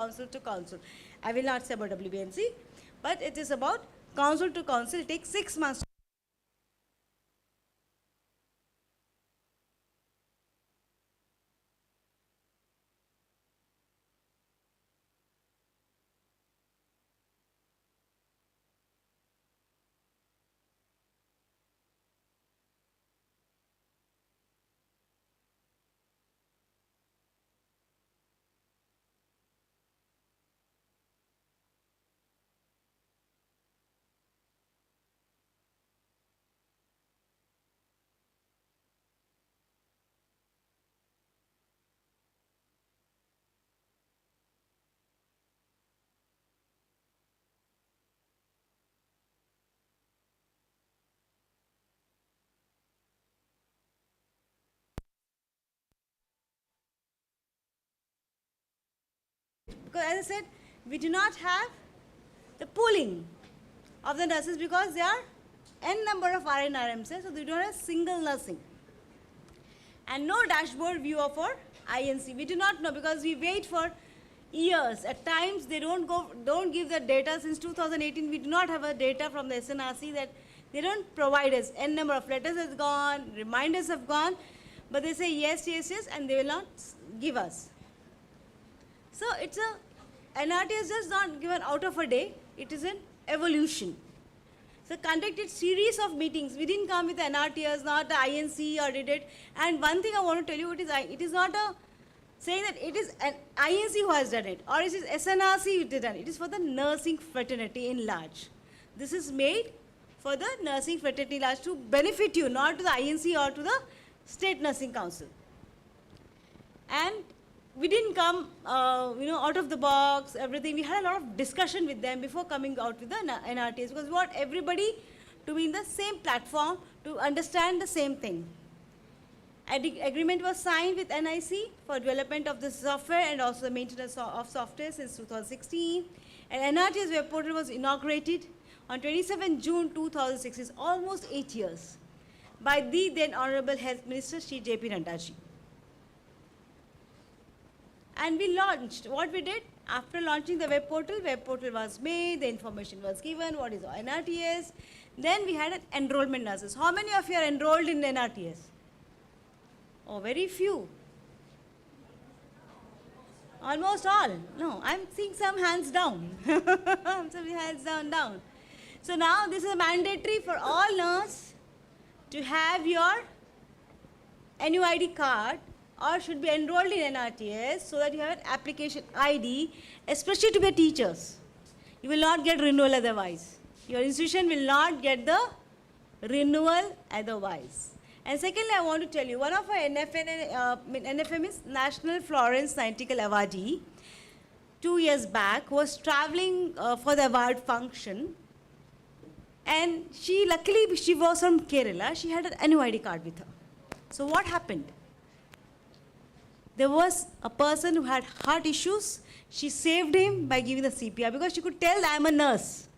council to council. I will not say about WBNC, but it is about council to council. It takes 6 months. Because as I said, we do not have the pooling of the nurses because there are n number of RN RMs, so we don't have single nursing. And no dashboard view of our INC. We do not know because we wait for years. At times they don't give the data. Since 2018 we do not have a data from the SNRC that they don't provide us. N number of letters has gone, reminders have gone, but they say yes, yes, yes, and they will not give us. So it's a NRT is just not given out of a day. It is an evolution. So conducted series of meetings. We didn't come with NRTs, not the INC or did it. And one thing I want to tell you, it is not a saying that it is an INC who has done it or it is SNRC who did it. It is for the nursing fraternity in large. This is made for the nursing fraternity in large to benefit you, not to the INC or to the State Nursing Council. And we didn't come, out of the box, everything. We had a lot of discussion with them before coming out with the NRTs because we want everybody to be in the same platform to understand the same thing. Agreement was signed with NIC for development of the software and also the maintenance of software since 2016. And NRT's web portal was inaugurated on 27 June 2006, it's almost 8 years, by the then Honorable Health Minister Shri J.P. Naddaji. And we launched. What we did, after launching the web portal was made, the information was given, what is NRTS. Then we had an enrollment nurses. How many of you are enrolled in NRTS? Oh, very few. Almost all. No, I'm seeing some hands down. Some hands down. So now this is mandatory for all nurses to have your NUID card or should be enrolled in NRTS so that you have an application ID, especially to the teachers. You will not get renewal otherwise. Your institution will not get the renewal otherwise. And secondly, I want to tell you, one of our NFM is National Florence Nightingale Awardee, 2 years back, was traveling for the award function. And luckily she was from Kerala, she had an NUID card with her. So what happened? There was a person who had heart issues. She saved him by giving the CPR because she could tell I am a nurse.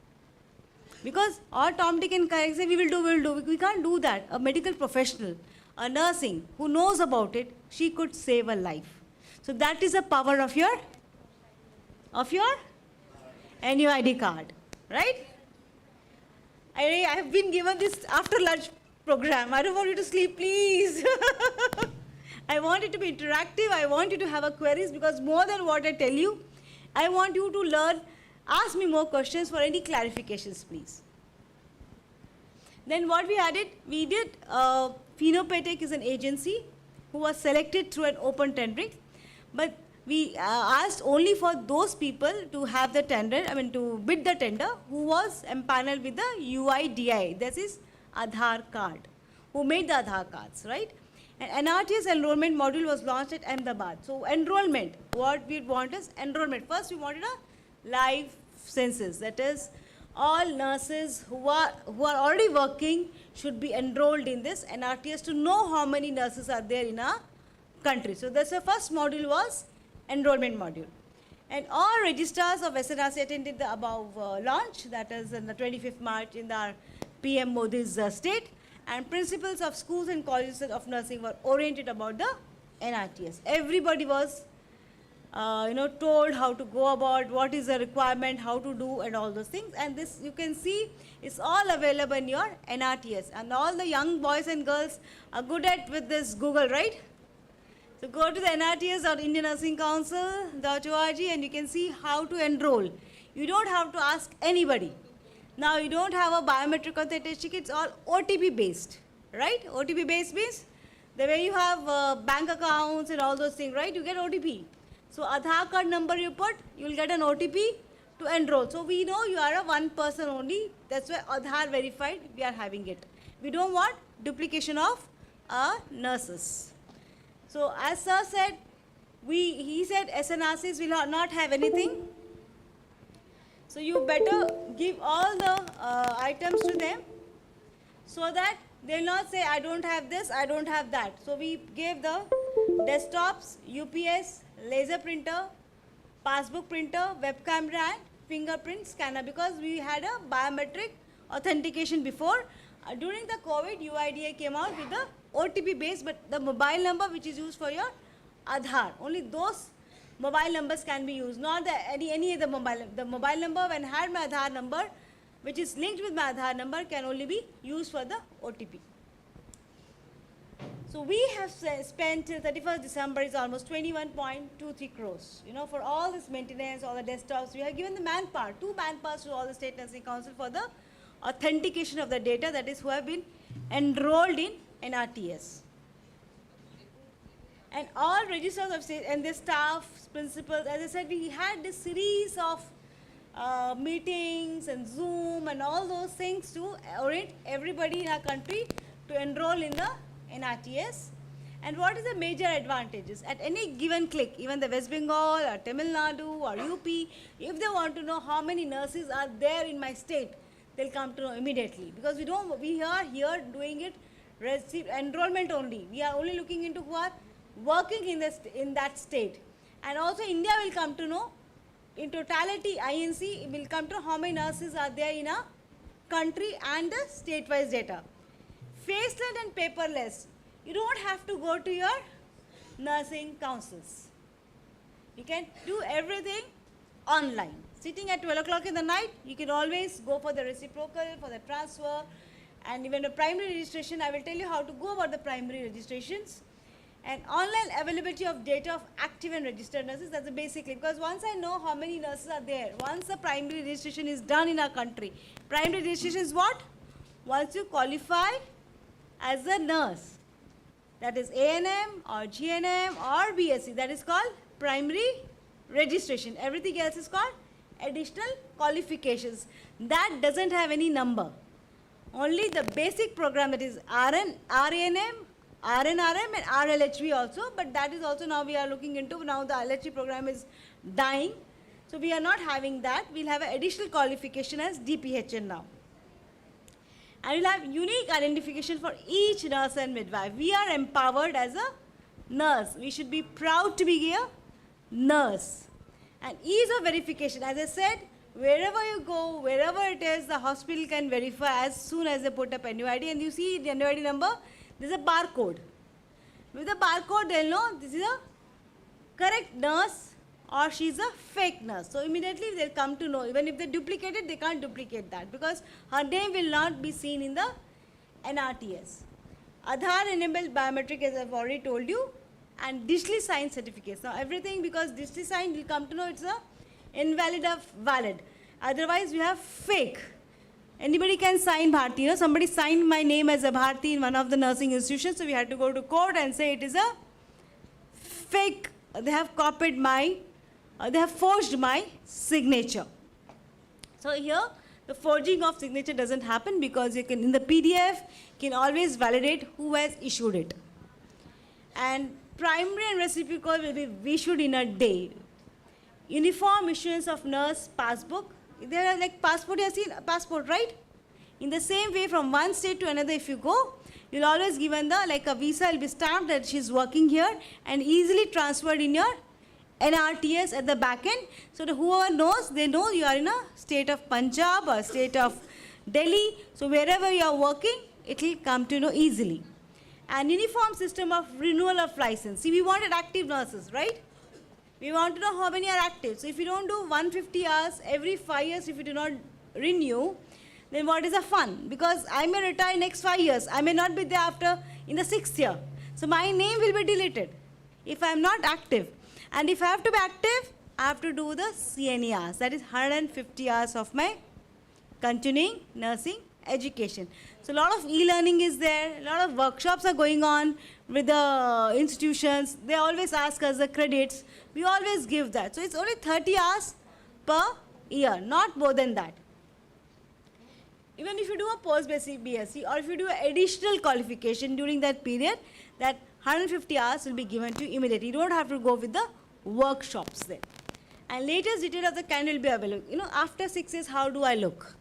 Because all Tom, Dick and Harry say we will do. We can't do that. A medical professional, a nursing who knows about it, she could save a life. So that is the power of your NUID card, right? I have been given this after lunch program. I don't want you to sleep, please. I want it to be interactive. I want you to have a queries because more than what I tell you, I want you to learn. Ask me more questions for any clarifications, please. Then what we added, we did, Phenopatek is an agency who was selected through an open tendering. But we asked only for those people to have the tender, to bid the tender, who was empaneled with the UIDI, that is Aadhaar card, who made the Aadhaar cards, right? And NRTS enrollment module was launched at Ahmedabad. So enrollment, what we want is enrollment. First we wanted a live census, that is all nurses who are already working should be enrolled in this NRTS to know how many nurses are there in our country. So that's the first module was enrollment module. And all registrars of SNRC attended the above launch, that is on the 25th March in our PM Modi's state. And principals of schools and colleges of nursing were oriented about the NRTS. Everybody was told how to go about, what is the requirement, how to do, and all those things. And this, you can see, is all available in your NRTS. And all the young boys and girls are good at with this Google, right? So go to the nrts.indiannursingcouncil.org and you can see how to enroll. You don't have to ask anybody. Now you don't have a biometric authentication, it's all OTP based, right? OTP based means the way you have bank accounts and all those things, right? You get OTP. So Aadhaar card number you put, you will get an OTP to enroll. So we know you are a one person only. That's why Aadhaar verified, we are having it. We don't want duplication of nurses. So as sir said, he said SNRCs will not have anything. So you better give all the items to them so that they'll not say, I don't have this, I don't have that. So we gave the desktops, UPS, laser printer, passbook printer, web camera and fingerprint scanner, because we had a biometric authentication before. During the COVID, UIDA came out with the OTP base, but the mobile number which is used for your Aadhaar, only those mobile numbers can be used, not any other mobile. The mobile number when I had my Aadhaar number, which is linked with my Aadhaar number, can only be used for the OTP. So we have spent till 31st December is almost 21.23 crores. For all this maintenance, all the desktops, we have given the manpower, 2 manpowers to all the State Nursing Council for the authentication of the data, that is who have been enrolled in NRTS. And all registers of state and the staff, principals, as I said, we had this series of meetings and Zoom and all those things to orient everybody in our country to enroll in the NRTS. And what is the major advantages? At any given click, even the West Bengal or Tamil Nadu or UP, if they want to know how many nurses are there in my state, they'll come to know immediately. Because we are here doing it enrollment only. We are only looking into who are working in that state. And also India will come to know, in totality, INC will come to know how many nurses are there in a country and the state-wise data. Faceless and paperless. You don't have to go to your nursing councils. You can do everything online. Sitting at 12 o'clock in the night, you can always go for the reciprocal, for the transfer, and even the primary registration. I will tell you how to go about the primary registrations. And online availability of data of active and registered nurses, that's the basic, because once I know how many nurses are there, once the primary registration is done in our country, primary registration is what? Once you qualify as a nurse, that is ANM or GNM or BSc, that is called primary registration. Everything else is called additional qualifications. That doesn't have any number. Only the basic program, that is RNM, RNRM and RLHV also, but that is also now we are looking into. Now the LHV program is dying, so we are not having that. We'll have an additional qualification as DPHN now. And we'll have unique identification for each nurse and midwife. We are empowered as a nurse. We should be proud to be a nurse. And ease of verification, as I said, wherever you go, wherever it is, the hospital can verify as soon as they put up NUID. And you see the NUID number, there's a barcode. With the barcode, they'll know this is a correct nurse or she's a fake nurse. So immediately they'll come to know. Even if they duplicate it, they can't duplicate that because her name will not be seen in the NRTS. Aadhaar enabled biometric, as I've already told you, and digitally signed certificates. Now everything, because digitally signed, will come to know it's a invalid or valid. Otherwise, we have fake. Anybody can sign Bharti. Somebody signed my name as a Bharti in one of the nursing institutions, so we had to go to court and say it is a fake. They have copied my, they have forged my signature. So here, the forging of signature doesn't happen because you can, in the PDF, can always validate who has issued it. And primary and reciprocal will be issued in a day. Uniform issuance of nurse passbook. There are like passport, you have seen passport, right? In the same way, from one state to another, if you go, you'll always given the, like a visa will be stamped that she's working here and easily transferred in your NRTS at the back end. So that whoever knows, they know you are in a state of Punjab or state of Delhi. So wherever you are working, it will come to know easily. And uniform system of renewal of license. See, we wanted active nurses, right? We want to know how many are active. So if you don't do 150 hours every 5 years, if you do not renew, then what is the fun? Because I may retire next 5 years. I may not be there after in the 6th year. So my name will be deleted if I am not active. And if I have to be active, I have to do the CNE hours. That is 150 hours of my continuing nursing education. So a lot of e-learning is there. A lot of workshops are going on with the institutions. They always ask us the credits. We always give that. So it's only 30 hours per year, not more than that. Even if you do a post-basic BSc or if you do an additional qualification during that period, that 150 hours will be given to you immediately. You don't have to go with the workshops then. And latest detail of the candidate will be available. You know, after 6 years, how do I look?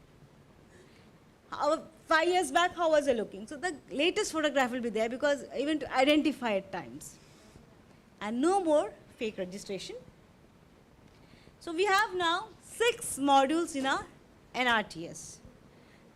5 years back, how was I looking? So the latest photograph will be there because even to identify at times. And no more fake registration. So we have now 6 modules in our NRTS.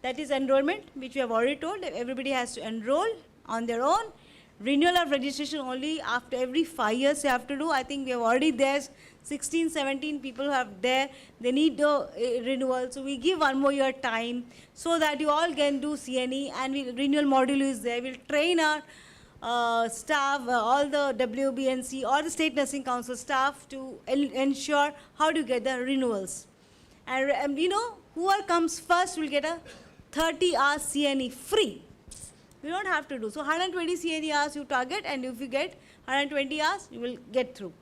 That is enrollment, which we have already told. Everybody has to enroll on their own. Renewal of registration only after every 5 years you have to do. I think we have already there 16, 17 people who have there. They need the renewal. So we give 1 more year time so that you all can do CNE, and renewal module is there. We'll train our staff, all the WBNC or the State Nursing Council staff to ensure how to get the renewals. And you know, whoever comes first will get a 30 hours CNE free. You don't have to do. So 120 CNE hours you target, and if you get 120 hours, you will get through.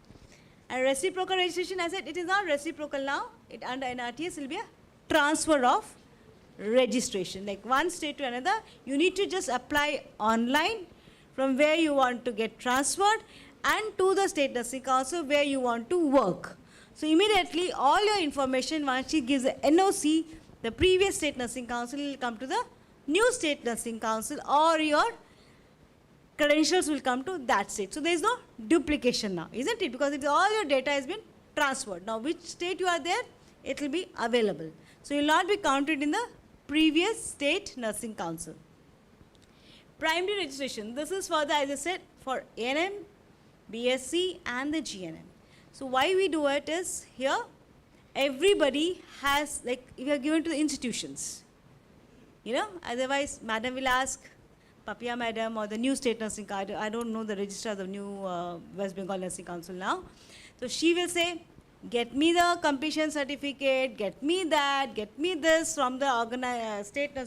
And reciprocal registration, I said, it is not reciprocal now. It under NRTS will be a transfer of registration. Like one state to another, you need to just apply online from where you want to get transferred and to the State Nursing Council where you want to work. So immediately all your information, once she gives the NOC, the previous State Nursing Council will come to the new State Nursing Council, or your credentials will come to that state. So there is no duplication now, isn't it? Because all your data has been transferred. Now which state you are there, it will be available. So you will not be counted in the previous State Nursing Council. Primary registration. This is for the, as I said, for ANM, BSc and the GNM. So why we do it is, here everybody has, like, we are given to the institutions. You know, otherwise madam will ask, Papia madam or the new State Nursing Council, I don't know the registrar of the new West Bengal Nursing Council now. So she will say, get me the completion certificate, get me that, get me this from the state,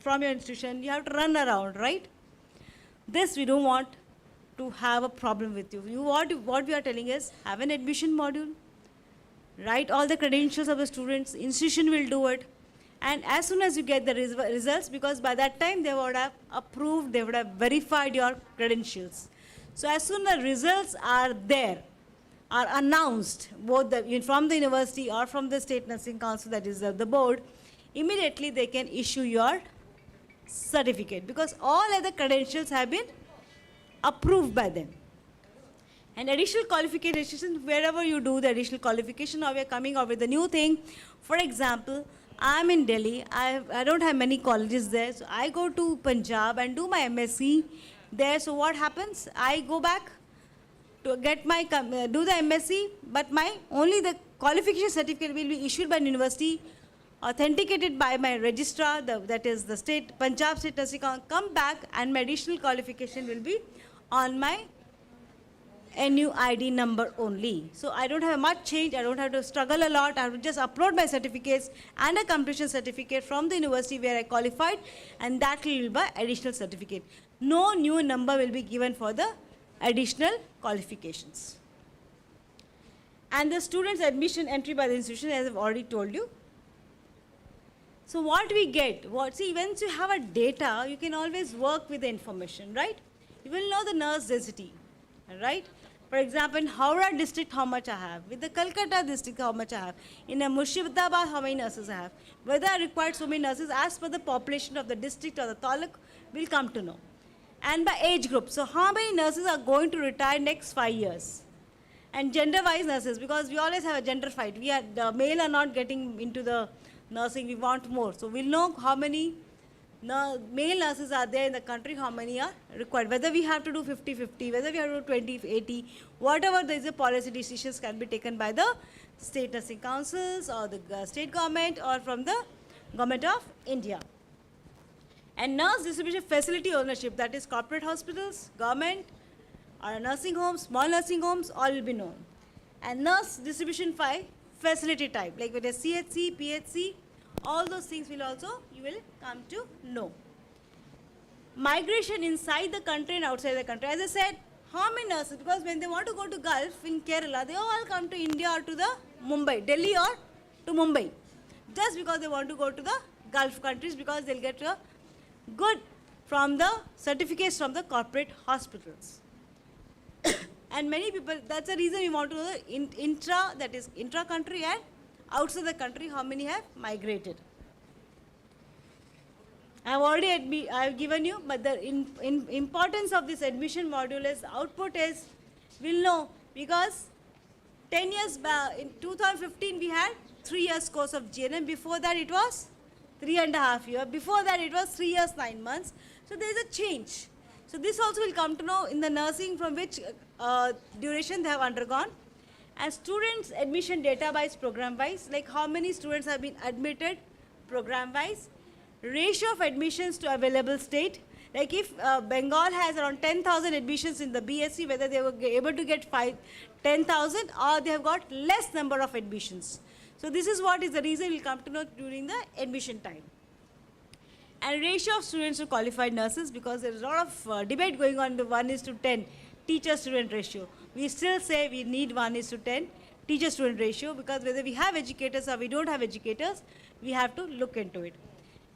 from your institution. You have to run around, right? This we don't want to have a problem with you. What we are telling is, have an admission module, write all the credentials of the students, institution will do it. And as soon as you get the results, because by that time they would have approved, they would have verified your credentials. So as soon as the results are there, are announced, both from the university or from the State Nursing Council, that is the board, immediately they can issue your certificate, because all other credentials have been approved by them. And additional qualification, wherever you do the additional qualification, or we are coming up with a new thing. For example, I am in Delhi, I don't have many colleges there, so I go to Punjab and do my MSc there. So what happens? I go back to get my, do the MSc, but only the qualification certificate will be issued by the university, authenticated by my registrar, that is the Punjab State Nursing Council, come back, and my additional qualification will be on my NUID number only. So I don't have much change, I don't have to struggle a lot, I have to just upload my certificates and a completion certificate from the university where I qualified, and that will be by additional certificate. No new number will be given for the additional qualifications. And the students' admission entry by the institution, as I've already told you. So what we get, see, once you have a data, you can always work with the information, right? You will know the nurse density, right? For example, in Howrah district, how much I have. With the Calcutta district, how much I have. In a Murshidabad, how many nurses I have. Whether I require so many nurses, as per the population of the district or the taluk, we'll come to know. And by age group. So how many nurses are going to retire next 5 years? And gender-wise nurses, because we always have a gender fight. The male are not getting into the nursing, we want more. So we'll know how many male nurses are there in the country, how many are required. Whether we have to do 50-50, whether we have to do 20-80, whatever there is a policy decisions can be taken by the state nursing councils or the state government or from the government of India. And nurse distribution facility ownership, that is corporate hospitals, government, or nursing homes, small nursing homes, all will be known. And nurse distribution by facility type, like with a CHC, PHC, all those things will also, you will come to know. Migration inside the country and outside the country. As I said, how many nurses, because when they want to go to Gulf in Kerala, they all come to India or to the Mumbai, Delhi or to Mumbai. Just because they want to go to the Gulf countries, because they'll get a good from the certificates from the corporate hospitals. And many people, that's the reason we want to know the that is intra-country and outside the country, how many have migrated. I've given you, but the importance of this admission module is output is, we'll know, because 10 years back, in 2015 we had 3 years course of GNM, before that it was 3.5 years, before that it was 3 years 9 months, so there is a change. So this also will come to know in the nursing from which duration they have undergone. And students admission data wise, program wise, like how many students have been admitted program wise, ratio of admissions to available state, like if Bengal has around 10,000 admissions in the BSc, whether they were able to get 10,000 or they have got less number of admissions. So this is what is the reason we'll come to know during the admission time. And ratio of students to qualified nurses, because there is a lot of debate going on, the 1:10 teacher-student ratio. We still say we need 1:10 teacher-student ratio, because whether we have educators or we don't have educators, we have to look into it.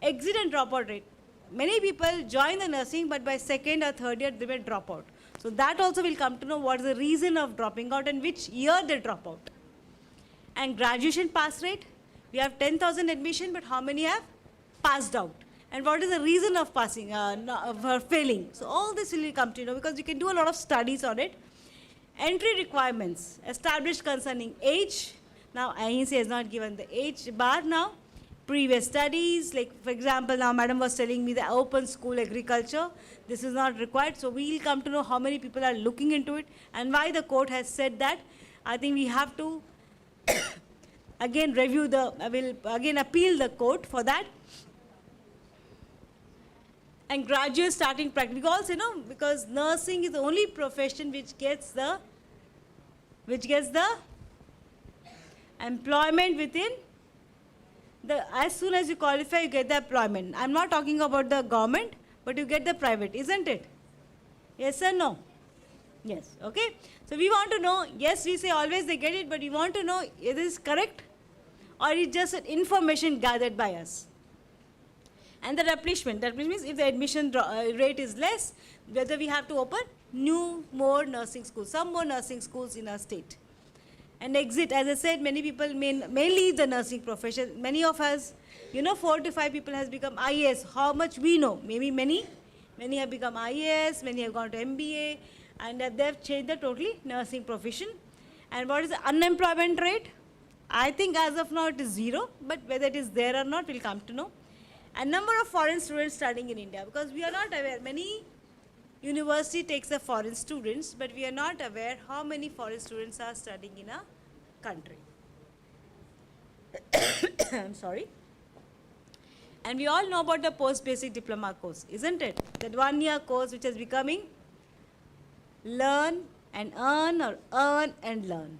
Exit and dropout rate. Many people join the nursing, but by second or third year, they may drop out. So that also will come to know what is the reason of dropping out and which year they drop out. And graduation pass rate. We have 10,000 admission, but how many have passed out? And what is the reason of passing, for failing? So all this will come to know, because you can do a lot of studies on it. Entry requirements, established concerning age. Now INC has not given the age bar now. Previous studies, like for example, now madam was telling me the open school agriculture. This is not required. So we will come to know how many people are looking into it and why the court has said that. I think we have to again review I will again appeal the court for that. And graduate starting practice, because because nursing is the only profession which gets the employment within as soon as you qualify, you get the employment. I'm not talking about the government, but you get the private, isn't it? Yes or no? Yes, okay. So we want to know, yes, we say always they get it, but we want to know it is correct or it's just an information gathered by us. And the replenishment, that means if the admission rate is less, whether we have to open more nursing schools, some more nursing schools in our state. And exit, as I said, many people may leave the nursing profession. Many of us, 4 to 5 people has become IAS. How much we know? Maybe many have become IAS, many have gone to MBA, and they have changed the totally nursing profession. And what is the unemployment rate? I think as of now it is 0, but whether it is there or not, we'll come to know. And number of foreign students studying in India, because we are not aware. Many university takes the foreign students, but we are not aware how many foreign students are studying in a country. I'm sorry. And we all know about the post-basic diploma course, isn't it? That 1-year course which is becoming learn and earn or earn and learn.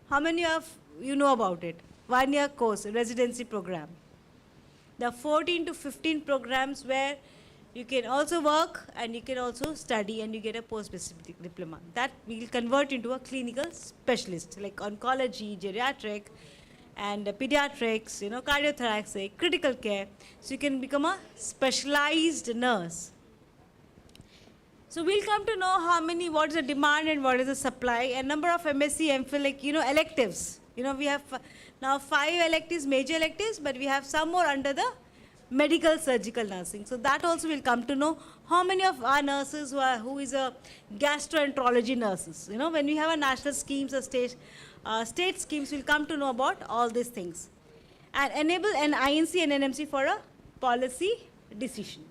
How many of you know about it? 1-year course, residency program. There are 14 to 15 programs where you can also work and you can also study and you get a post-basic diploma. That we will convert into a clinical specialist like oncology, geriatric, and pediatrics, cardiothoracic, critical care. So you can become a specialized nurse. So we'll come to know what is the demand and what is the supply, and number of MSc, MPhil, like, electives. We have now 5 electives, major electives, but we have some more under the medical surgical nursing. So that also will come to know how many of our nurses who is a gastroenterology nurses. When we have a national schemes or state schemes, we'll come to know about all these things. And enable an INC and NMC for a policy decision.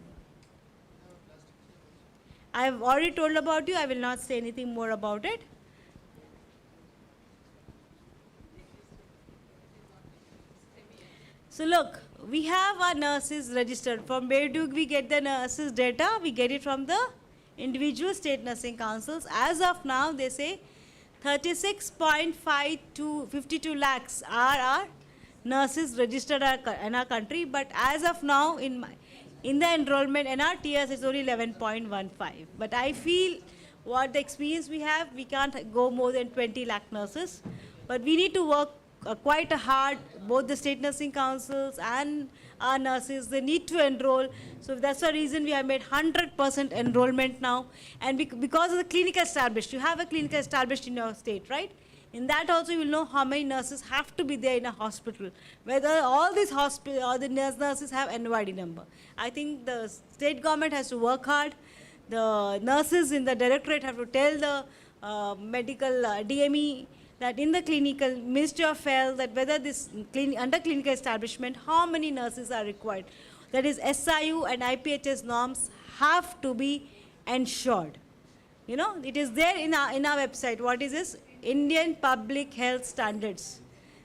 I have already told about you, I will not say anything more about it. So look, we have our nurses registered. From where do we get the nurses data? We get it from the individual state nursing councils. As of now, they say 36.5 to 52 lakhs are our nurses registered in our country. But as of now, in the enrollment NRTS, it's only 11.15. But I feel what the experience we have, we can't go more than 20 lakh nurses. But we need to work quite hard, both the state nursing councils and our nurses, they need to enroll. So that's the reason we have made 100% enrollment now. And because of the clinical established, you have a clinical established in your state, right? In that also you will know how many nurses have to be there in a hospital. Whether all these hospital or the nurses have NYD number. I think the state government has to work hard. The nurses in the directorate have to tell the medical DME that in the clinical Ministry of Health, that whether this under clinical establishment, how many nurses are required. That is, SIU and IPHS norms have to be ensured. You know, it is there in our website. What is this? Indian Public Health Standards.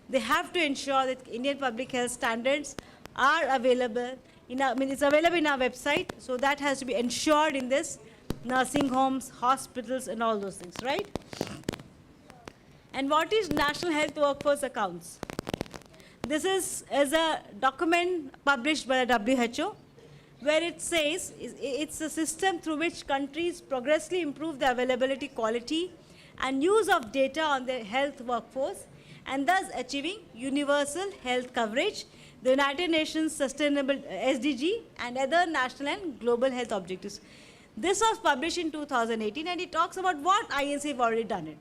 They have to ensure that Indian Public Health Standards are available. It's available in our website. So that has to be ensured in this nursing homes, hospitals, and all those things, right? And what is National Health Workforce Accounts? This is a document published by the WHO, where it says it's a system through which countries progressively improve the availability, quality, and use of data on their health workforce, and thus achieving universal health coverage, the United Nations Sustainable SDG, and other national and global health objectives. This was published in 2018, and it talks about what INC have already done it.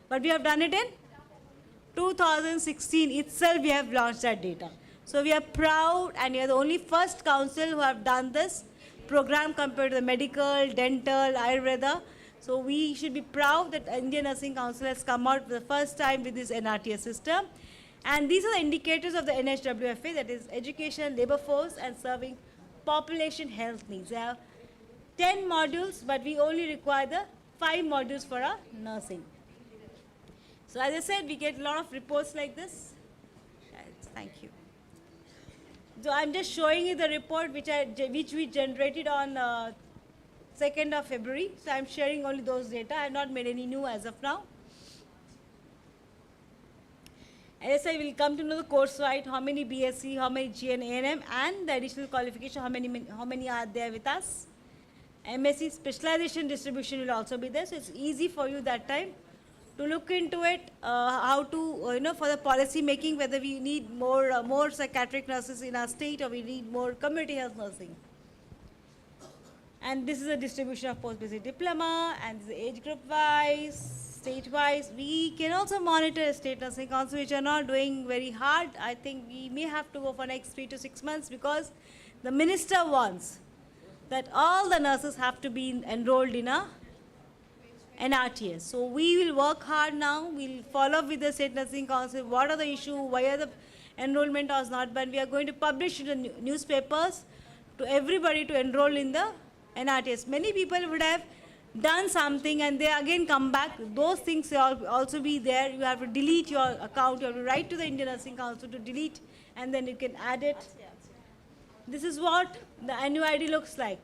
But we have done it in 2016 itself, we have launched that data. So we are proud, and we are the only first council who have done this program compared to the medical, dental, Ayurveda. So we should be proud that Indian Nursing Council has come out for the first time with this NRTS system. And these are the indicators of the NHWFA, that is education, labor force, and serving population health needs. There are 10 modules, but we only require the 5 modules for our nursing. So as I said, we get a lot of reports like this. Thank you. So I'm just showing you the report which we generated on 2nd of February. So I'm sharing only those data. I have not made any new as of now. As I said, we'll come to know the course wide, how many BSc, how many GN, A&M, and the additional qualification, how many are there with us. MSc specialization distribution will also be there. So it's easy for you that time to look into it, how to, for the policy making, whether we need more psychiatric nurses in our state or we need more community health nursing. And this is a distribution of post-basic diploma, and this is age group wise, state wise. We can also monitor state nursing council, which are not doing very hard. I think we may have to go for next 3 to 6 months, because the minister wants that all the nurses have to be enrolled in a NRTS. So we will work hard now. We'll follow up with the State Nursing Council. What are the issues? Why are the enrollment was not done? We are going to publish in the newspapers to everybody to enroll in the NRTS. Many people would have done something and they again come back. Those things will also be there. You have to delete your account. You have to write to the Indian Nursing Council to delete, and then you can add it. This is what the NUID looks like,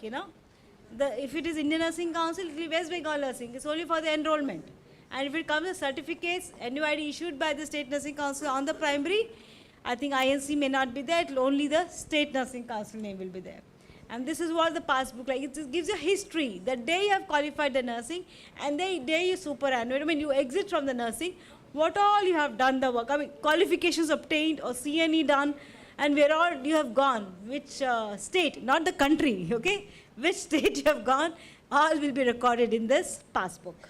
if it is Indian Nursing Council, it will be West Bengal Nursing. It's only for the enrollment. And if it comes with certificates, NUID issued by the State Nursing Council on the primary, I think INC may not be there. It will only the State Nursing Council name will be there. And this is what the passbook like. It gives you history. The day you have qualified the nursing and the day you superannuate, you exit from the nursing, what all you have done the work. Qualifications obtained or CNE done, and where all you have gone, which state, not the country, okay? Which state you have gone, all will be recorded in this passbook.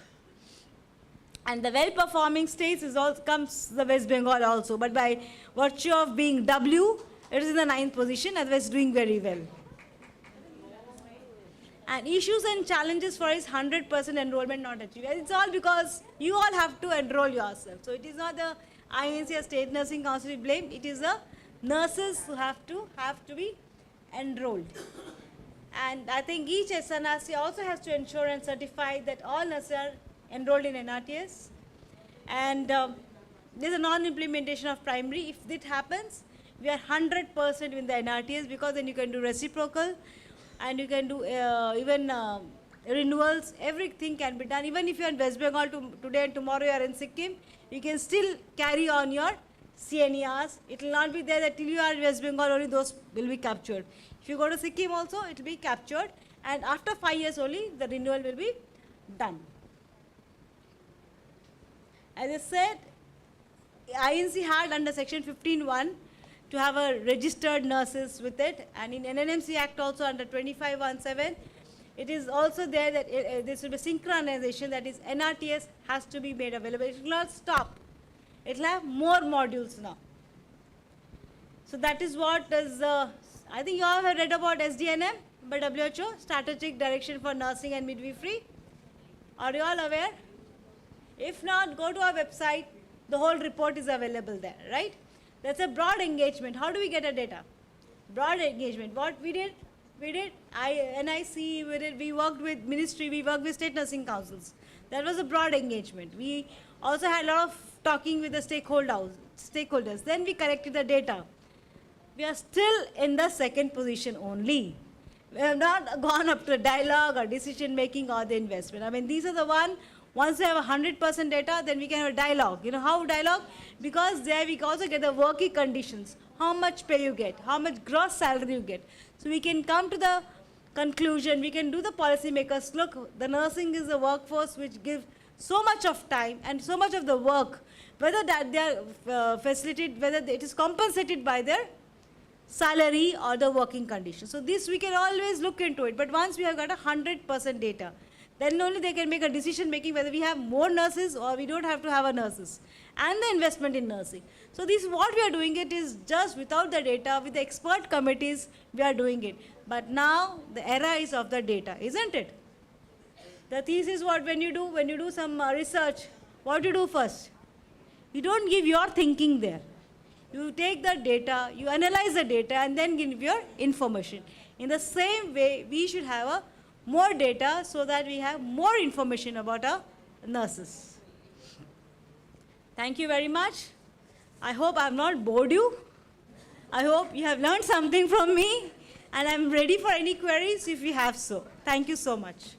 And the well-performing states comes the West Bengal also, but by virtue of being W, it is in the 9th position, otherwise doing very well. And issues and challenges for his 100% enrollment not achieved. It's all because you all have to enroll yourself. So it is not the INC or State Nursing Council to blame. It is the nurses who have to be enrolled. And I think each SNRC also has to ensure and certify that all nurses are enrolled in NRTS. And there's a non-implementation of primary. If that happens, we are 100% in the NRTS, because then you can do reciprocal and you can do even renewals. Everything can be done. Even if you are in West Bengal today and tomorrow you are in Sikkim, you can still carry on your CNERs. It will not be there that till you are in West Bengal only those will be captured. If you go to Sikkim also, it will be captured, and after 5 years only the renewal will be done. As I said, INC had under section 15(1) to have a registered nurses with it, and in NNMC Act also under 25(1)(7), it is also there that this will be synchronization, that is NRTS has to be made available. It will not stop. It will have more modules now. So that is what is, I think you all have read about SDNM by WHO, Strategic Direction for Nursing and Midwifery. Are you all aware? If not, go to our website. The whole report is available there, right? That's a broad engagement. How do we get a data? Broad engagement. What we did, NIC, we worked with ministry, we worked with state nursing councils. That was a broad engagement. We also had a lot of talking with the stakeholders. Then we collected the data. We are still in the second position only. We have not gone up to dialogue or decision making or the investment. I mean, these are the once we have 100% data, then we can have a dialogue. You know how dialogue? Because there we can also get the working conditions. How much pay you get, how much gross salary you get. So we can come to the conclusion, we can do the policy makers, look, the nursing is a workforce which gives so much of time and so much of the work, whether that they are facilitated, whether it is compensated by their salary or the working conditions. So this we can always look into it, but once we have got 100% data, then only they can make a decision making whether we have more nurses or we don't have to have a nurses, and the investment in nursing. So this what we are doing, it is just without the data, with the expert committees we are doing it. But now the era is of the data, isn't it? The thesis, what when you do some research, what do you do first? You don't give your thinking there. You take the data, you analyze the data, and then give your information. In the same way, we should have more data so that we have more information about our nurses. Thank you very much. I hope I have not bored you. I hope you have learned something from me, and I am ready for any queries if you have so. Thank you so much.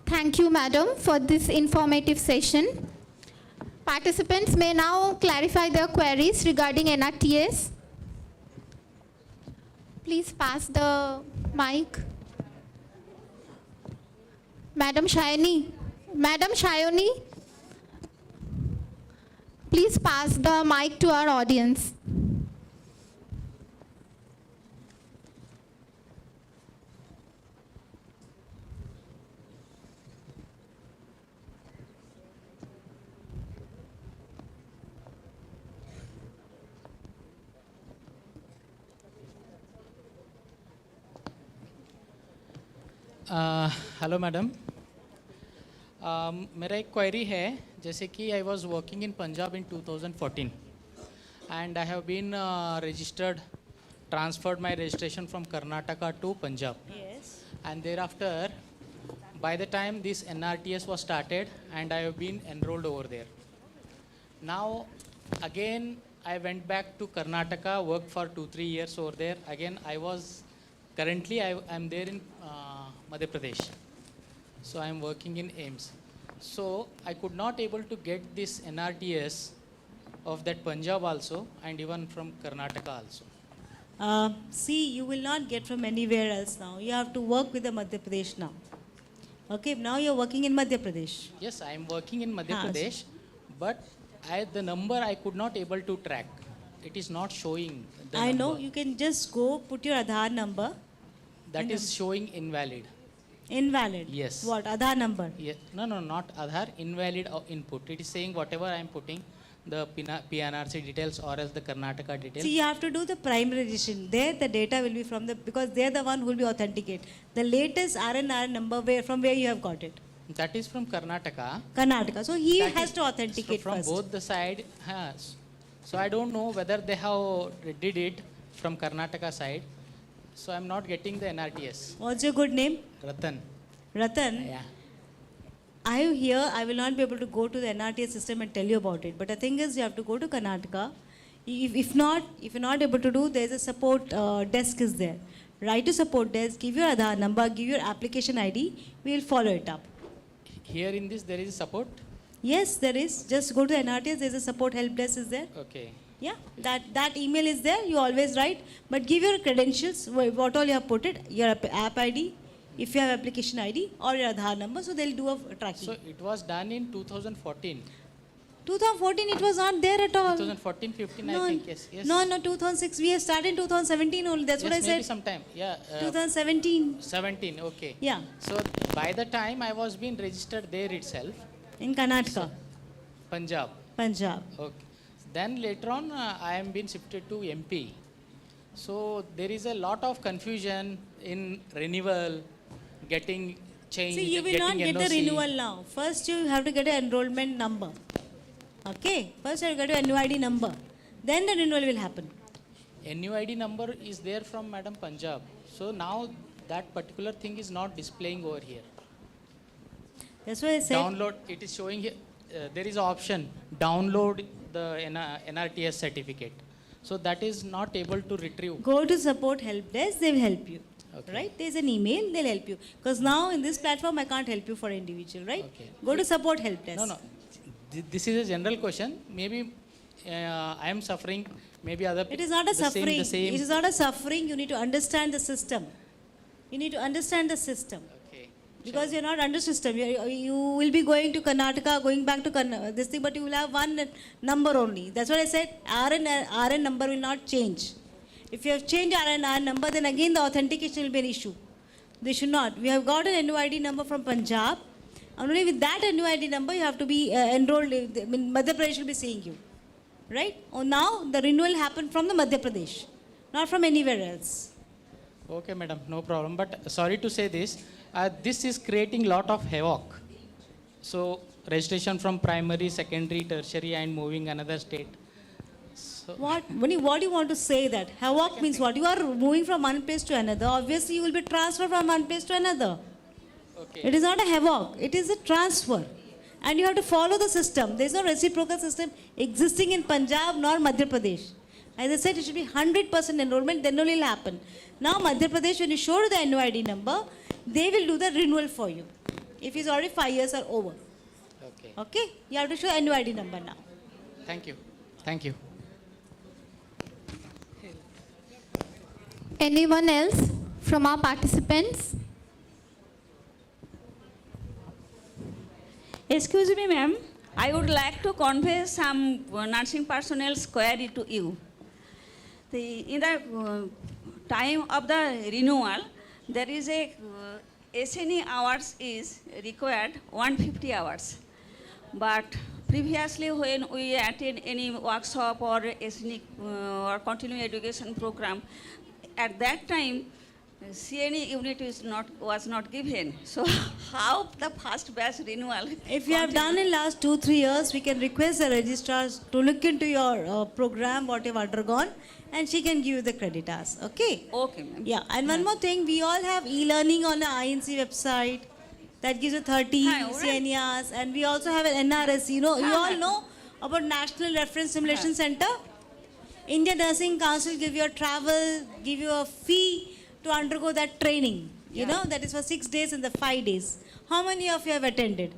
Thank you, madam, for this informative session. Participants may now clarify their queries regarding NRTS. Please pass the mic. Madam Shayani, please pass the mic to our audience. Hello madam, मेरा एक query है, जैसे कि I was working in Punjab in 2014 and I have been registered, transferred my registration from Karnataka to Punjab. Yes. And thereafter, by the time this NRTS was started, and I have been enrolled over there. Now, again, I went back to Karnataka, worked for 2-3 years over there. Again, currently I am there in Madhya Pradesh. So I am working in AIMS. So I could not able to get this NRTS of that Punjab also, and even from Karnataka also. See, you will not get from anywhere else now. You have to work with the Madhya Pradesh now. Okay, now you are working in Madhya Pradesh. Yes, I am working in Madhya Pradesh, but the number I could not able to track. It is not showing the I number. know, you can just go put your Aadhaar number. That is showing invalid. Invalid? Yes. What, Aadhaar number? Yeah. No, not Aadhaar, invalid input. It is saying whatever I am putting, the PNRC details or else the Karnataka details? See, you have to do the primary registration. There, the data will be from the, because they're the one who will be authenticate. The latest RNR number, from where you have got it? That is from Karnataka. Karnataka. So he That has is to authenticate from first. both the side. So I don't know whether they have did it from Karnataka side. So I'm not getting the NRTS. What's your good name? Ratan. Ratan. Yeah. I am here. I will not be able to go to the NRTS system and tell you about it. But the thing is, you have to go to Karnataka. If you're not able to do, there's a support desk is there. Write to support desk, give your Aadhaar number, give your application ID. We will follow it up. Here in this there is support. Yes, there is. Just go to NRTS. There's a support help desk is there. Okay. Yeah, that email is there. You always write, but give your credentials. What all you have put it, your app ID, if you have application ID or your Aadhaar number. So they'll do a tracking. So it was done in 2014. 2014, it was not there at all. 2014, 15, No, I think. Yes. Yes. No, 2006. We have started in 2017 only. That's Yes, what I maybe said. sometime. Yeah. 2017. 17. Okay. Yeah, So by the time I was being registered there itself, in Karnataka, Punjab. Punjab. Okay. Then later on, I am being shifted to MP. So there is a lot of confusion in renewal, getting changed. See, you will not get the renewal now. First, you have to get an enrollment number. Okay. First, you have to get an NUID number. Then the renewal will happen. NUID number is there from Madam Punjab. So now that particular thing is not displaying over here. That's why I said. Download, it is showing here. There is an option, download the NRTS certificate. So that is not able to retrieve. Go to support help desk, they will help you. Okay. Right? There's an email, they'll help you. Because now in this platform, I can't help you for individual, right? Okay. Go to support help desk. No. This is a general question. Maybe I am suffering. Maybe other. It is not a the suffering. The same. It is not a suffering. You need to understand the system. You need to understand the system. Okay. Because you're not under system. You will be going to Karnataka, going back to this thing, but you will have one number only. That's what I said. RN number will not change. If you have changed RN number, then again the authentication will be an issue. They should not. We have got an NUID number from Punjab. And only with that NUID number, you have to be enrolled. Madhya Pradesh will be seeing you. Right? Now, the renewal happened from the Madhya Pradesh, not from anywhere else. Okay, madam, no problem. But sorry to say this, this is creating lot of havoc. So registration from primary, secondary, tertiary, and moving another state. So What do you want to say that? Havoc means what? You are moving from one place to another. Obviously, you will be transferred from one place to another. okay. It is not a havoc. It is a transfer. And you have to follow the system. There is no reciprocal system existing in Punjab nor Madhya Pradesh. As I said, it should be 100% enrollment, then only it will happen. Now, Madhya Pradesh, when you show the NUID number, they will do the renewal for you. If it's already 5 years are over. Okay. Okay? You have to show NUID number now. Thank you. Thank you. Anyone else from our participants? Excuse me, ma'am. I would like to convey some nursing personnel's query to you. In the time of the renewal, there is a SNE hours is required 150 hours. But previously, when we attend any workshop or SNE or continuing education program, at that time, CNE unit was not given. So how the first batch renewal? If you have done in last 2-3 years, we can request the registrars to look into your program, what you have undergone, and she can give you the credit as. Okay? Okay, ma'am. Yeah, and one more thing, we all have e-learning on the INC website that gives you 30 Hi, alright. CNERs, and we also have an NRS. You all Hi. know about National Reference Simulation Center? Indian Nursing Council give you a travel, give you a fee to undergo that training. You know, that is for 6 days and the 5 days. How many of you have attended?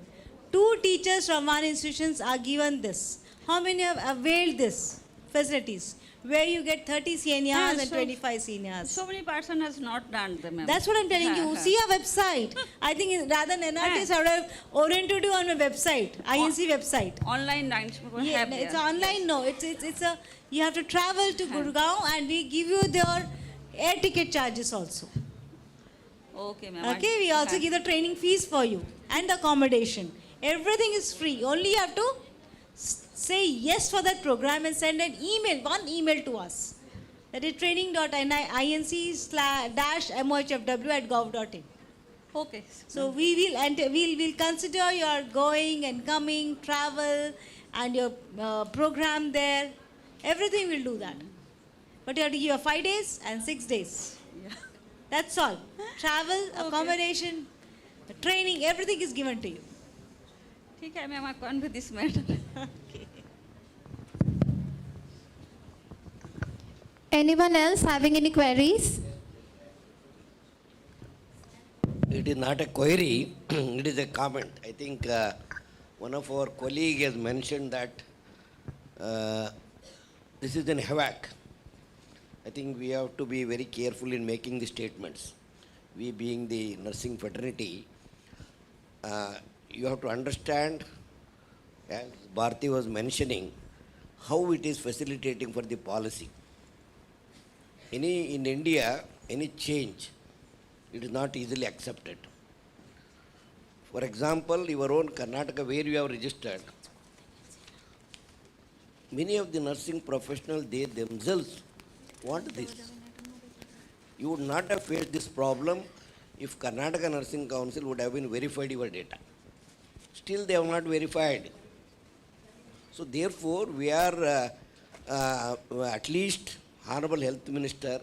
2 teachers from one institutions are given this. How many have availed this facilities? Where you get 30 CNRs and so- 25 CNRs. So many person has not done them, ma'am. That's what I'm telling you. See our website. I think rather than NRTs, I would have oriented you on my website, INC website. Online dance people Yeah, have it's there. online. No, it's a. You have to travel to Gurgaon, and we give you their air ticket charges also. Okay, ma'am. Okay, we also give the training fees for you and the accommodation. Everything is free. Only you have to say yes for that program and send an email, one email to us. That is training.inc/mohfw@gov.in. Okay. So we will we'll consider your going and coming, travel, and your program there. Everything will do that. But you have to give 5 days and 6 days. Yeah. That's all. Travel, accommodation, training, everything is given to you. ठीक है, ma'am, I convey this matter. Anyone else having any queries? It is not a query, it is a comment. I think one of our colleagues has mentioned that this is an havoc. I think we have to be very careful in making the statements. We being the nursing fraternity, you have to understand, as Bharti was mentioning, how it is facilitating for the policy. In India, any change, it is not easily accepted. For example, your own Karnataka, where you have registered, many of the nursing professionals, they themselves want this. You would not have faced this problem if Karnataka Nursing Council would have been verified your data. Still, they have not verified. So therefore, we are at least Honorable Health Minister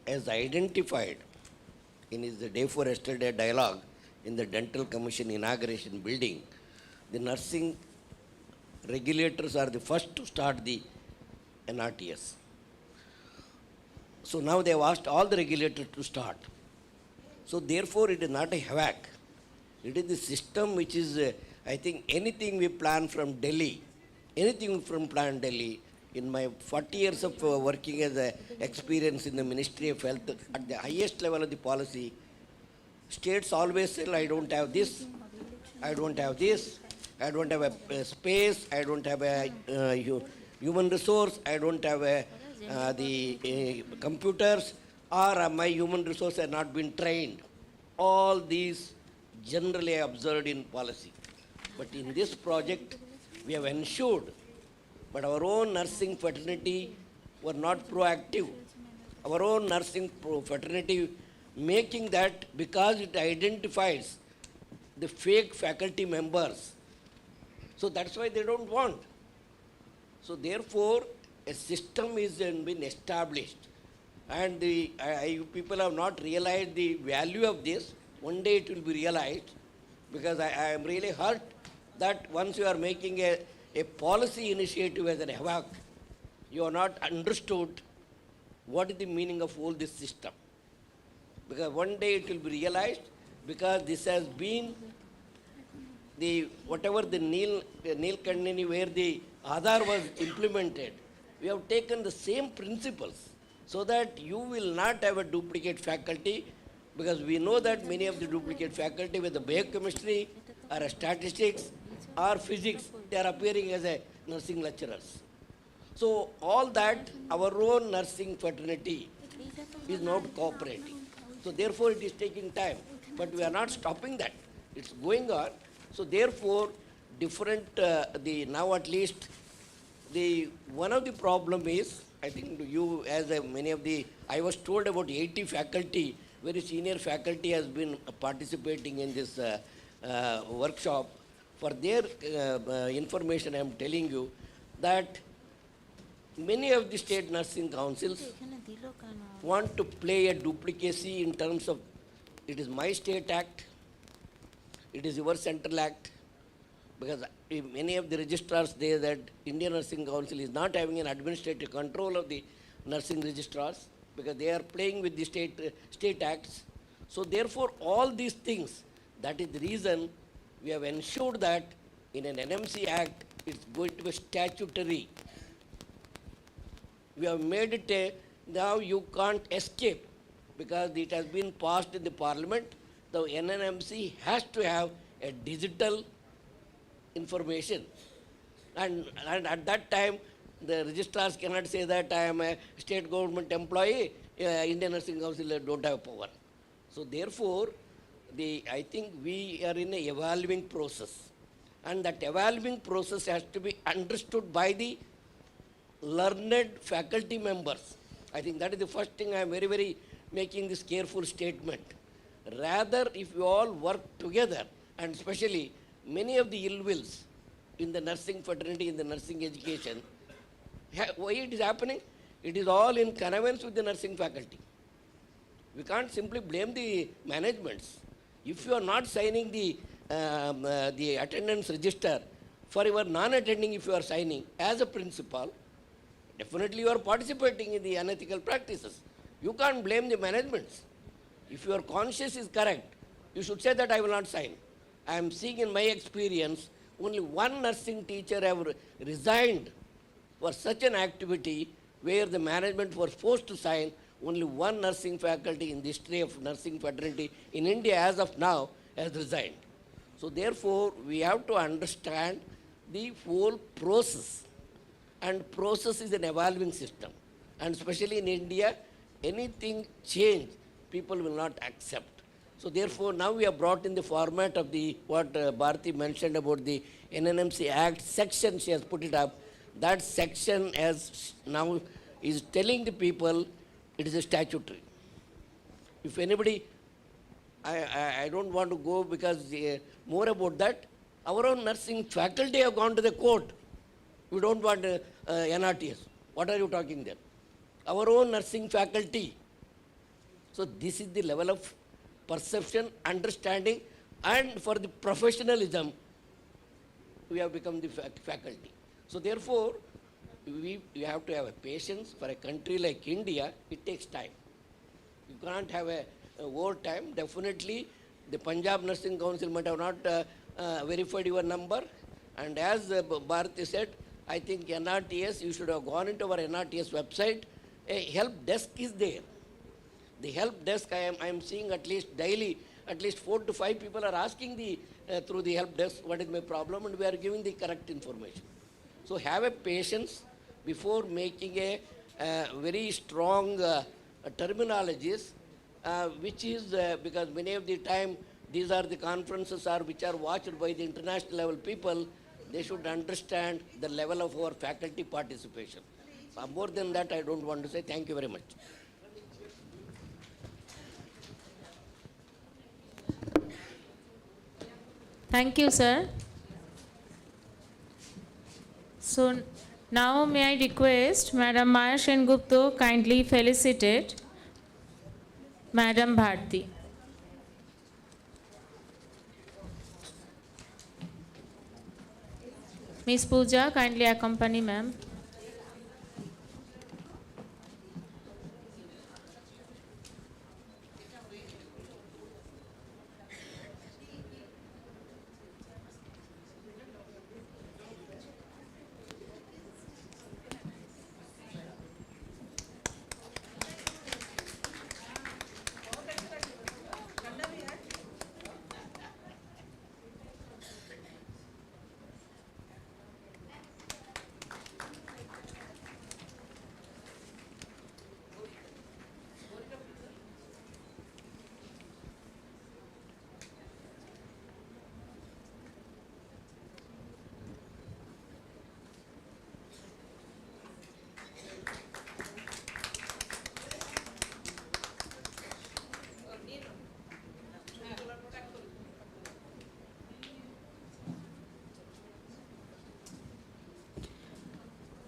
has identified in his day for yesterday dialogue in the Dental Commission inauguration building, the nursing regulators are the first to start the NRTS. So now they have asked all the regulators to start. So therefore, it is not a havoc. It is the system which is, I think, anything we plan from Delhi, in my 40 years of working as a experience in the Ministry of Health, at the highest level of the policy, states always say, I don't have this, I don't have this, I don't have a space, I don't have a human resource, I don't have the computers, or my human resource has not been trained. All these generally observed in policy. But in this project, we have ensured, but our own nursing fraternity were not proactive. Our own nursing fraternity making that, because it identifies the fake faculty members. So that's why they don't want. So therefore, a system is been established. And you people have not realized the value of this. One day it will be realized, because I am really hurt that once you are making a policy initiative as an havoc, you have not understood what is the meaning of all this system. Because one day it will be realized, because this has been the, whatever the Neelkandini, where the Aadhaar was implemented, we have taken the same principles so that you will not have a duplicate faculty, because we know that many of the duplicate faculty with the biochemistry or a statistics or physics, they are appearing as a nursing lecturers. So all that, our own nursing fraternity is not cooperating. So therefore it is taking time. But we are not stopping that. It's going on. So therefore, different, now at least, one of the problem is, I think you, as many of the, I was told about 80 faculty, very senior faculty has been participating in this workshop. For their information, I am telling you that many of the state nursing councils want to play a duplicacy in terms of, it is my state act, it is your central act, because many of the registrars say that Indian Nursing Council is not having an administrative control of the nursing registrars, because they are playing with the state acts. So therefore, all these things, that is the reason we have ensured that in an NMC Act, it's going to be statutory. We have made it now you can't escape, because it has been passed in the Parliament. The NNMC has to have a digital information. And at that time, the registrars cannot say that I am a state government employee, Indian Nursing Council don't have power. So therefore, I think we are in an evolving process. And that evolving process has to be understood by the learned faculty members. I think that is the first thing I am very, very making this careful statement. Rather, if you all work together, and especially many of the ill wills in the nursing fraternity, in the nursing education, why it is happening? It is all in connivance with the nursing faculty. We can't simply blame the managements. If you are not signing the attendance register, for your non-attending, if you are signing as a principal, definitely you are participating in the unethical practices. You can't blame the managements. If your conscience is correct, you should say that I will not sign. I am seeing in my experience, only one nursing teacher have resigned for such an activity where the management was forced to sign. Only one nursing faculty in the history of nursing fraternity in India as of now has resigned. So therefore, we have to understand the whole process. And process is an evolving system. And especially in India, anything change, people will not accept. So therefore, now we have brought in the format of the, what Bharati mentioned about the NNMC Act section, she has put it up. That section as now is telling the people it is a statutory. If anybody, I don't want to go because more about that, our own nursing faculty have gone to the court. We don't want NRTS. What are you talking there? Our own nursing faculty. So this is the level of perception, understanding, and for the professionalism, we have become the faculty. So therefore, we have to have a patience. For a country like India, it takes time. You can't have a over time. Definitely, the Punjab Nursing Council might have not verified your number. And as Bharati said, I think NRTS, you should have gone into our NRTS website. A help desk is there. The help desk, I am seeing at least daily, at least 4 to 5 people are asking the through the help desk, what is my problem, and we are giving the correct information. So have a patience before making a very strong terminologies, which is because many of the time these are the conferences are which are watched by the international level people. They should understand the level of our faculty participation. More than that, I don't want to say. Thank you very much. Thank you, sir. So now may I request Madam Maya Sengupta kindly felicitate Madam Bharti. Miss Pooja, kindly accompany ma'am.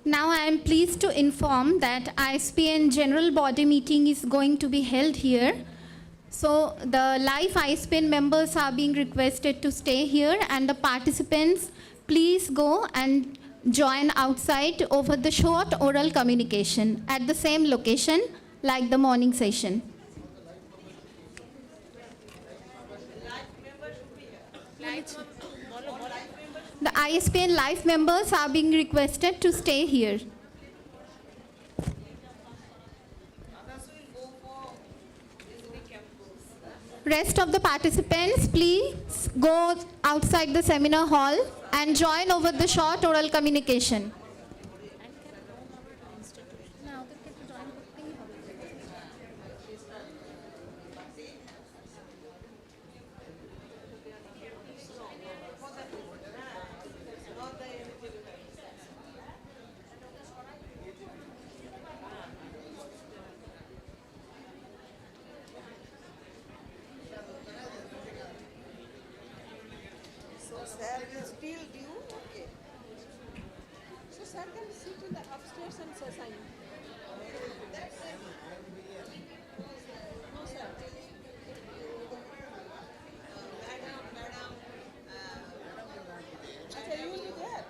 Now I am pleased to inform that Ispn general body meeting is going to be held here. So the live Ispn members are being requested to stay here, and the participants please go and join outside over the short oral communication at the same location like the morning session. The ISPN live members are being requested to stay here. Rest of the participants, please go outside the seminar hall and join over the short oral communication. Sir is still due? Okay. So sir can sit in the upstairs and sign. No, sir. Madam. Acha, you will be there.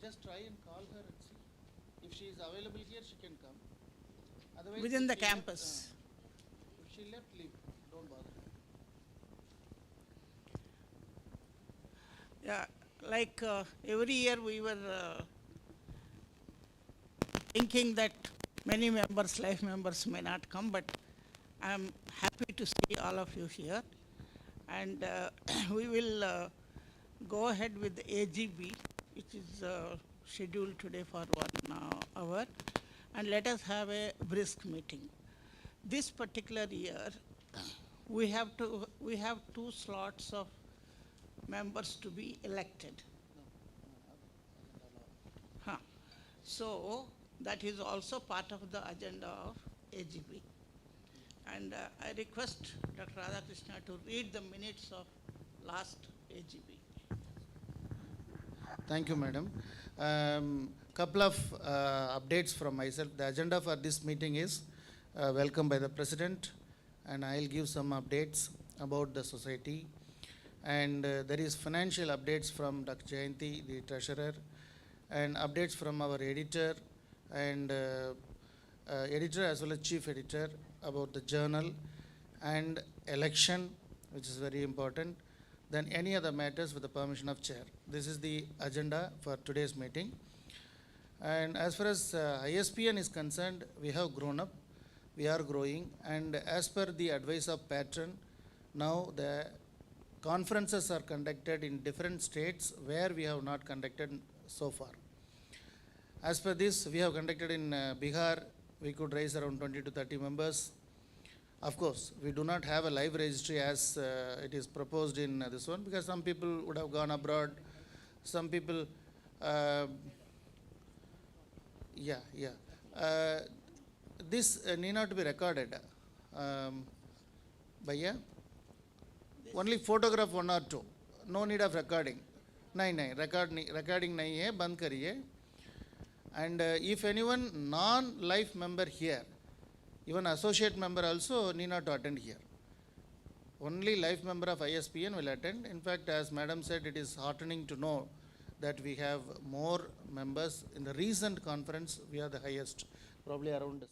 just try and call her and see. If she is available here, she can come. Otherwise, Within if the she left, campus. if she left, leave. Don't bother. Yeah, like every year we were thinking that many members, life members may not come, but I'm happy to see all of you here. And we will go ahead with the AGB, which is scheduled today for 1 hour, and let us have a brisk meeting. This particular year, we have two slots of members to be elected. Huh. So that is also part of the agenda of AGB. And I request Dr. Radhakrishna to read the minutes of last AGB. Thank you, madam. Couple of updates from myself. The agenda for this meeting is welcome by the president, and I'll give some updates about the society. And there is financial updates from Dr. Jayanti, the treasurer, and updates from our editor and editor as well as chief editor about the journal and election, which is very important. Then any other matters with the permission of chair. This is the agenda for today's meeting. And as far as Ispn is concerned, we have grown up, we are growing, and as per the advice of patron, now the conferences are conducted in different states where we have not conducted so far. As per this, we have conducted in Bihar, we could raise around 20 to 30 members. Of course, we do not have a live registry as it is proposed in this one, because some people would have gone abroad, some people, this need not be recorded. Bhaiya? Only photograph 1 or 2. No need of recording. Recording nahi hai, band kariye. And if anyone non-life member here, even associate member also need not to attend here. Only life member of Ispn will attend. In fact, as madam said, it is heartening to know that we have more members. In the recent conference, we are the highest, probably around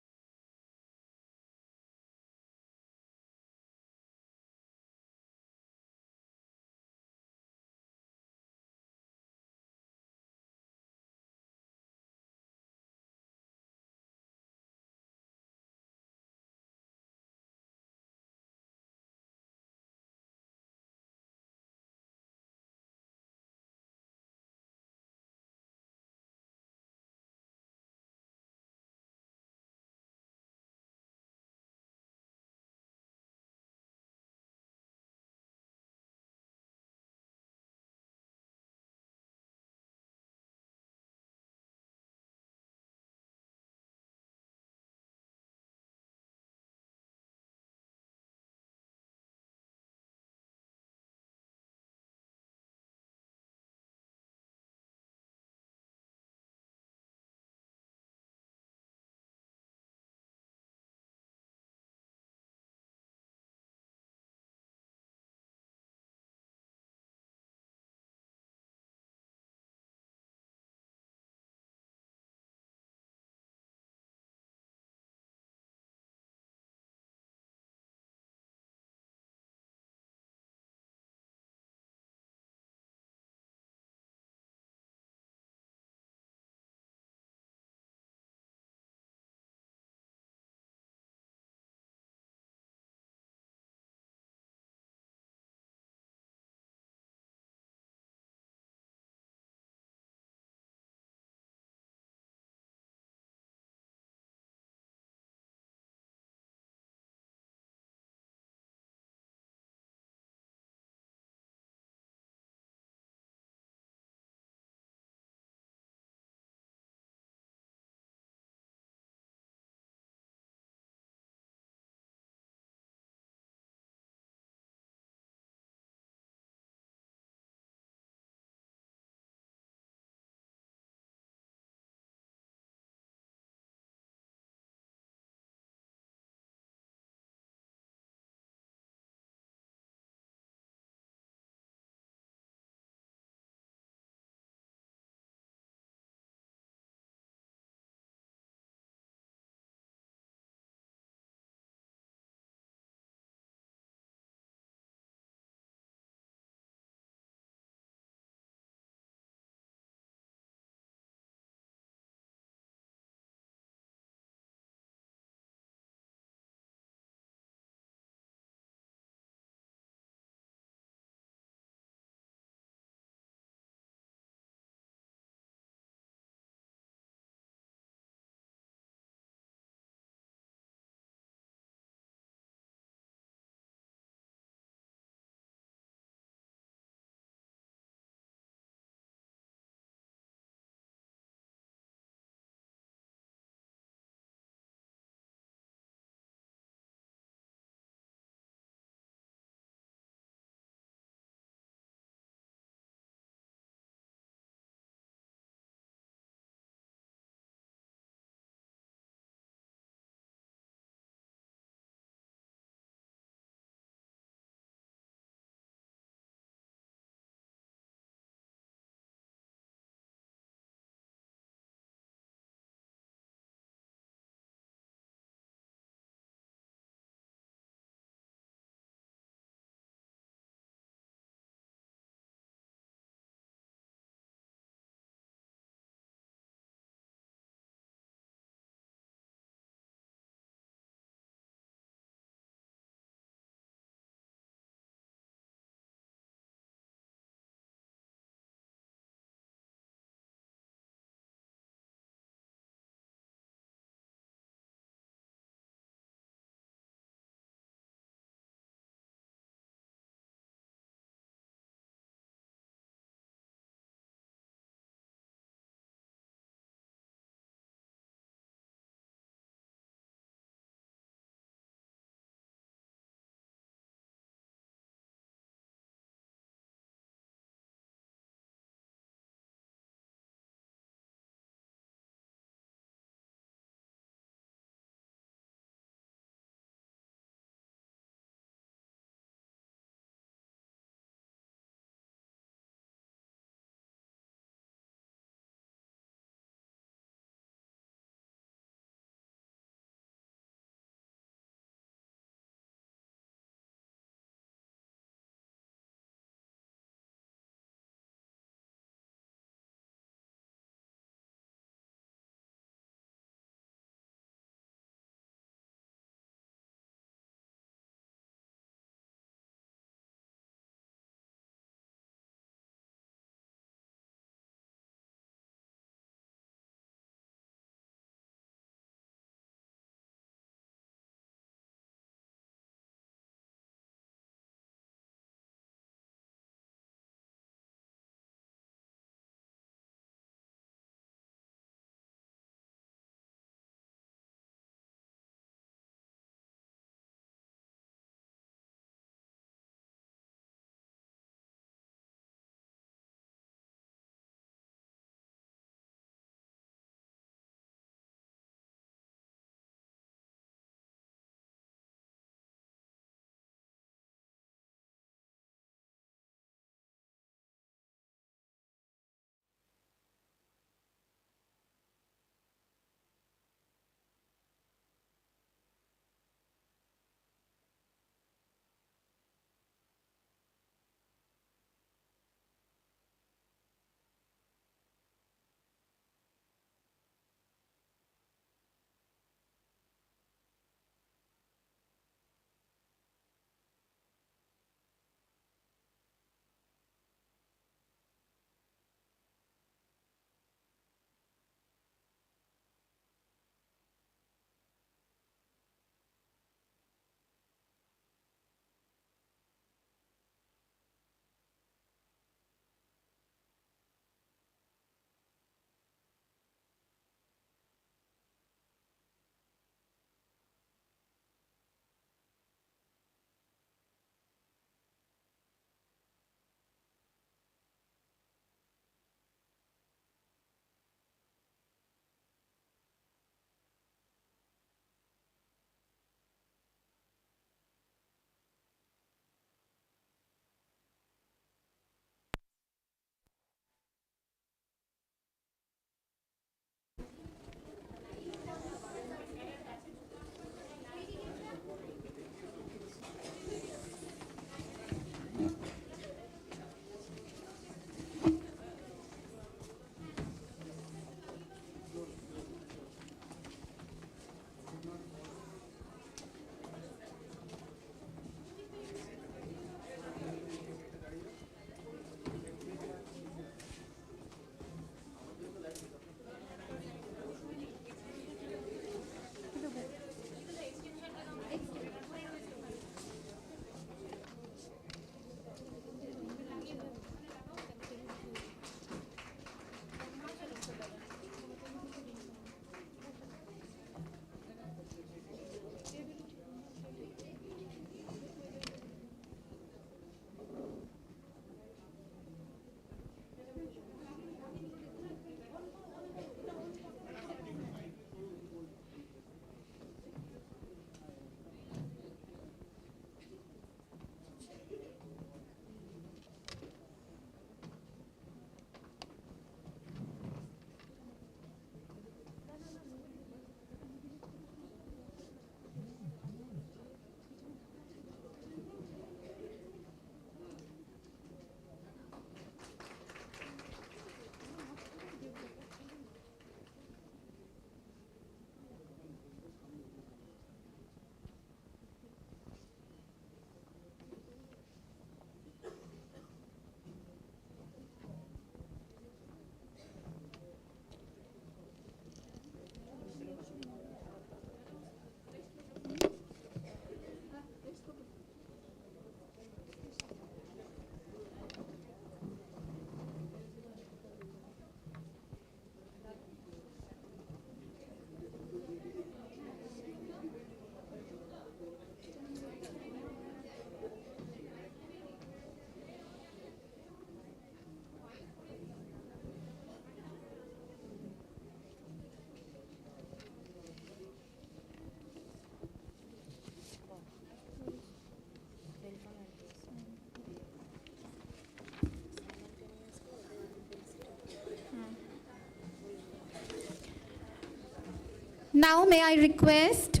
Now may I request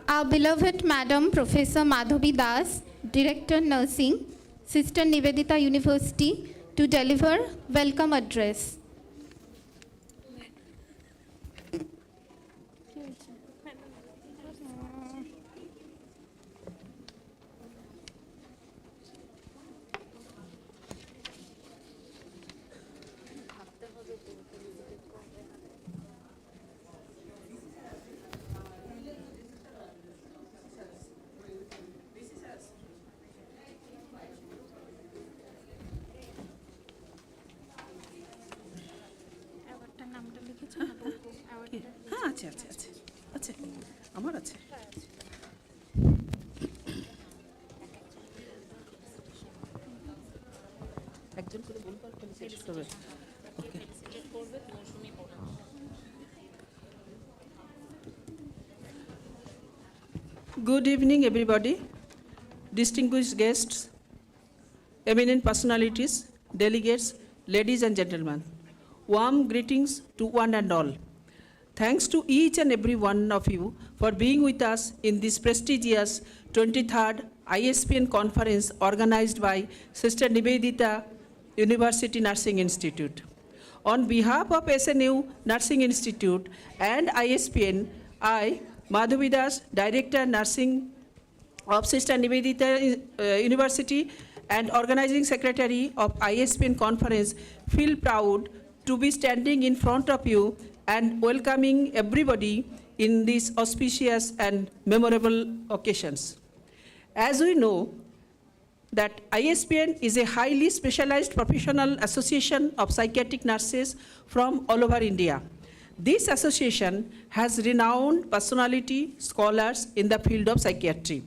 our beloved Madam Professor Madhavi Das, Director Nursing, Sister Nivedita University, to deliver welcome address. হ্যাঁ আছে আছে আছে আছে আমার আছে একজন করে বলবো আর ফেলিসিটেট করবে ওকে Good evening, everybody, distinguished guests, eminent personalities, delegates, ladies and gentlemen. Warm greetings to one and all. Thanks to each and every one of you for being with us in this prestigious 23rd Ispn conference organized by Sister Nivedita University Nursing Institute. On behalf of SNU Nursing Institute and Ispn, I, Madhavi Das, Director Nursing of Sister Nivedita University and Organizing Secretary of Ispn Conference, feel proud to be standing in front of you and welcoming everybody in these auspicious and memorable occasions. As we know that Ispn is a highly specialized professional association of psychiatric nurses from all over India. This association has renowned personality scholars in the field of psychiatry.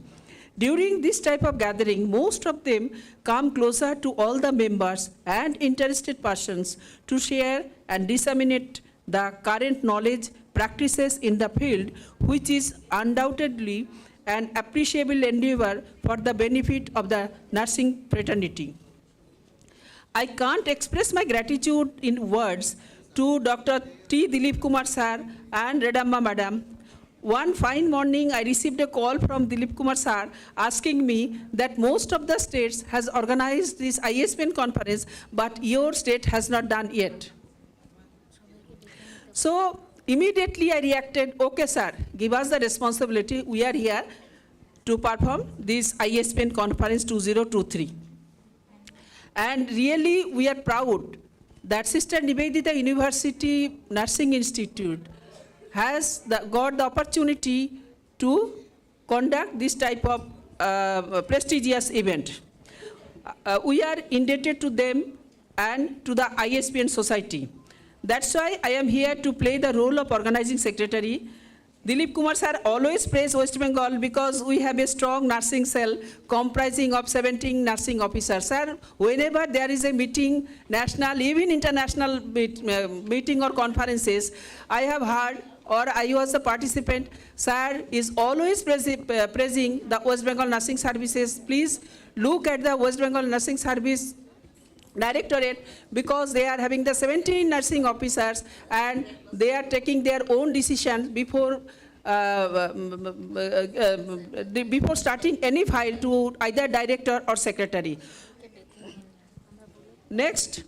During this type of gathering, most of them come closer to all the members and interested persons to share and disseminate the current knowledge practices in the field, which is undoubtedly an appreciable endeavor for the benefit of the nursing fraternity. I can't express my gratitude in words to Dr. T. Dilip Kumar sir and Redamma madam. One fine morning, I received a call from Dilip Kumar sir asking me that most of the states has organized this Ispn conference, but your state has not done yet. So immediately I reacted, okay sir, give us the responsibility. We are here to perform this Ispn conference 2023. And really we are proud that Sister Nivedita University Nursing Institute has got the opportunity to conduct this type of prestigious event. We are indebted to them and to the Ispn society. That's why I am here to play the role of organizing secretary. Dilip Kumar sir always praise West Bengal because we have a strong nursing cell comprising of 17 nursing officers. Sir, whenever there is a meeting, national, even international meeting or conferences, I have heard or I was a participant, sir is always praising the West Bengal Nursing Services. Please look at the West Bengal Nursing Service Directorate because they are having the 17 nursing officers and they are taking their own decisions before starting any file to either director or secretary. Next,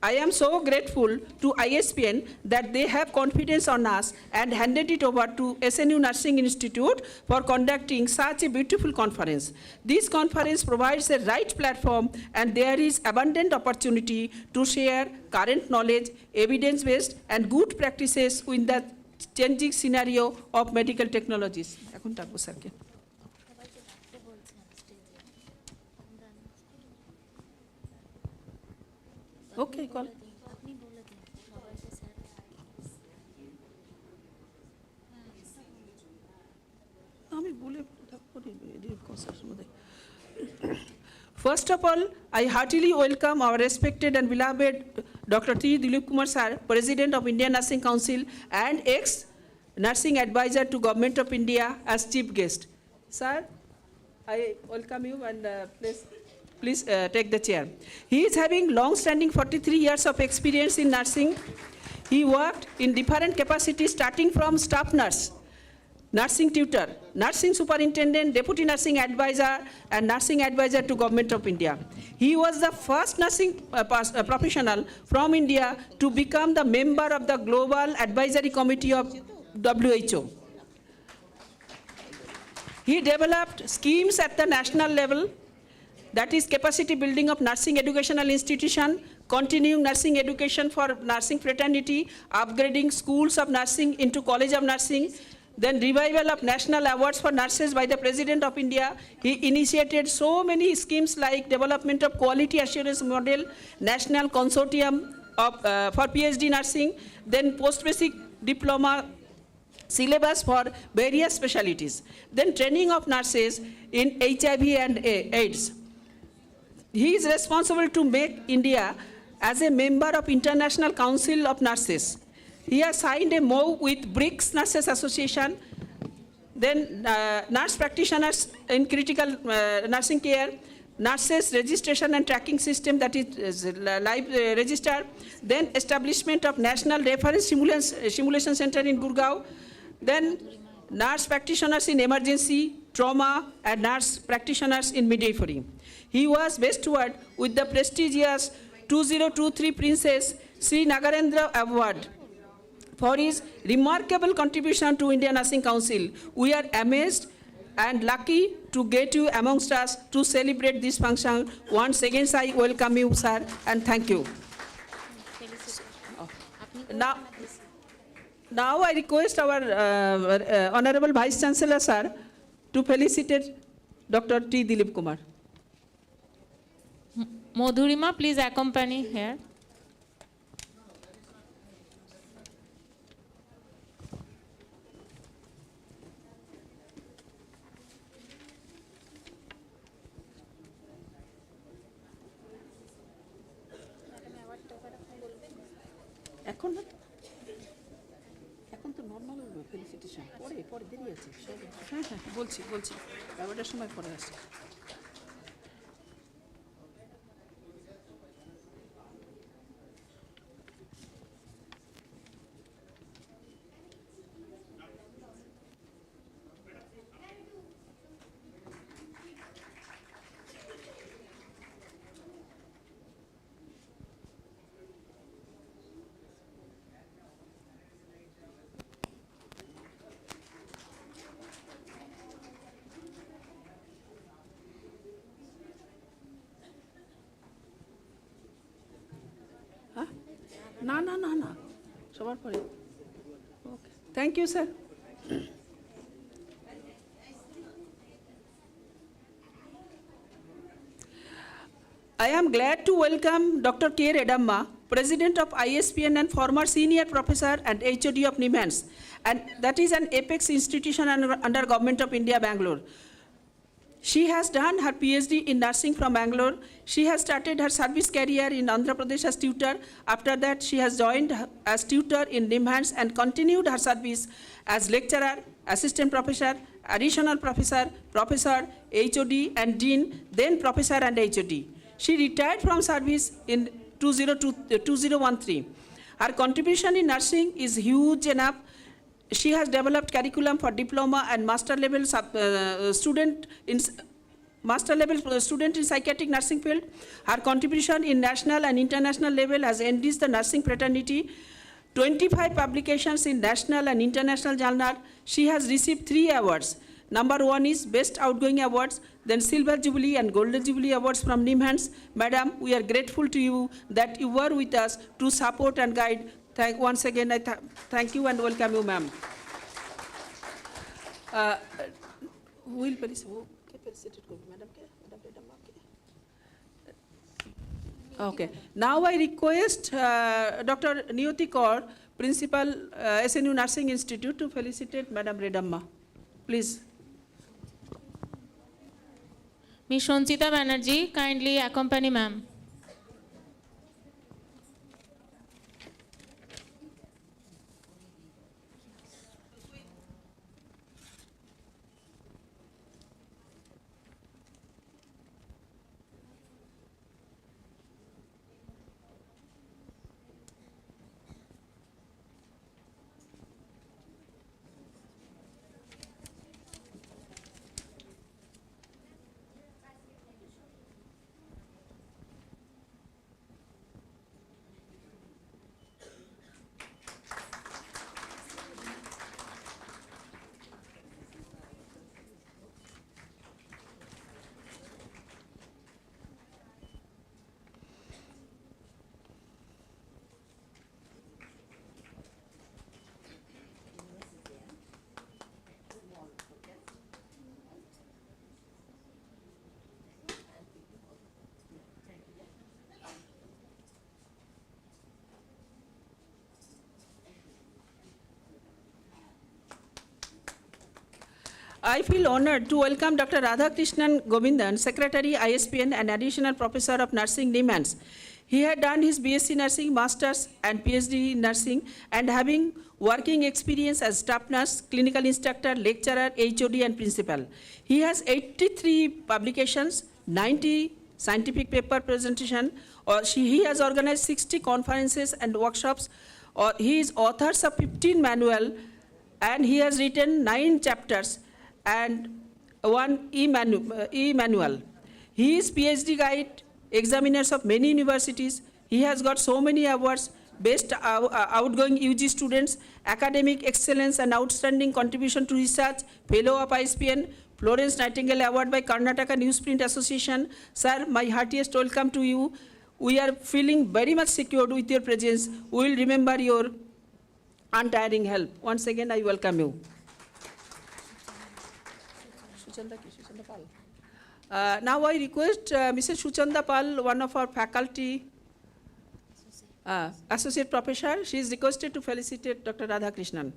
I am so grateful to Ispn that they have confidence on us and handed it over to SNU Nursing Institute for conducting such a beautiful conference. This conference provides a right platform and there is abundant opportunity to share current knowledge, evidence-based and good practices in the changing scenario of medical technologies. এখন ডাকবো স্যারকে। Okay, call. First of all, I heartily welcome our respected and beloved Dr. T. Dilip Kumar sir, President of Indian Nursing Council and ex-Nursing Advisor to Government of India as chief guest. Sir, I welcome you and please take the chair. He is having long-standing 43 years of experience in nursing. He worked in different capacities starting from staff nurse, nursing tutor, nursing superintendent, deputy nursing advisor, and nursing advisor to Government of India. He was the first nursing professional from India to become the member of the Global Advisory Committee of WHO. He developed schemes at the national level, that is capacity building of nursing educational institution, continuing nursing education for nursing fraternity, upgrading schools of nursing into College of Nursing, then revival of national awards for nurses by the President of India. He initiated so many schemes like development of quality assurance model, national consortium of, for PhD nursing, then post-basic diploma syllabus for various specialties, then training of nurses in HIV and AIDS. He is responsible to make India as a member of International Council of Nurses. He has signed a MOU with BRICS Nurses Association, then nurse practitioners in critical nursing care, nurses registration and tracking system, that is live register, then establishment of National Reference Simulation Center in Gurgaon, then nurse practitioners in emergency, trauma, and nurse practitioners in midwifery. He was bestowed with the prestigious 2023 Princess Sri Nagarendra Award for his remarkable contribution to Indian Nursing Council. We are amazed and lucky to get you amongst us to celebrate this function. Once again, I welcome you, sir, and thank you. Now I request our Honorable Vice Chancellor, sir, to felicitate Dr. T. Dilip Kumar. Madhurima, please accompany here. এখন তো normal felicitation পরে দেরি আছে হ্যাঁ বলছি এগারোটার সময় পরে আসছে না সবার পরে okay thank you sir I am glad to welcome Dr. K. Redamma, President of Ispn and former Senior Professor and HOD of NIMHANS, and that is an apex institution under Government of India, Bangalore. She has done her PhD in nursing from Bangalore. She has started her service career in Andhra Pradesh as tutor. After that, she has joined as tutor in NIMHANS and continued her service as lecturer, assistant professor, additional professor, professor, HOD and dean, then professor and HOD. She retired from service in 2013. Her contribution in nursing is huge enough. She has developed curriculum for diploma and master level student in psychiatric nursing field. Her contribution in national and international level has enriched the nursing fraternity. 25 publications in national and international journal. She has received 3 awards. Number 1 is Best Outgoing Awards, then Silver Jubilee and Golden Jubilee Awards from NIMHANS. Madam, we are grateful to you that you were with us to support and guide. Once again, I thank you and welcome you, ma'am. Okay. Now I request Dr. Niyoti Kaur, Principal SNU Nursing Institute, to felicitate Madam Redamma. Please. Ms. Sanchita Banerjee, kindly accompany ma'am. I feel honored to welcome Dr. Radhakrishnan Govindan, Secretary, ISPN, and Additional Professor of Nursing, NIMHANS. He had done his BSc Nursing, Masters, and PhD in Nursing, and having working experience as staff nurse, clinical instructor, lecturer, HOD, and principal. He has 83 publications, 90 scientific paper presentation, he has organized 60 conferences and workshops, he is authors of 15 manual, and he has written 9 chapters and 1 e-manual. He is PhD guide, examiners of many universities. He has got so many awards, best outgoing UG students, academic excellence and outstanding contribution to research, fellow of ISPN, Florence Nightingale Award by Karnataka Newsprint Association. Sir, my heartiest welcome to you. We are feeling very much secured with your presence. We will remember your untiring help. Once again, I welcome you. Now I request Mrs. Suchanda Pal, one of our faculty, associate professor, she is requested to felicitate Dr. Radhakrishnan.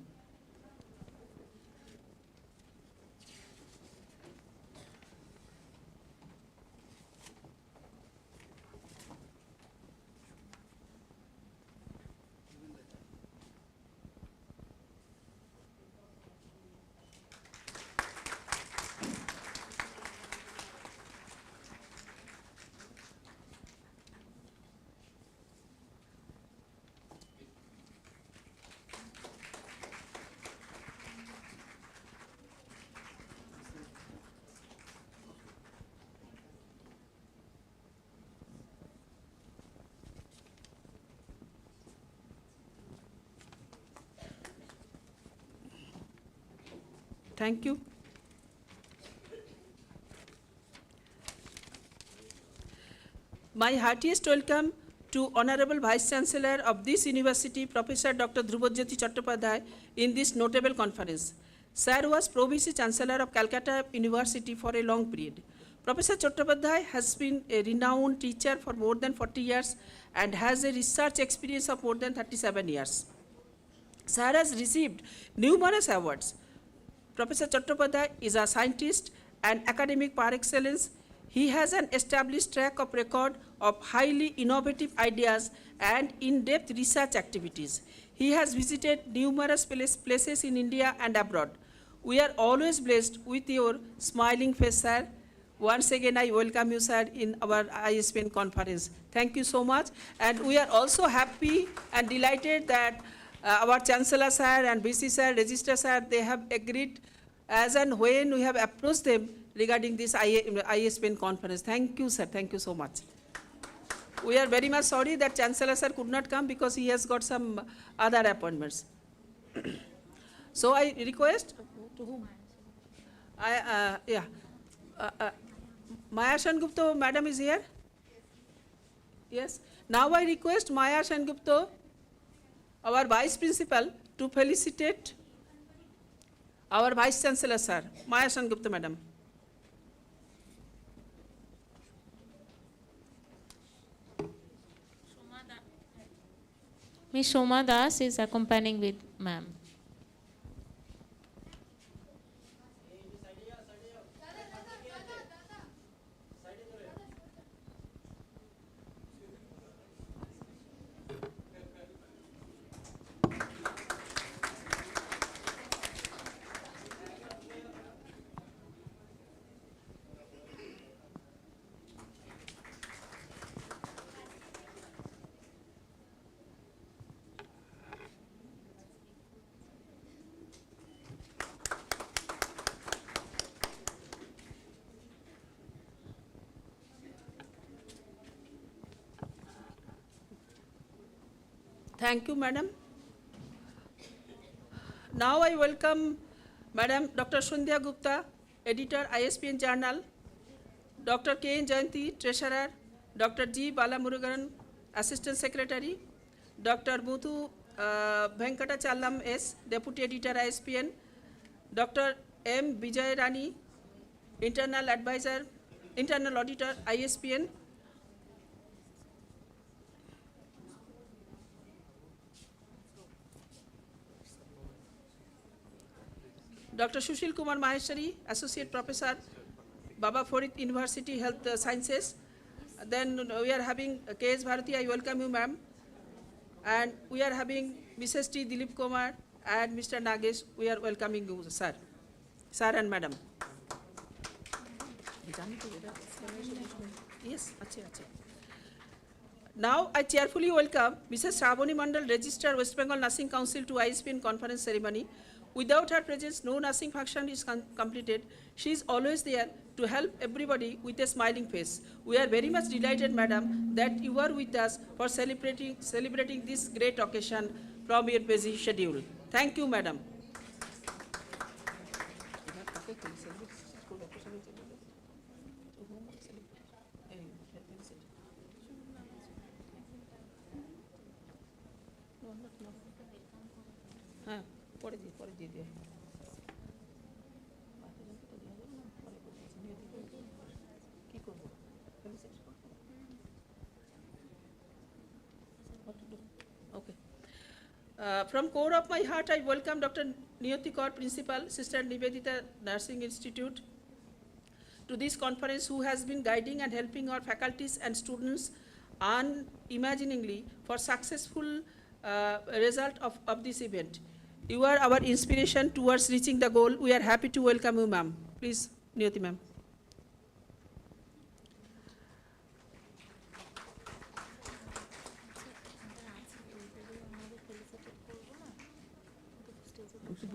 Thank you. My heartiest welcome to Honorable Vice Chancellor of this university, Professor Dr. Dhrubajyoti Chattopadhyay, in this notable conference. Sir was Pro Vice Chancellor of Calcutta University for a long period. Professor Chattopadhyay has been a renowned teacher for more than 40 years and has a research experience of more than 37 years. Sir has received numerous awards. Professor Chattopadhyay is a scientist and academic par excellence. He has an established track of record of highly innovative ideas and in-depth research activities. He has visited numerous places in India and abroad. We are always blessed with your smiling face, sir. Once again, I welcome you, sir, in our ISPN conference. Thank you so much. And we are also happy and delighted that our Chancellor, sir, and BC, sir, Registrar, sir, they have agreed as and when we have approached them regarding this ISPN conference. Thank you, sir. Thank you so much. We are very much sorry that Chancellor, sir, could not come because he has got some other appointments. So I request, to whom? Maya Sengupta, madam is here? Yes. Now I request Maya Sengupta, our Vice Principal, to felicitate our Vice Chancellor, sir. Maya Sengupta, madam. Ms. Shoma Das is accompanying with ma'am. Thank you, madam. Now I welcome Madam Dr. Sandhya Gupta, Editor, ISPN Journal, Dr. K. N. Jayanti, Treasurer, Dr. G. Balamurugan, Assistant Secretary, Dr. Muthu Venkatachalam S., Deputy Editor, ISPN, Dr. M. Vijay Rani, Internal Advisor, Internal Auditor, ISPN, Dr. Sushil Kumar Maheshwari, Associate Professor, Baba Farid University Health Sciences. Then we are having K.S. Bharati, I welcome you, ma'am. And we are having Mrs. T. Dilip Kumar and Mr. Nagesh, we are welcoming you, sir. Sir and madam. Yes, ache. Now I cheerfully welcome Mrs. Shravani Mandal, Registrar, West Bengal Nursing Council to Ispn conference ceremony. Without her presence, no nursing function is completed. She is always there to help everybody with a smiling face. We are very much delighted, madam, that you are with us for celebrating this great occasion from your busy schedule. Thank you, madam. Okay. From core of my heart, I welcome Dr. Niyati Kaur, Principal, Sister Nivedita Nursing Institute, to this conference, who has been guiding and helping our faculties and students unimaginingly for successful result of this event. You are our inspiration towards reaching the goal. We are happy to welcome you, ma'am. Please, Niyati ma'am.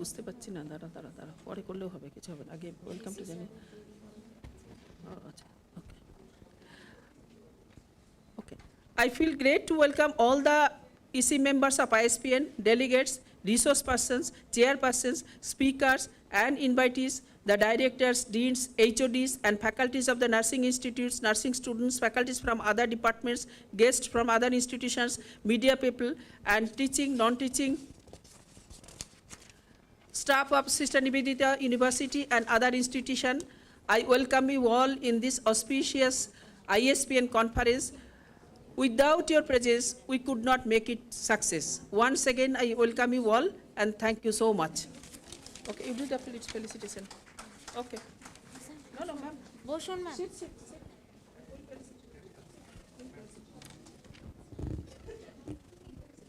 বুঝতে পারছি না, দাঁড়া পরে করলেও হবে, কিছু হবে না, আগে ওয়েলকাম টু জানি। আচ্ছা, okay. I feel great to welcome all the EC members of ISPN, delegates, resource persons, chairpersons, speakers, and invitees, the directors, deans, HODs, and faculties of the nursing institutes, nursing students, faculties from other departments, guests from other institutions, media people, and teaching, non-teaching staff of Sister Nivedita University and other institutions. I welcome you all in this auspicious ISPN conference. Without your presence, we could not make it success. Once again, I welcome you all and thank you so much. Okay, you do the felicitation. Okay. No, ma'am. বসুন ma'am. Sit.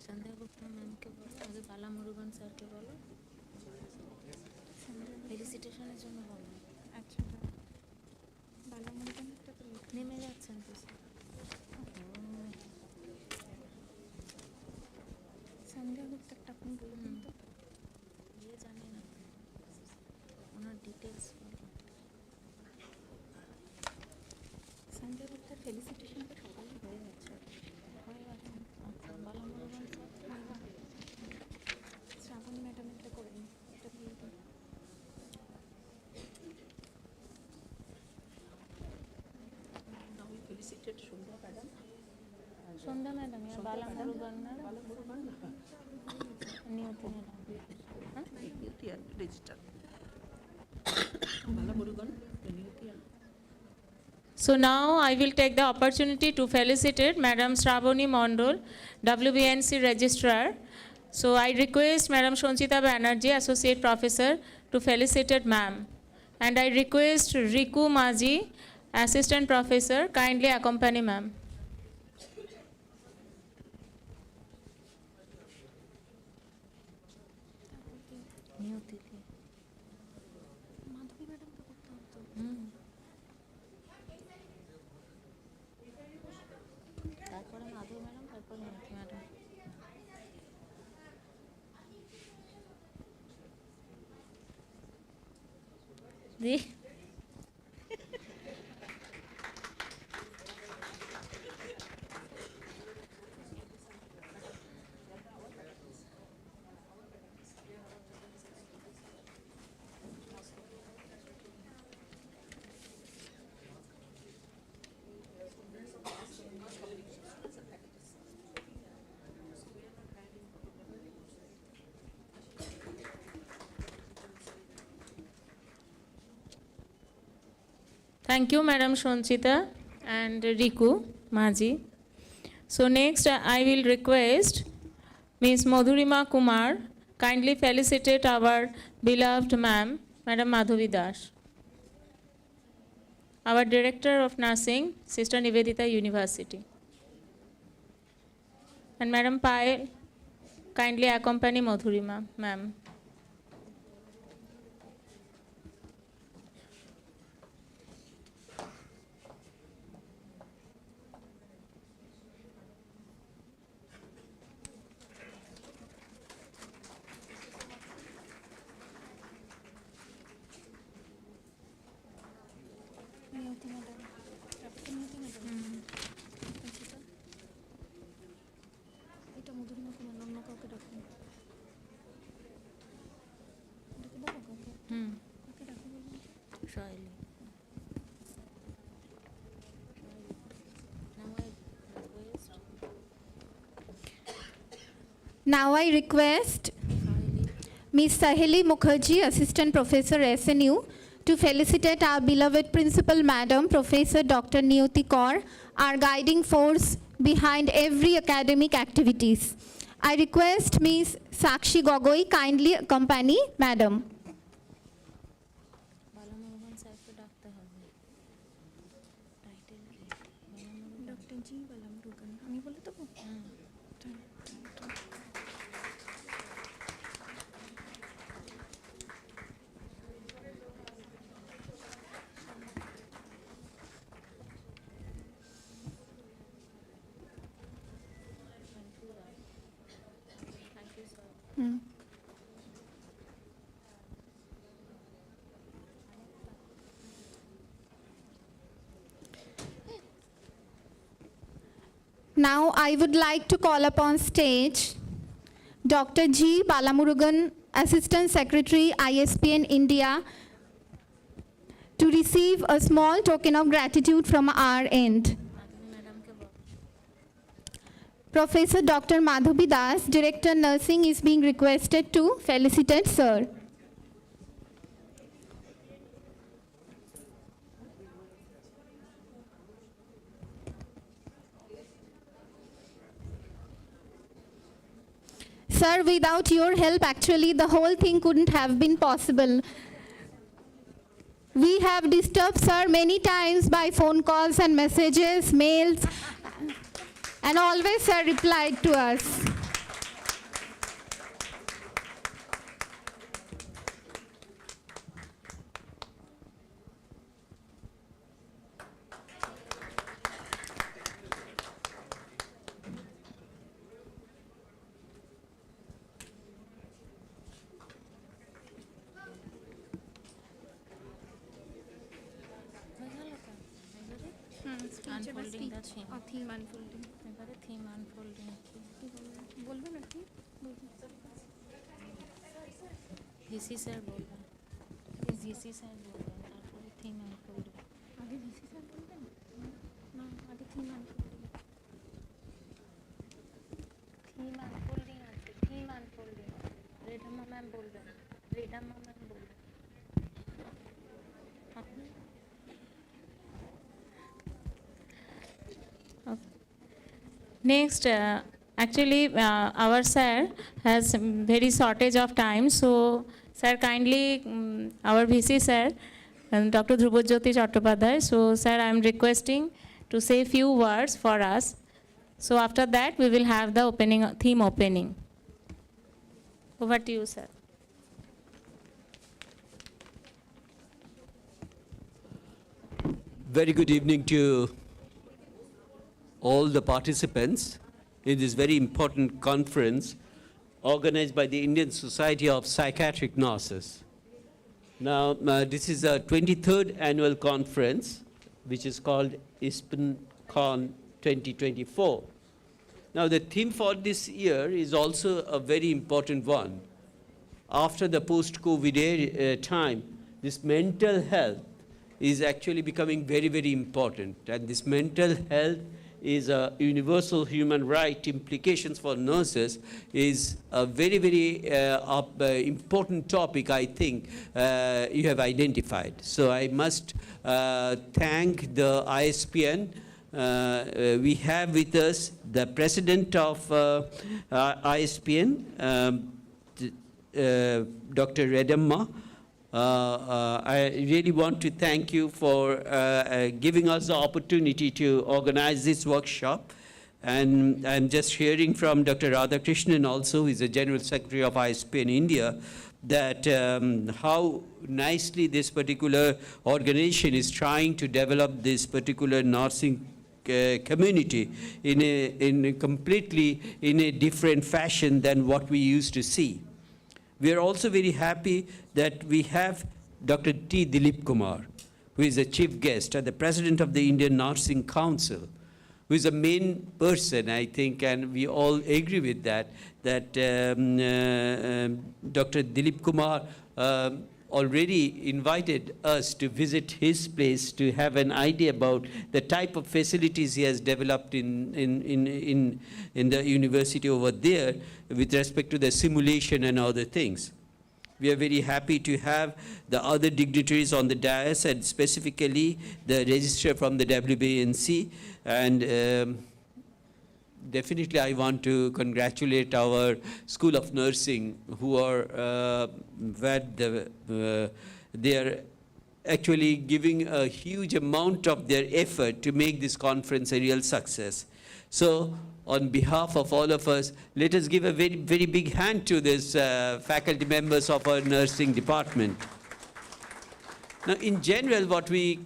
সন্ধ্যা গুপ্তা ম্যামকে বলো, আগে বালা মুরুগান স্যারকে বলো, ফেলিসিটেশনের জন্য বলো। আচ্ছা, বালা মুরুগানটা তো নেমে যাচ্ছেন তো স্যার। সন্ধ্যা গুপ্তারটা আপনি বলুন তো, ইয়ে জানি না ওনার ডিটেলস। সন্ধ্যা গুপ্তার ফেলিসিটেশনটা সকালে হয়ে গেছে। আচ্ছা, বালা মুরুগান স্যার, শ্রাবণী ম্যাডামেরটা করে নিন, এটা দিয়ে দিন। Now we felicitate Shunda madam. Sandhya madam, বালা মুরুগান না, নিয়তি madam, Niyati and register. Bala Murugan, Niyati and So now I will take the opportunity to felicitate Madam Shravani Mandal, WBNC Registrar. So I request Madam Shonchita Banerjee, Associate Professor, to felicitate Ma'am. And I request Riku Maji, Assistant Professor, kindly accompany Ma'am. তারপরে মাধবী madam, তারপর নিয়তি madam. The Thank you, Madam Shonchita and Riku Maji. So next, I will request Ms. Madhurima Kumar, kindly felicitate our beloved ma'am Madam Madhavi Das. Our Director of Nursing, Sister Nivedita University. And Madam Payal, kindly accompany Madhurima, ma'am. Now I request Ms. Sahili Mukherjee, Assistant Professor SNU, to felicitate our beloved Principal Madam, Professor Dr. Niyuti Kaur, our guiding force behind every academic activities. I request Ms. Sakshi Gogoi kindly accompany Madam. Now I would like to call upon stage Dr. G. Balamurugan, Assistant Secretary, Ispn India, to receive a small token of gratitude from our end. Professor Dr. Madhavi Das, Director Nursing, is being requested to felicitate Sir. Sir, without your help, actually, the whole thing couldn't have been possible. We have disturbed Sir many times by phone calls and messages, mails, and always Sir replied to us. Unfolding the theme. Theme unfolding. Theme unfolding. VC sir बोल रहे हैं. VC sir बोल रहे हैं. तारপরে theme unfolding. आगे VC sir बोलते हैं ना आगे theme unfolding. Theme unfolding আছে. Theme unfolding. रेडम्मा मैम बोल रहे हैं. रेडम्मा मैम बोल रहे हैं. Next, actually, our sir has very shortage of time, so sir kindly, our VC sir, Dr. Dhrubajyoti Chattopadhyay. So sir, I am requesting to say few words for us. So after that, we will have the opening theme opening. Over to you, sir. Very good evening to all the participants in this very important conference organized by the Indian Society of Psychiatric Nurses. Now, this is a 23rd annual conference, which is called Ispn Con 2024. Now, the theme for this year is also a very important one. After the post-COVID time, this mental health is actually becoming very, very important. And this mental health is a universal human right. Implications for nurses is a very, very important topic, I think, you have identified. So I must thank the Ispn. We have with us the president of Ispn, Dr. Redamma, I really want to thank you for giving us the opportunity to organize this workshop. And I'm just hearing from Dr. Radhakrishnan also, who is the General Secretary of Ispn India, that how nicely this particular organization is trying to develop this particular nursing community in a different fashion than what we used to see. We are also very happy that we have Dr. T. Dilip Kumar, who is the chief guest and the president of the Indian Nursing Council, who is a main person, I think, and we all agree with that, that Dr. Dilip Kumar already invited us to visit his place to have an idea about the type of facilities he has developed in the university over there with respect to the simulation and other things. We are very happy to have the other dignitaries on the dais, and specifically the registrar from the WBNC. And definitely I want to congratulate our School of Nursing, who are they are actually giving a huge amount of their effort to make this conference a real success. So on behalf of all of us, let us give a very, very big hand to these faculty members of our nursing department. Now, in general, what we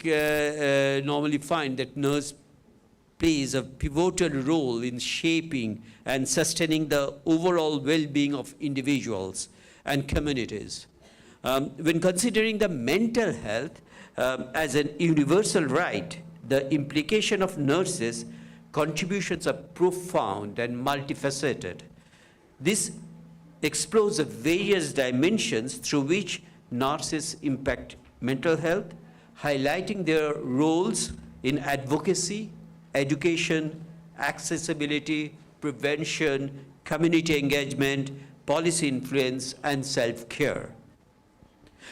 normally find that nurse plays a pivotal role in shaping and sustaining the overall well-being of individuals and communities. When considering the mental health as an universal right, the implication of nurses' contributions are profound and multifaceted. This explores the various dimensions through which nurses impact mental health, highlighting their roles in advocacy, education, accessibility, prevention, community engagement, policy influence, and self-care.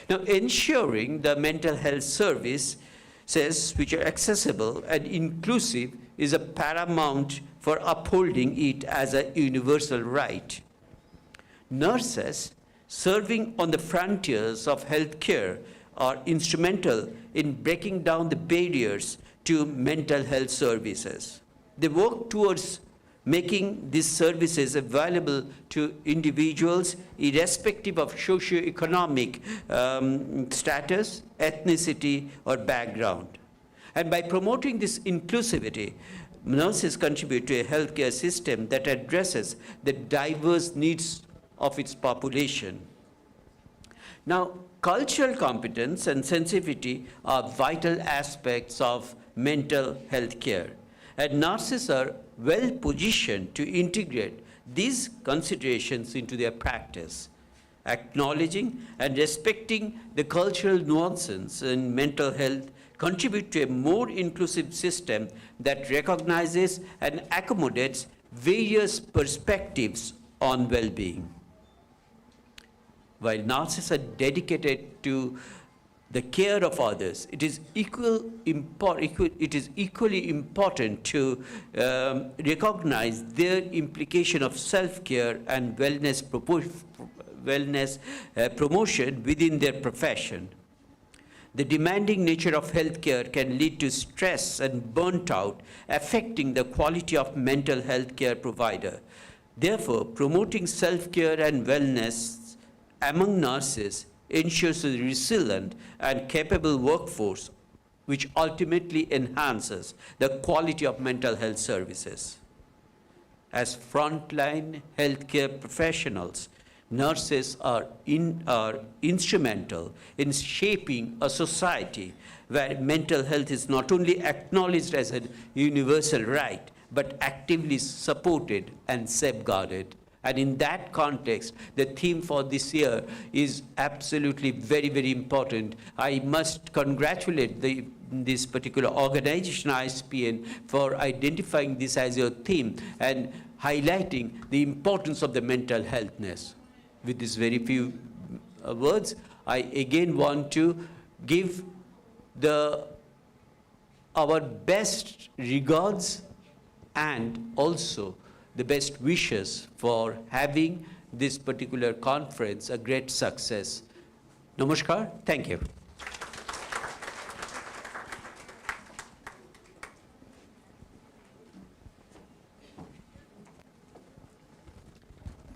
Now, ensuring the mental health services which are accessible and inclusive is a paramount for upholding it as a universal right. Nurses serving on the frontiers of healthcare are instrumental in breaking down the barriers to mental health services. They work towards making these services available to individuals irrespective of socioeconomic status, ethnicity, or background. And by promoting this inclusivity, nurses contribute to a healthcare system that addresses the diverse needs of its population. Now, cultural competence and sensitivity are vital aspects of mental health care, and nurses are well positioned to integrate these considerations into their practice. Acknowledging and respecting the cultural nuances in mental health contribute to a more inclusive system that recognizes and accommodates various perspectives on well-being. While nurses are dedicated to the care of others, it is equally important to recognize their implication of self-care and wellness promotion within their profession. The demanding nature of healthcare can lead to stress and burnt out, affecting the quality of mental health care provider. Therefore, promoting self-care and wellness among nurses ensures a resilient and capable workforce, which ultimately enhances the quality of mental health services. As frontline healthcare professionals, nurses are instrumental in shaping a society where mental health is not only acknowledged as a universal right, but actively supported and safeguarded. And in that context, the theme for this year is absolutely very, very important. I must congratulate this particular organization, Ispn, for identifying this as your theme and highlighting the importance of the mental healthness. With these very few words, I again want to give our best regards and also the best wishes for having this particular conference a great success. Namaskar. Thank you.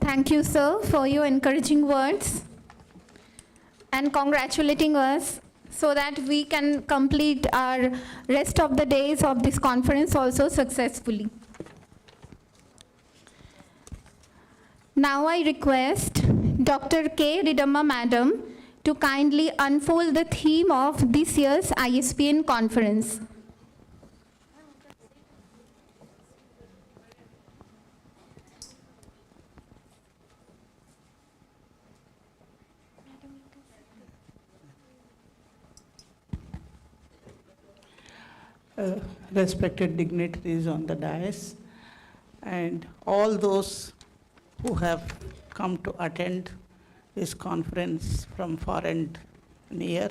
Thank you, sir, for your encouraging words and congratulating us so that we can complete our rest of the days of this conference also successfully. Now I request Dr. K. Ridamma Madam to kindly unfold the theme of this year's ISPN conference. Respected dignitaries on the dais, and all those who have come to attend this conference from far and near,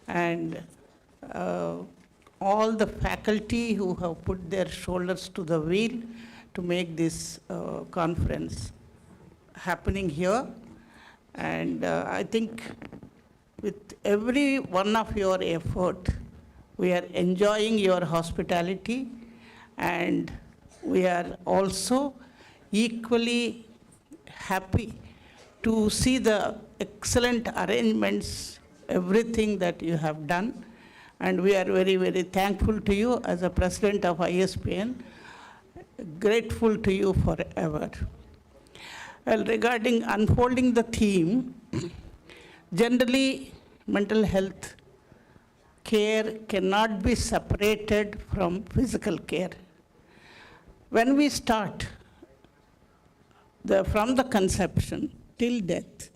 and all the faculty who have put their shoulders to the wheel to make this conference happening here. And I think with every one of your effort, we are enjoying your hospitality, and we are also equally happy to see the excellent arrangements, everything that you have done. And we are very, very thankful to you as a president of ISPN, grateful to you forever. Well, regarding unfolding the theme, generally mental health care cannot be separated from physical care. When we start from the conception till death,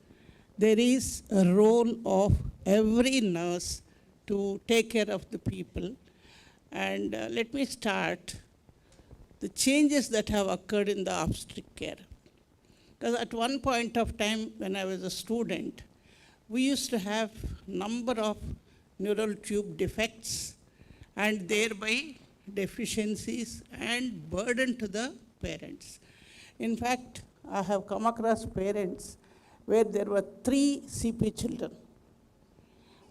there is a role of every nurse to take care of the people. And let me start the changes that have occurred in the obstetric care. Because at one point of time when I was a student, we used to have number of neural tube defects and thereby deficiencies and burden to the parents. In fact, I have come across parents where there were 3 CP children.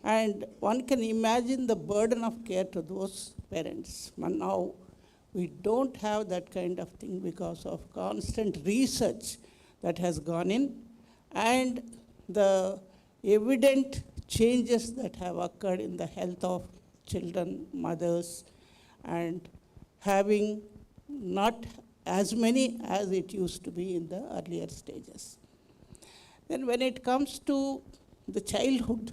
And one can imagine the burden of care to those parents. But now we don't have that kind of thing because of constant research that has gone in and the evident changes that have occurred in the health of children, mothers, and having not as many as it used to be in the earlier stages. Then when it comes to the childhood,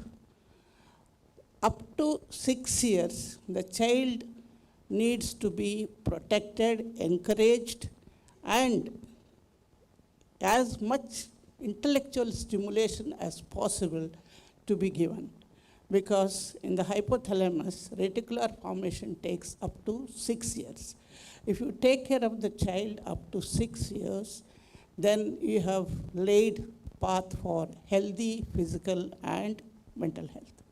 up to 6 years, the child needs to be protected, encouraged, and as much intellectual stimulation as possible to be given. Because in the hypothalamus, reticular formation takes up to 6 years. If you take care of the child up to 6 years, then you have laid path for healthy physical and mental health.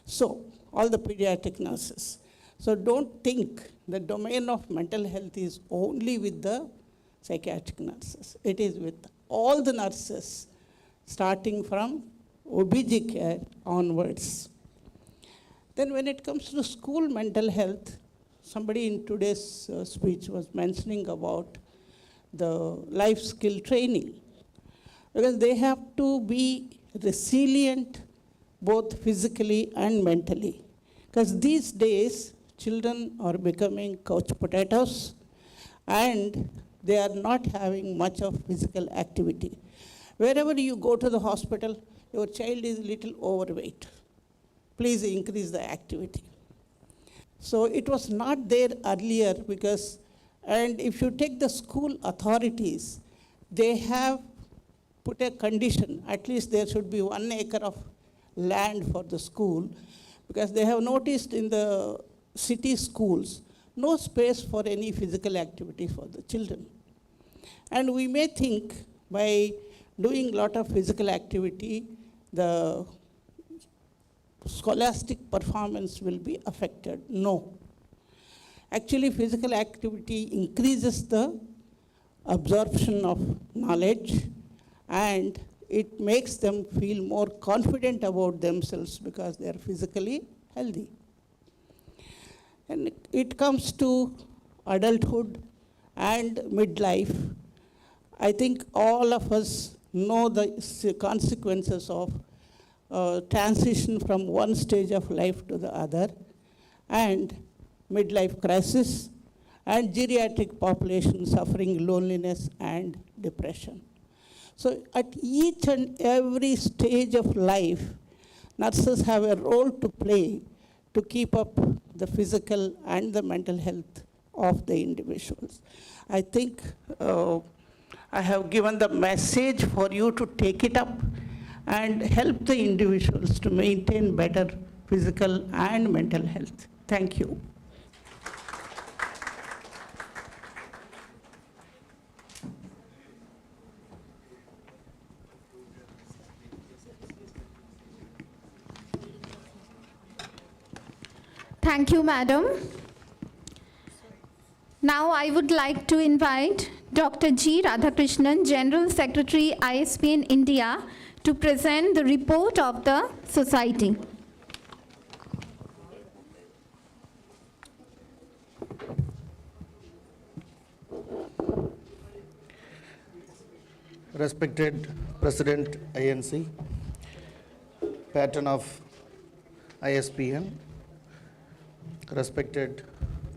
So, all the pediatric nurses. So don't think the domain of mental health is only with the psychiatric nurses. It is with all the nurses, starting from OBG care onwards. Then when it comes to school mental health, somebody in today's speech was mentioning about the life skill training. Because they have to be resilient both physically and mentally. Because these days, children are becoming couch potatoes and they are not having much of physical activity. Wherever you go to the hospital, your child is a little overweight. Please increase the activity. So it was not there earlier because, and if you take the school authorities, they have put a condition, at least there should be 1 acre of land for the school, because they have noticed in the city schools, no space for any physical activity for the children. And we may think by doing a lot of physical activity, the scholastic performance will be affected. No. Actually, physical activity increases the absorption of knowledge and it makes them feel more confident about themselves because they are physically healthy. And it comes to adulthood and midlife. I think all of us know the consequences of transition from one stage of life to the other, and midlife crisis, and geriatric population suffering loneliness and depression. So at each and every stage of life, nurses have a role to play to keep up the physical and the mental health of the individuals. I think I have given the message for you to take it up and help the individuals to maintain better physical and mental health. Thank you. Thank you, madam. Now I would like to invite Dr. G. Radhakrishnan, General Secretary, Ispn India, to present the report of the society. Respected President INC, Patron of ISPN, respected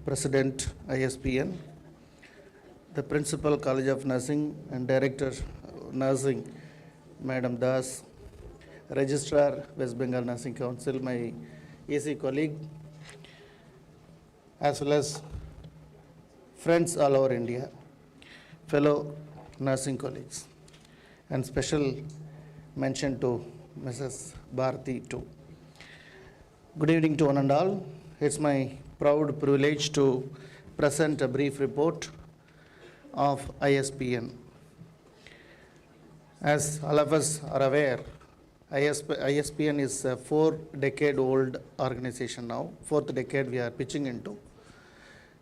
President ISPN, the Principal College of Nursing and Director of Nursing, Madam Das, Registrar, West Bengal Nursing Council, my AC colleague, as well as friends all over India, fellow nursing colleagues, and special mention to Mrs. Bharati too. Good evening to one and all. It's my proud privilege to present a brief report of ISPN. As all of us are aware, ISPN is a 4-decade-old organization now. 4th decade we are pitching into.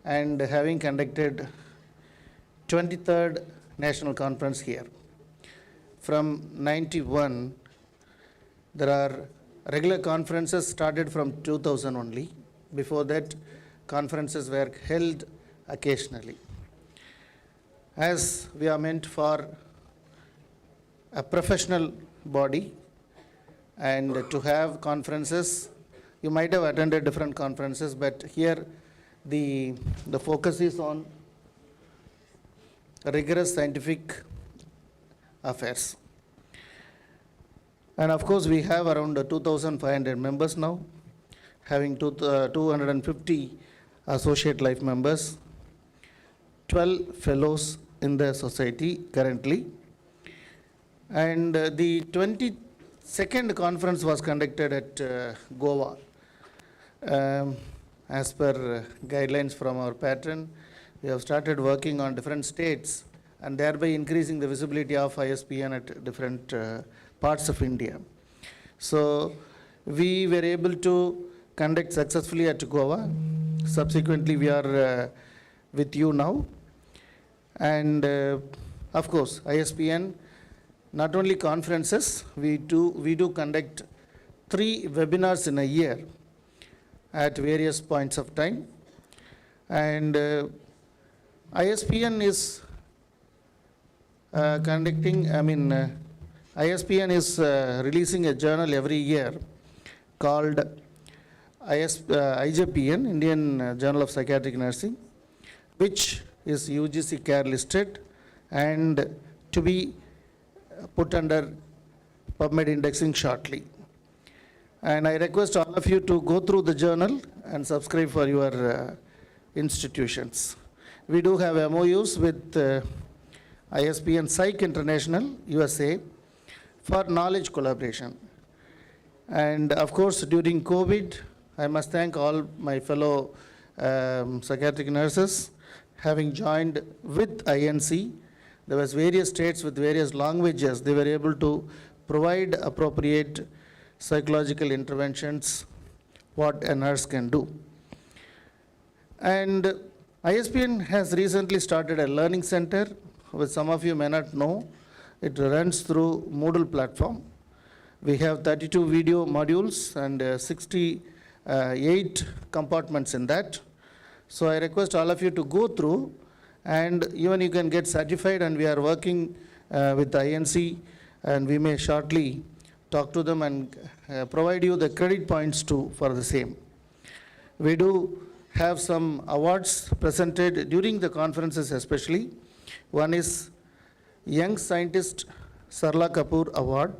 And having conducted 23rd National Conference here. From 91, there are regular conferences started from 2000 only. Before that, conferences were held occasionally. As we are meant for a professional body and to have conferences, you might have attended different conferences, but here the focus is on rigorous scientific affairs. And of course, we have around 2,500 members now, having 250 associate life members, 12 fellows in the society currently. And the 22nd conference was conducted at Goa. As per guidelines from our patron, we have started working on different states and thereby increasing the visibility of ISPN at different parts of India. So we were able to conduct successfully at Goa. Subsequently, we are with you now. And of course, ISPN, not only conferences, we do conduct 3 webinars in a year at various points of time. And ISPN is ISPN is releasing a journal every year called IJPN, Indian Journal of Psychiatric Nursing, which is UGC care listed and to be put under PubMed indexing shortly. And I request all of you to go through the journal and subscribe for your institutions. We do have MOUs with ISPN Psych International, USA, for knowledge collaboration. And of course, during COVID, I must thank all my fellow psychiatric nurses having joined with INC. There was various states with various languages. They were able to provide appropriate psychological interventions, what a nurse can do. And ISPN has recently started a learning center, which some of you may not know. It runs through Moodle platform. We have 32 video modules and 68 compartments in that. So I request all of you to go through, and even you can get certified, and we are working with the INC, and we may shortly talk to them and provide you the credit points too for the same. We do have some awards presented during the conferences especially. One is Young Scientist Sarla Kapoor Award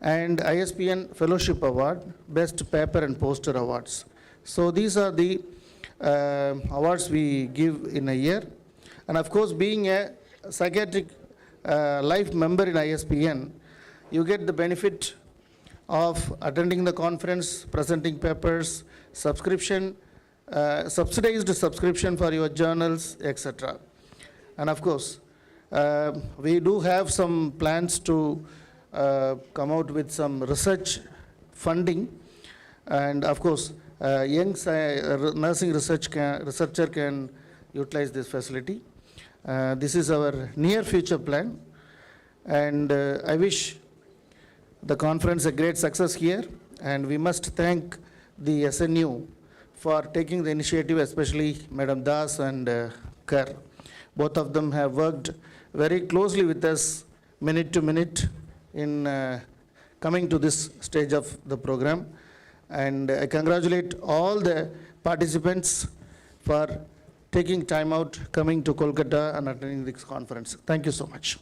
and ISPN Fellowship Award, Best Paper and Poster Awards. So these are the awards we give in a year. And of course, being a psychiatric life member in ISPN, you get the benefit of attending the conference, presenting papers, subscription, subsidized subscription for your journals, etc. And of course, we do have some plans to come out with some research funding, and of course, young nursing researcher can utilize this facility. This is our near future plan, and I wish the conference a great success here, and we must thank the SNU for taking the initiative, especially Madam Das and Kar. Both of them have worked very closely with us minute to minute in coming to this stage of the program. And I congratulate all the participants for taking time out, coming to Kolkata and attending this conference. Thank you so much.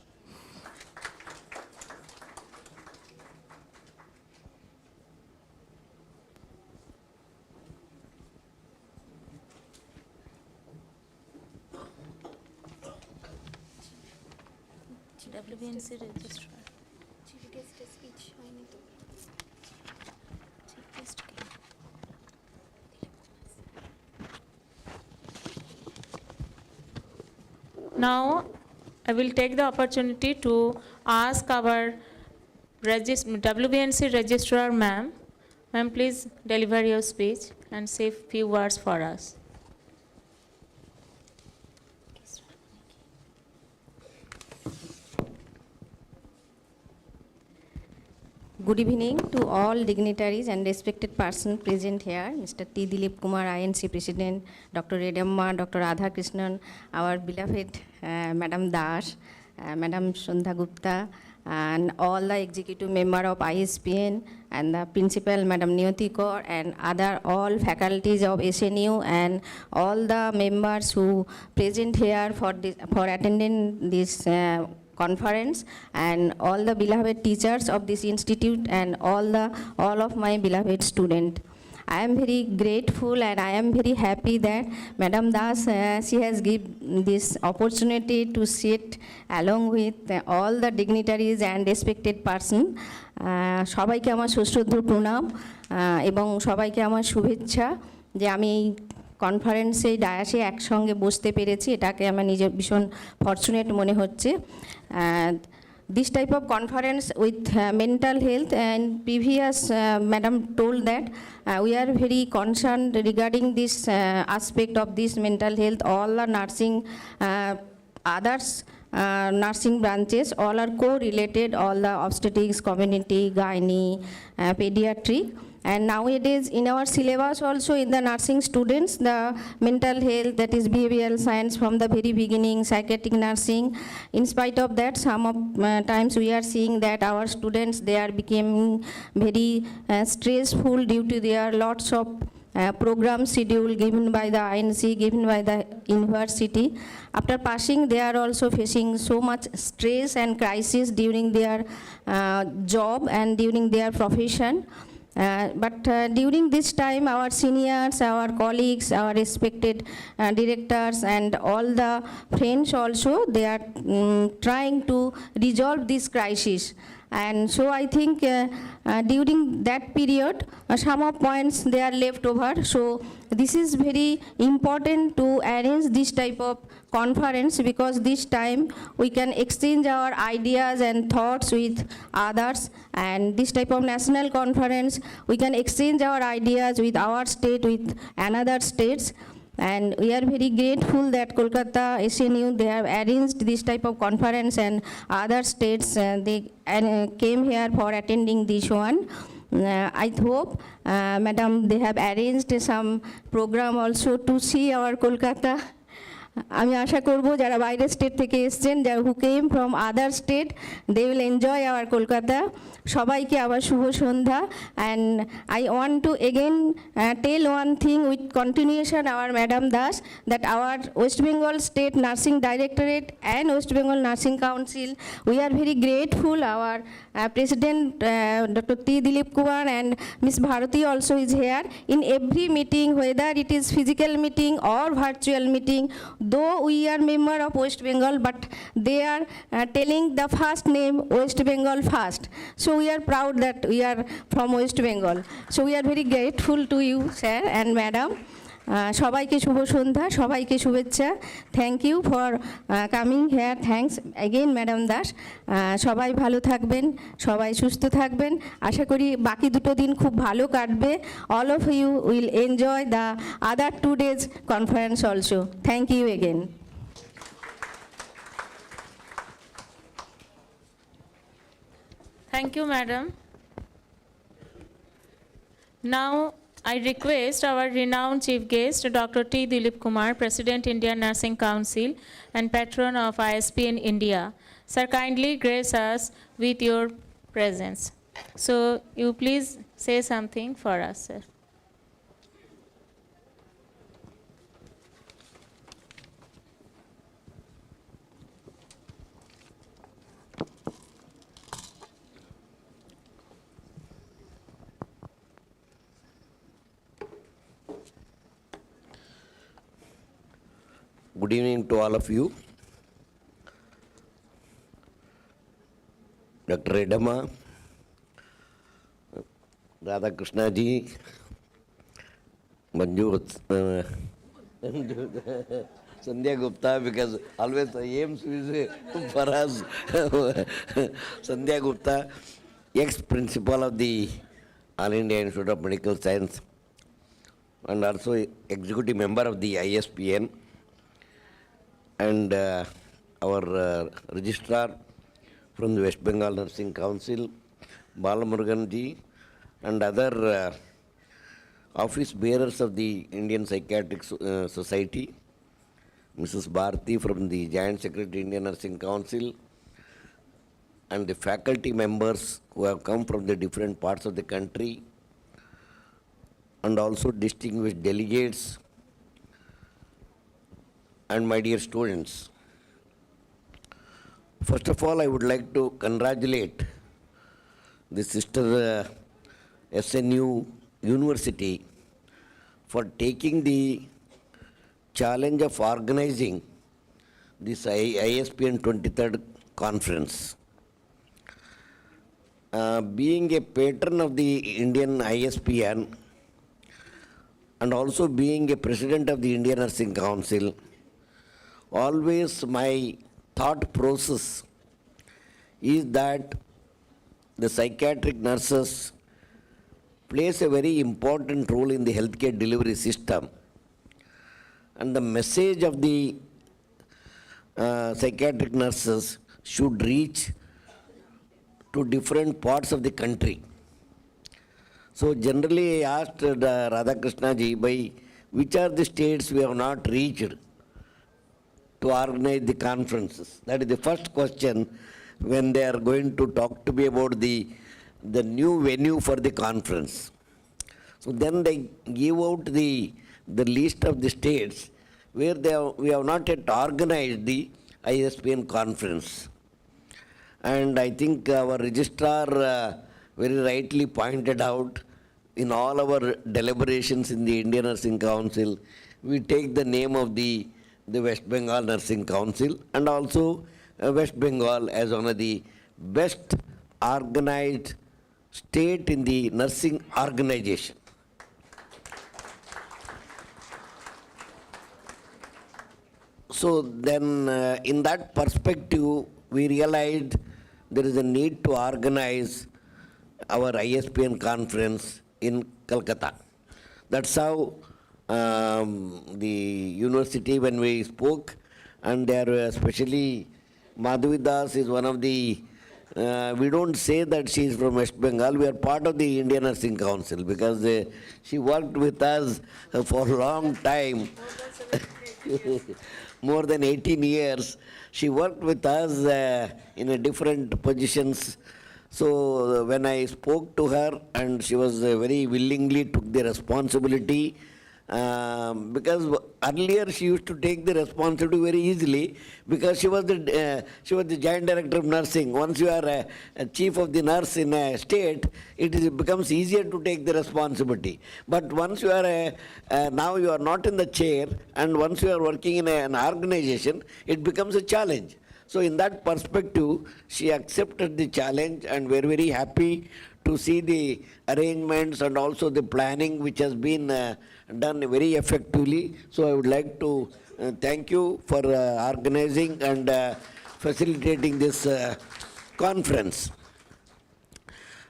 WBNC registrar. Now, I will take the opportunity to ask our WBNC registrar, ma'am. Ma'am, please deliver your speech and say a few words for us. Good evening to all dignitaries and respected persons present here. Mr. T. Dilip Kumar, INC President, Dr. Redamma, Dr. Radha Krishnan, our beloved Madam Das, Madam Sundha Gupta, and all the executive member of ISPN, and the principal, Madam Niyati Kaur, and other all faculties of SNU, and all the members who present here for attending this conference, and all the beloved teachers of this institute, and all of my beloved students. I am very grateful and I am very happy that Madam Das, she has given this opportunity to sit along with all the dignitaries and respected person. সবাইকে আমার সশ্রদ্ধ প্রণাম এবং সবাইকে আমার শুভেচ্ছা যে আমি কনফারেন্সে ডায়াসে একসঙ্গে বসতে পেরেছি, এটাকে আমার নিজের ভীষণ ফরচুনেট মনে হচ্ছে। This type of conference with mental health, and previous madam told that we are very concerned regarding this aspect of this mental health. All the nursing, others nursing branches, all are co-related, all the obstetrics, community, gynae, pediatric. And nowadays in our syllabus also in the nursing students, the mental health, that is behavioral science from the very beginning, psychiatric nursing. In spite of that, some of times we are seeing that our students, they are becoming very stressful due to their lots of program schedule given by the INC, given by the university. After passing, they are also facing so much stress and crisis during their job and during their profession. But during this time, our seniors, our colleagues, our respected directors, and all the friends also, they are trying to resolve this crisis. And so I think during that period, some of points they are left over. So this is very important to arrange this type of conference, because this time we can exchange our ideas and thoughts with others, and this type of national conference we can exchange our ideas with our state, with another states. And we are very grateful that Kolkata SNU, they have arranged this type of conference, and other states, they came here for attending this one. I hope, Madam, they have arranged some program also to see our Kolkata. আমি আশা করব যারা বাইরের state থেকে এসেছেন, যারা who came from other state, they will enjoy our Kolkata. সবাইকে আবার শুভ সন্ধ্যা। And I want to again tell one thing with continuation our Madam Das, that our West Bengal State Nursing Directorate and West Bengal Nursing Council, we are very grateful. Our President Dr. T. Dilip Kumar and Ms. Bharati also is here. In every meeting, whether it is physical meeting or virtual meeting, though we are member of West Bengal, but they are telling the first name West Bengal first. So we are proud that we are from West Bengal. So we are very grateful to you, sir and madam. সবাইকে শুভ সন্ধ্যা, সবাইকে শুভেচ্ছা। Thank you for coming here. Thanks again madam Das. সবাই ভালো থাকবেন, সবাই সুস্থ থাকবেন। আশা করি বাকি দুটো দিন খুব ভালো কাটবে। All of you will enjoy the other 2 days conference also. Thank you again. Thank you, madam. Now, I request our renowned chief guest, Dr. T. Dilip Kumar, President, Indian Nursing Council and patron of Ispn India. Sir, kindly grace us with your presence. So, you please say something for us, sir. Good evening to all of you. Dr. Redama, Radha Krishna ji, Manju, Sandhya Gupta, because always the aims is for us. Sandhya Gupta, ex-principal of the All India Institute of Medical Science and also executive member of the Ispn. And our registrar from the West Bengal Nursing Council, Balamurugan ji, and other office bearers of the Indian Psychiatric Society, Mrs. Bharati from the Joint Secretary Indian Nursing Council, and the faculty members who have come from the different parts of the country, and also distinguished delegates, and my dear students. First of all, I would like to congratulate the sister SNU University for taking the challenge of organizing this ISPN 23rd conference. Being a patron of the Indian ISPN and also being a president of the Indian Nursing Council, always my thought process is that the psychiatric nurses plays a very important role in the healthcare delivery system, and the message of the psychiatric nurses should reach to different parts of the country. So generally I asked Radhakrishna ji, by which are the states we have not reached to organize the conferences? That is the first question when they are going to talk to me about the new venue for the conference. So then they give out the list of the states where we have not yet organized the ISPN conference. And I think our registrar very rightly pointed out, in all our deliberations in the Indian Nursing Council, we take the name of the West Bengal Nursing Council, and also West Bengal as one of the best organized state in the nursing organization. So then in that perspective, we realized there is a need to organize our ISPN conference in Calcutta. That's how the university when we spoke, and there especially Madhavi Das is one of the, we don't say that she is from West Bengal, we are part of the Indian Nursing Council because she worked with us for a long time, more than 18 years. She worked with us in a different positions. So when I spoke to her, and she was very willingly took the responsibility, because earlier she used to take the responsibility very easily because she was the joint director of nursing. Once you are a chief of the nurse in a state, it becomes easier to take the responsibility. But once you are now you are not in the chair, and once you are working in an organization, it becomes a challenge. So in that perspective, she accepted the challenge, and we're very happy to see the arrangements and also the planning which has been done very effectively. So I would like to thank you for organizing and facilitating this conference.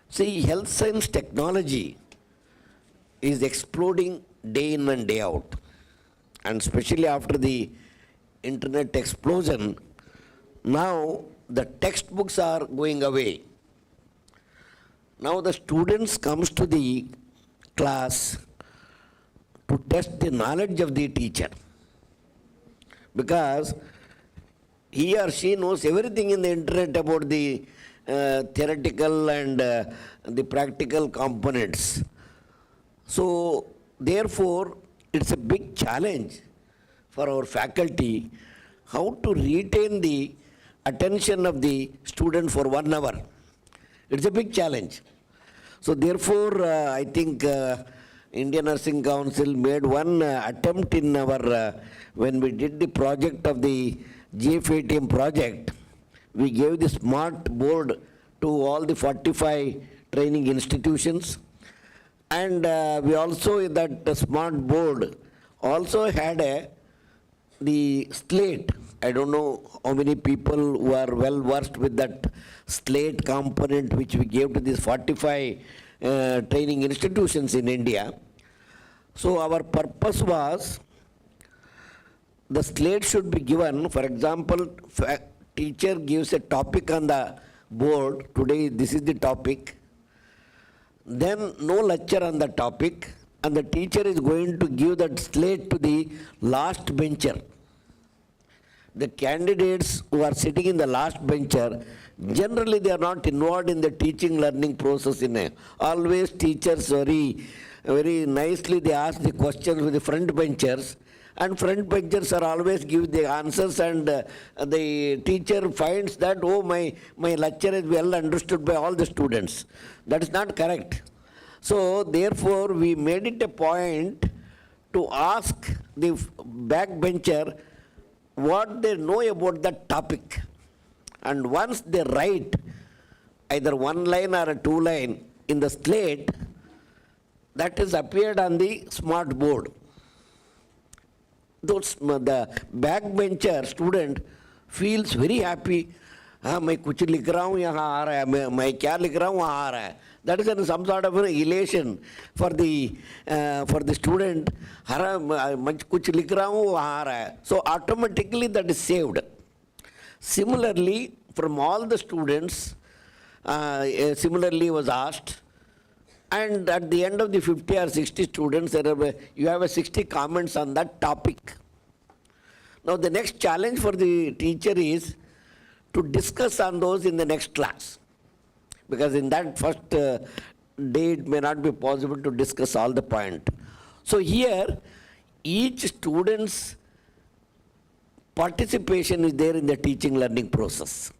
See, health science technology is exploding day in and day out, and especially after the internet explosion, now the textbooks are going away. Now the students comes to the class to test the knowledge of the teacher, because he or she knows everything in the internet about the theoretical and the practical components. So therefore, it's a big challenge for our faculty how to retain the attention of the student for 1 hour. It's a big challenge. So therefore, I think Indian Nursing Council made one attempt in our, when we did the project of the GFATM project, we gave the smart board to all the 45 training institutions. And we also, that smart board also had the slate. I don't know how many people who are well versed with that slate component which we gave to these 45 training institutions in India. So our purpose was, the slate should be given, for example, teacher gives a topic on the board, today this is the topic, then no lecture on the topic, and the teacher is going to give that slate to the last bencher. The candidates who are sitting in the last bencher, generally they are not involved in the teaching learning process. Always teachers very nicely they ask the questions with the front benchers, and front benchers are always give the answers, and the teacher finds that, oh, my lecture is well understood by all the students. That is not correct. So therefore we made it a point to ask the backbencher what they know about that topic, and once they write either 1 line or a 2 line in the slate, that is appeared on the smart board. The backbencher student feels very happy. मैं कुछ लिख रहा हूँ यहाँ आ रहा है, मैं क्या लिख रहा हूँ वहाँ आ रहा है. That is some sort of an elation for the student. मैं कुछ लिख रहा हूँ वहाँ आ रहा है. So automatically that is saved. Similarly, from all the students, similarly was asked, and at the end of the 50 or 60 students, you have 60 comments on that topic. Now the next challenge for the teacher is to discuss on those in the next class, because in that first day it may not be possible to discuss all the point. So here each student's participation is there in the teaching learning process.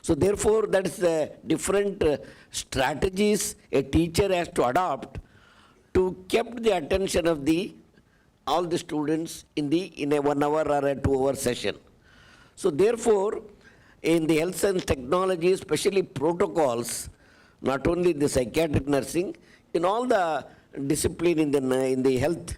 So therefore that is the different strategies a teacher has to adopt to keep the attention of all the students in a 1 hour or a 2 hour session. So therefore, in the health science technology, especially protocols, not only the psychiatric nursing, in all the discipline in the health,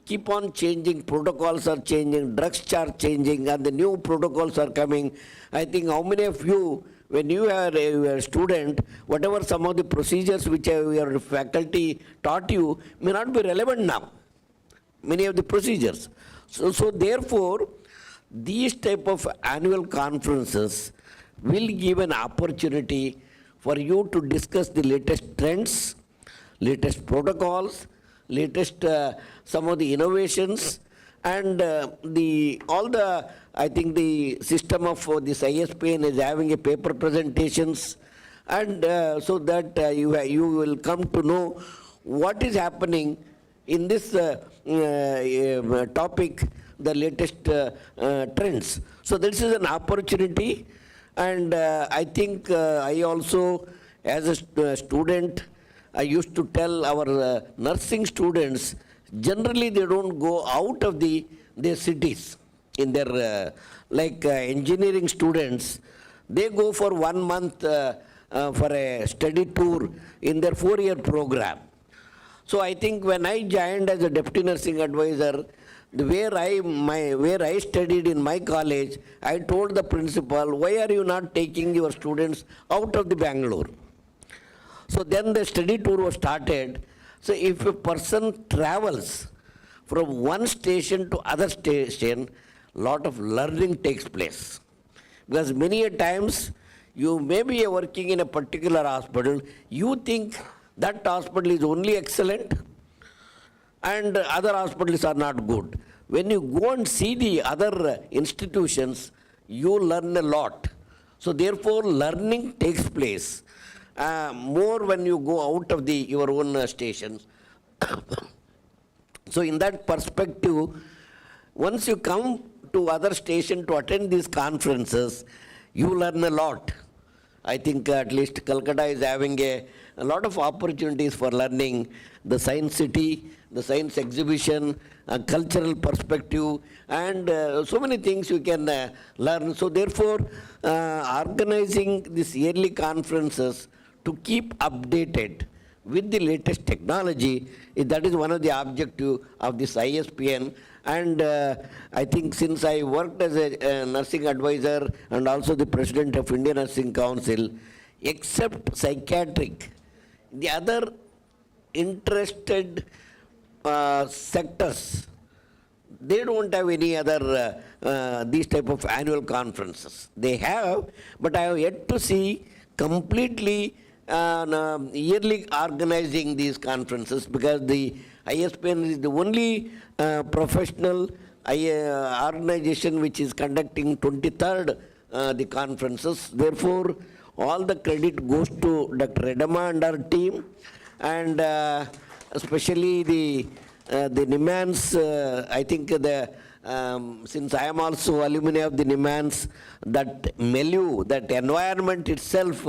keep on changing, protocols are changing, drugs are changing, and the new protocols are coming. I think how many of you, when you are a student, whatever some of the procedures which your faculty taught you may not be relevant now. many of the procedures. So therefore, these type of annual conferences will give an opportunity for you to discuss the latest trends, latest protocols, latest some of the innovations, and I think the system of this ISPN is having a paper presentations, and so that you will come to know what is happening in this topic, the latest trends. So this is an opportunity, and I think I also, as a student, I used to tell our nursing students, generally they don't go out of their cities. In their, engineering students, they go for 1 month for a study tour in their 4-year program. So I think when I joined as a deputy nursing advisor, where I studied in my college, I told the principal, why are you not taking your students out of the Bangalore? So then the study tour was started. So if a person travels from one station to other station, lot of learning takes place. Because many a times you may be working in a particular hospital, you think that hospital is only excellent and other hospitals are not good. When you go and see the other institutions, you learn a lot. So therefore, learning takes place more when you go out of your own stations. So in that perspective, once you come to other station to attend these conferences, you learn a lot. I think at least Calcutta is having a lot of opportunities for learning, the science city, the science exhibition, cultural perspective, and so many things you can learn. So therefore, organizing these yearly conferences to keep updated with the latest technology, that is one of the objectives of this ISPN. And I think since I worked as a nursing advisor and also the president of Indian Nursing Council, except psychiatric, the other interested sectors, they don't have any other these type of annual conferences. They have, but I have yet to see completely yearly organizing these conferences, because the ISPN is the only professional organization which is conducting 23rd the conferences. Therefore, all the credit goes to Dr. Redama and our team, and especially the NIMANS. I think since I am also alumni of the NIMANS, that milieu, that environment itself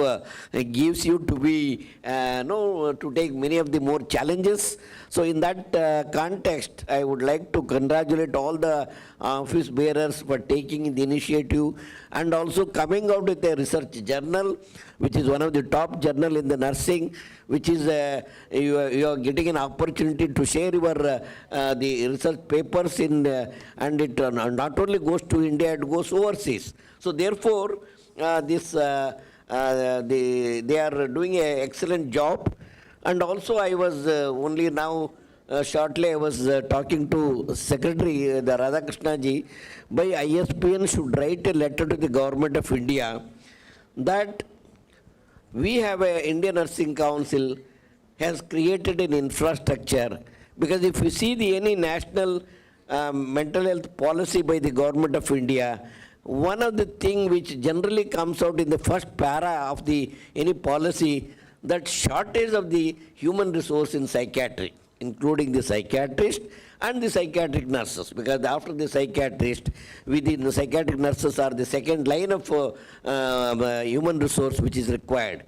gives you to be, to take many of the more challenges. So in that context, I would like to congratulate all the office bearers for taking the initiative and also coming out with a research journal, which is one of the top journal in the nursing, which is you are getting an opportunity to share your the research papers in, and it not only goes to India, it goes overseas. So therefore, they are doing an excellent job. And also I was only now, shortly I was talking to Secretary the Radhakrishna ji, by ISPN should write a letter to the government of India that we have a Indian Nursing Council has created an infrastructure, because if you see any national mental health policy by the government of India, one of the things which generally comes out in the first para of any policy, that shortage of the human resource in psychiatry, including the psychiatrist and the psychiatric nurses, because after the psychiatrist, the psychiatric nurses are the second line of human resource which is required.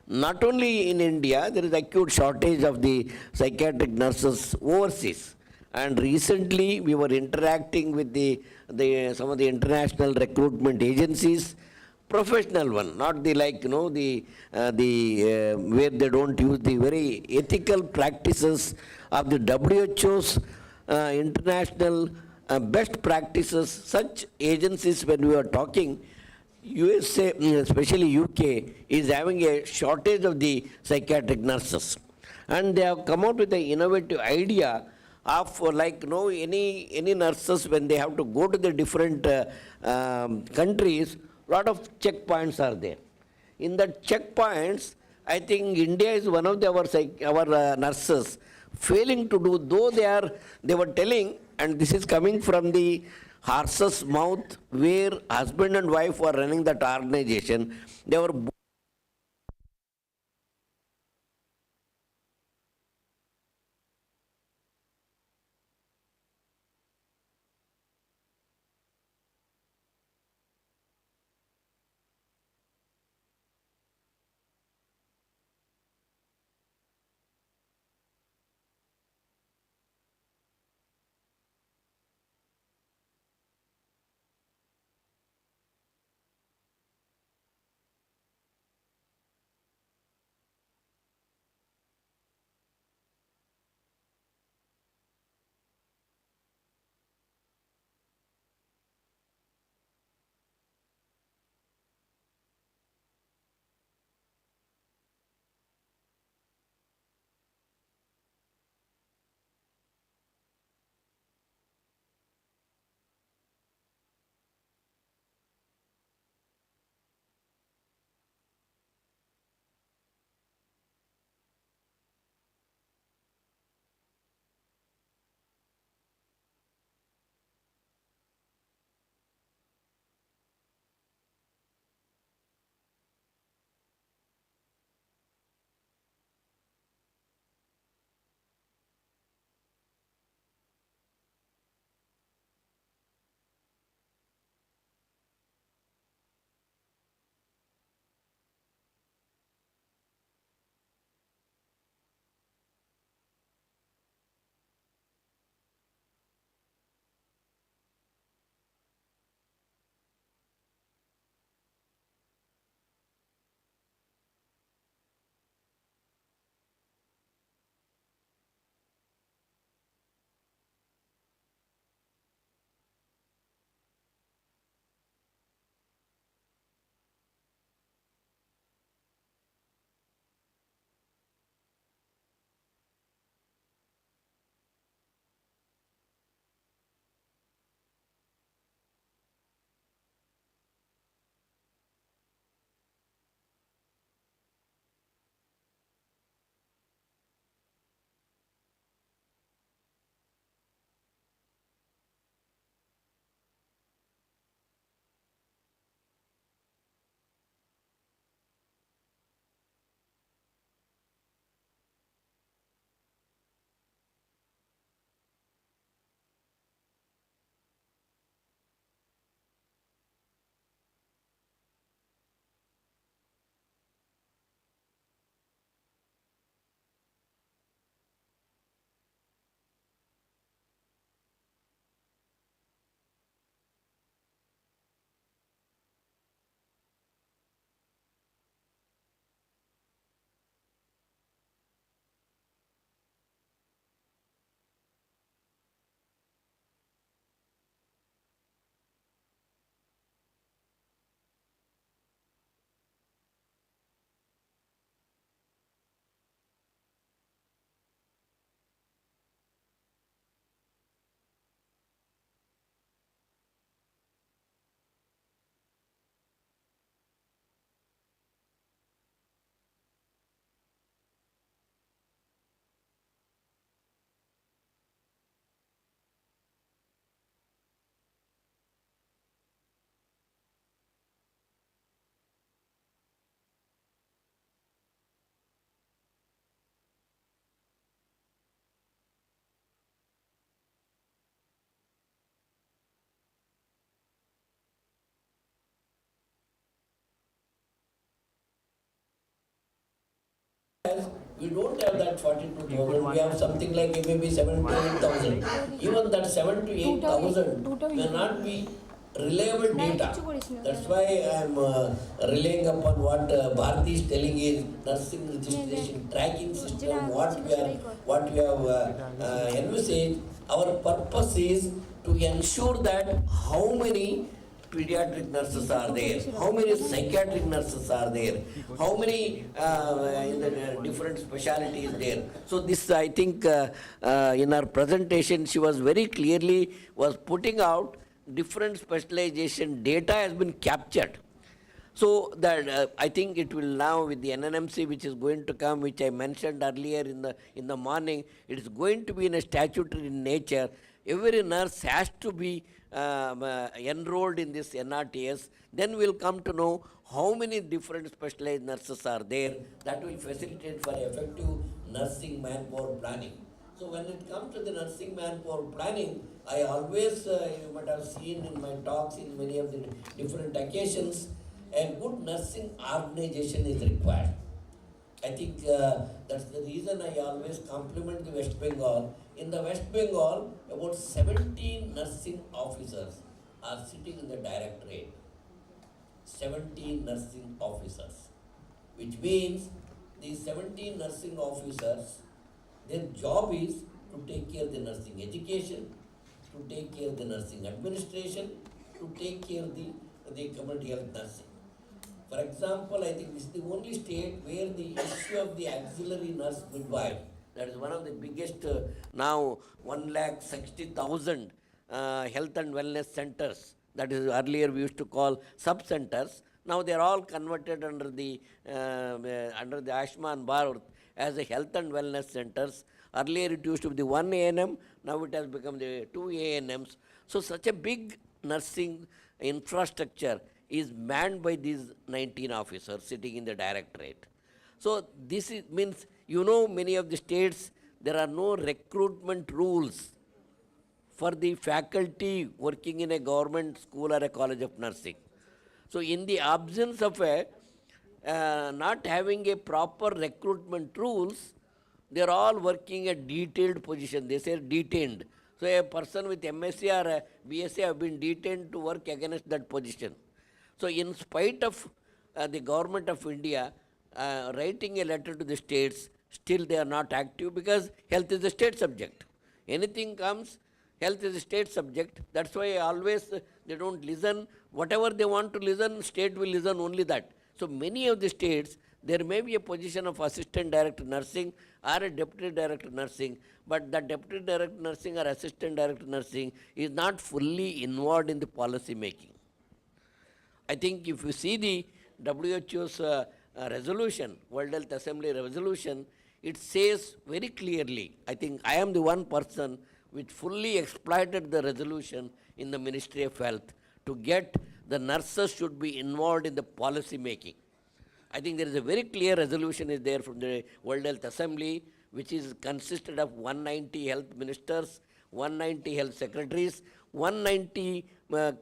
Not only in India, there is acute shortage of the psychiatric nurses overseas. And recently, we were interacting with some of the international recruitment agencies, professional one, not the where they don't use the very ethical practices of the WHO's international best practices. Such agencies, when we are talking, USA, especially UK, is having a shortage of the psychiatric nurses. And they have come out with an innovative idea of any nurses when they have to go to the different countries, lot of checkpoints are there. In the checkpoints, I think India is one of our nurses failing to do, though they were telling, and this is coming from the horse's mouth, where husband and wife were running that organization. They were we don't have that 42,000, we have something like maybe 7 to 8,000. Even that 7 to 8,000 may not be reliable data. That's why I am relying upon what Bharati is telling is nursing registration tracking system, what we have envisaged. Our purpose is to ensure that how many pediatric nurses are there? How many psychiatric nurses are there? How many in the different specialties there? So this, I think, in her presentation, she was very clearly was putting out different specialization data has been captured. So that I think it will now with the NNMC which is going to come, which I mentioned earlier in the morning, it is going to be in a statutory nature. Every nurse has to be enrolled in this NRTS. Then we'll come to know how many different specialized nurses are there. That will facilitate for effective nursing manpower planning. So when it comes to the nursing manpower planning, I always, you might have seen in my talks in many of the different occasions, a good nursing organization is required. I think that's the reason I always compliment the West Bengal. In the West Bengal, about 17 nursing officers are sitting in the directorate. 17 nursing officers, which means these 17 nursing officers, their job is to take care of the nursing education, to take care of the nursing administration, to take care of the community health nursing. For example, I think this is the only state where the issue of the auxiliary nurse midwife, that is one of the biggest, now 1,60,000 health and wellness centers, that is earlier we used to call sub-centers. Now they are all converted under the Ayushman Bharat as a health and wellness centers. Earlier it used to be the 1 ANM, now it has become the 2 ANMs. So such a big nursing infrastructure is manned by these 19 officers sitting in the directorate. So this means, many of the states, there are no recruitment rules for the faculty working in a government school or a college of nursing. So in the absence of not having a proper recruitment rules, they are all working a detailed position. They say detained. So a person with MSc or a BSc have been detained to work against that position. So in spite of the government of India writing a letter to the states, still they are not active because health is a state subject. Anything comes, health is a state subject. That's why always they don't listen. Whatever they want to listen, state will listen only that. So many of the states, there may be a position of assistant director nursing or a deputy director nursing, but the deputy director nursing or assistant director nursing is not fully involved in the policy making. I think if you see the WHO's resolution, World Health Assembly resolution, it says very clearly, I think I am the one person which fully exploited the resolution in the Ministry of Health to get the nurses should be involved in the policy making. I think there is a very clear resolution is there from the World Health Assembly, which is consisted of 190 health ministers, 190 health secretaries, 190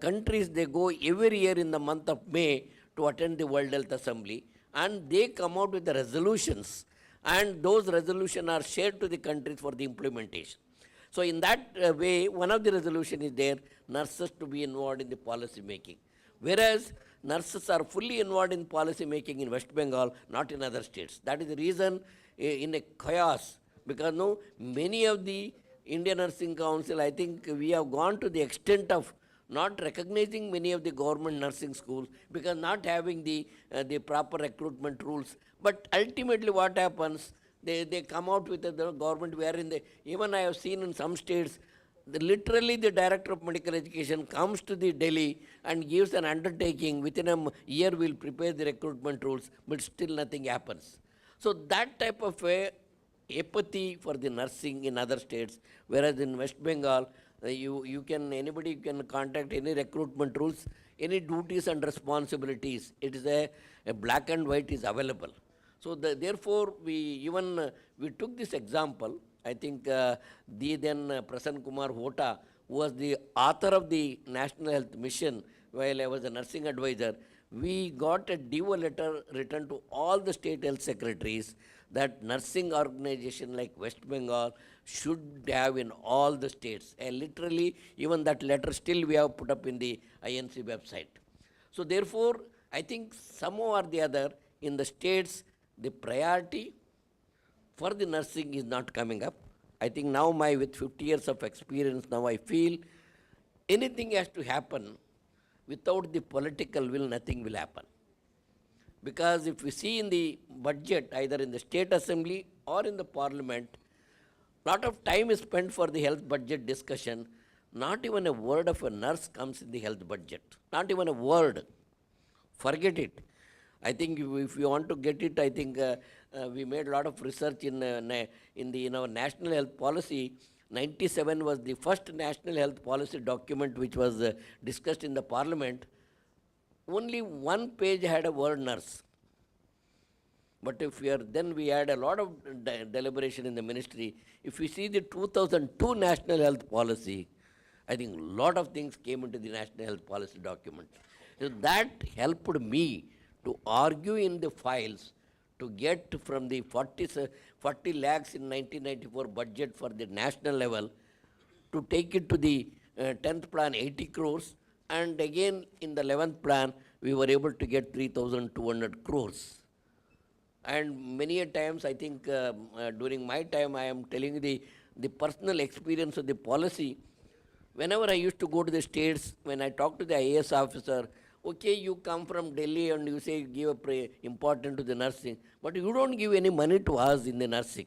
countries, they go every year in the month of May to attend the World Health Assembly, and they come out with the resolutions, and those resolutions are shared to the countries for the implementation. So in that way, one of the resolution is there, nurses to be involved in the policy making. Whereas nurses are fully involved in policy making in West Bengal, not in other states. That is the reason in a chaos, because many of the Indian Nursing Council, I think we have gone to the extent of not recognizing many of the government nursing schools because not having the proper recruitment rules. But ultimately what happens, they come out with the government where even I have seen in some states, literally the director of medical education comes to the Delhi and gives an undertaking, within a year we'll prepare the recruitment rules, but still nothing happens. So that type of apathy for the nursing in other states, whereas in West Bengal, anybody can contact any recruitment rules, any duties and responsibilities. It is a black and white is available. So therefore, we took this example. I think the then Prasanna Kumar Hota, who was the author of the National Health Mission while I was a nursing advisor, we got a DO letter written to all the state health secretaries that nursing organization like West Bengal should have in all the states. And literally, even that letter still we have put up in the INC website. So therefore, I think somehow or the other, in the states, the priority for the nursing is not coming up. I think now with 50 years of experience, now I feel anything has to happen, without the political will, nothing will happen. Because if we see in the budget, either in the state assembly or in the parliament, lot of time is spent for the health budget discussion. Not even a word of a nurse comes in the health budget. Not even a word. Forget it. I think if you want to get it, I think we made a lot of research in our national health policy. 97 was the first national health policy document which was discussed in the parliament. Only one page had a word nurse. But if we are, then we had a lot of deliberation in the ministry. If we see the 2002 national health policy, I think a lot of things came into the national health policy document. So that helped me to argue in the files to get from the 40 lakhs in 1994 budget for the national level to take it to the 10th plan 80 crores, and again in the 11th plan we were able to get 3,200 crores. And many a times, I think during my time, I am telling you the personal experience of the policy. Whenever I used to go to the states, when I talk to the IAS officer, okay, you come from Delhi and you say give importance to the nursing, but you don't give any money to us in the nursing.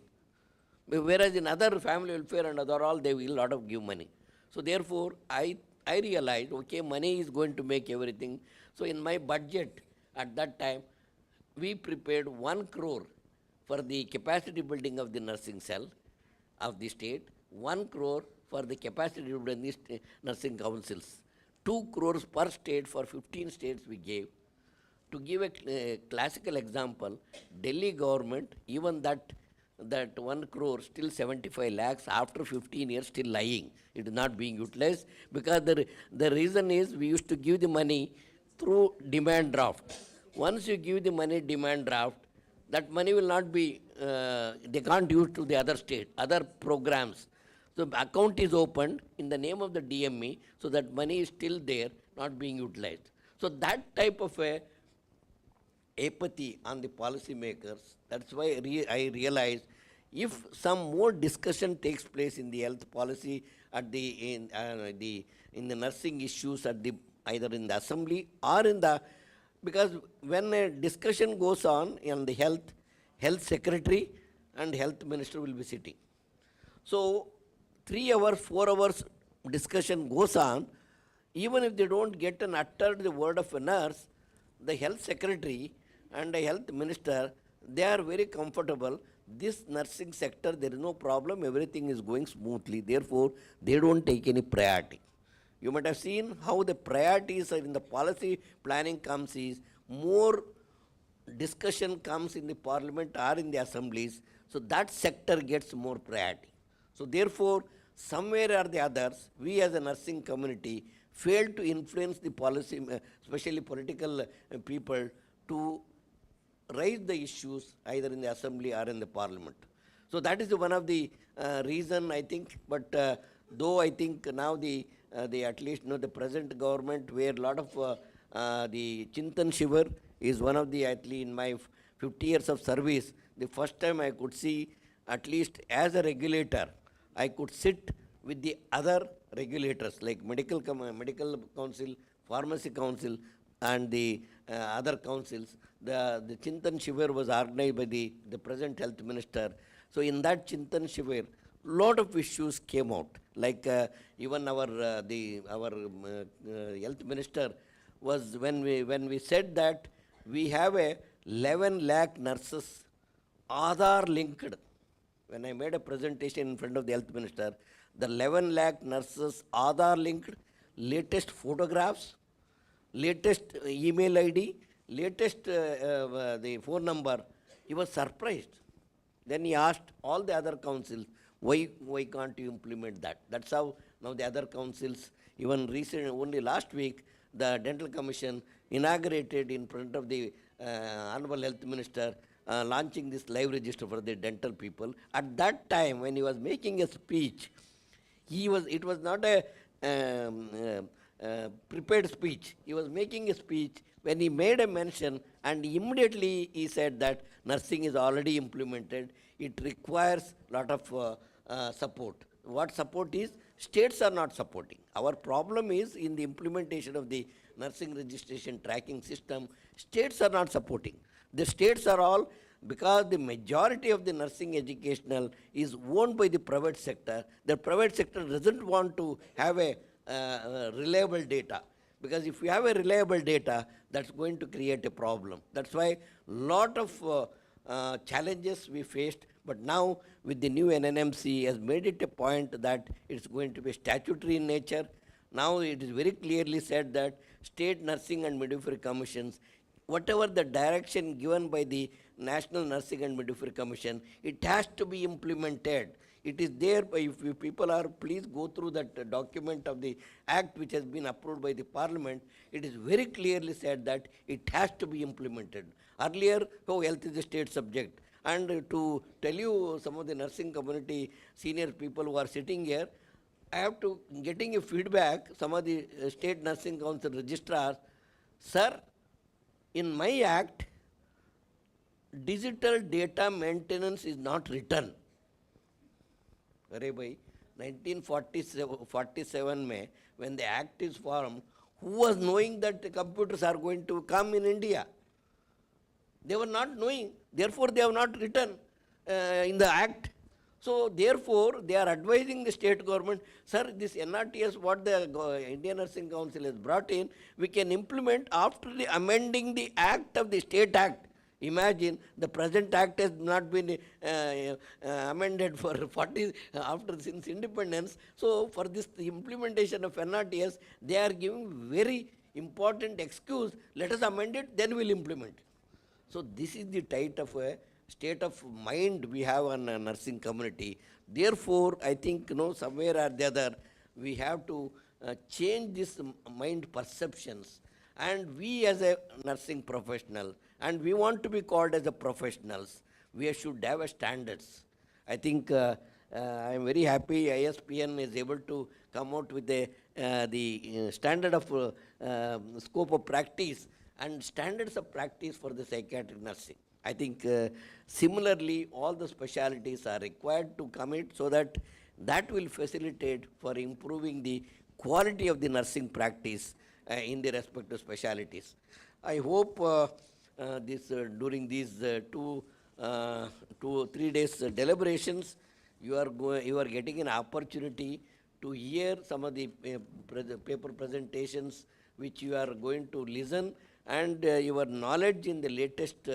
Whereas in other family welfare and other all, they will lot of give money. So therefore, I realized, okay, money is going to make everything. So in my budget at that time, we prepared 1 crore for the capacity building of the nursing cell of the state, 1 crore for the capacity building of the nursing councils, 2 crores per state for 15 states we gave. To give a classical example, Delhi government, even that 1 crore, still 75 lakhs after 15 years still lying. It is not being utilized because the reason is we used to give the money through demand draft. Once you give the money demand draft, that money will not be, they can't use to the other state, other programs. So the account is opened in the name of the DME, so that money is still there, not being utilized. So that type of a apathy on the policy makers, that's why I realized if some more discussion takes place in the health policy at in the nursing issues at the either in the assembly or in the, because when a discussion goes on in the health secretary and health minister will be sitting. So 3 hours, 4 hours discussion goes on, even if they don't get an uttered the word of a nurse, the health secretary and the health minister, they are very comfortable. This nursing sector, there is no problem, everything is going smoothly. Therefore, they don't take any priority. You might have seen how the priorities in the policy planning comes is more discussion comes in the parliament or in the assemblies, so that sector gets more priority. So therefore, somewhere or the others, we as a nursing community failed to influence the policy, especially political people, to raise the issues either in the assembly or in the parliament. So that is one of the reason I think, but though I think now the at least the present government, where a lot of the Chintan Shivar is one of the, at least in my 50 years of service, the first time I could see, at least as a regulator, I could sit with the other regulators like medical council, pharmacy council, and the other councils. The Chintan Shivar was organized by the present health minister. So in that Chintan Shivar, lot of issues came out. Like even our health minister was, when we said that we have a 11 lakh nurses Aadhaar linked. When I made a presentation in front of the health minister, the 11 lakh nurses Aadhaar linked, latest photographs, latest email ID, latest the phone number. He was surprised. Then he asked all the other councils, why can't you implement that? That's how now the other councils, even recently, only last week, the Dental Commission inaugurated in front of the Honorable Health Minister, launching this live register for the dental people. At that time, when he was making a speech, it was not a prepared speech. He was making a speech when he made a mention, and immediately he said that nursing is already implemented. It requires a lot of support. What support is? States are not supporting. Our problem is in the implementation of the nursing registration tracking system, states are not supporting. The states are all, because the majority of the nursing educational is owned by the private sector, the private sector doesn't want to have a reliable data. Because if you have a reliable data, that's going to create a problem. That's why lot of challenges we faced, but now with the new NNMC has made it a point that it's going to be statutory in nature. Now it is very clearly said that state nursing and midwifery commissions, whatever the direction given by the National Nursing and Midwifery Commission, it has to be implemented. It is there, if you people are, please go through that document of the act which has been approved by the parliament. It is very clearly said that it has to be implemented. Earlier, health is a state subject. And to tell you, some of the nursing community senior people who are sitting here, I have to getting a feedback, some of the state nursing council registrars, sir, in my act, digital data maintenance is not written. अरे भाई 1947 में when the act is formed, who was knowing that the computers are going to come in India? They were not knowing, therefore they have not written in the act. So therefore they are advising the state government, sir, this NRTS what the Indian Nursing Council has brought in, we can implement after the amending the act of the state act. Imagine the present act has not been amended for 40 after since independence. So for this the implementation of NRTS, they are giving very important excuse. Let us amend it, then we'll implement. So this is the type of a state of mind we have on a nursing community. Therefore, I think somewhere or the other we have to change this mind perceptions. And we as a nursing professional, and we want to be called as a professionals, we should have a standards. I think I am very happy Ispn is able to come out with the standard of scope of practice and standards of practice for the psychiatric nursing. I think similarly all the specialties are required to commit so that that will facilitate for improving the quality of the nursing practice in the respective specialities. I hope during these 2 or 3 days deliberations, you are getting an opportunity to hear some of the paper presentations which you are going to listen, and your knowledge in the latest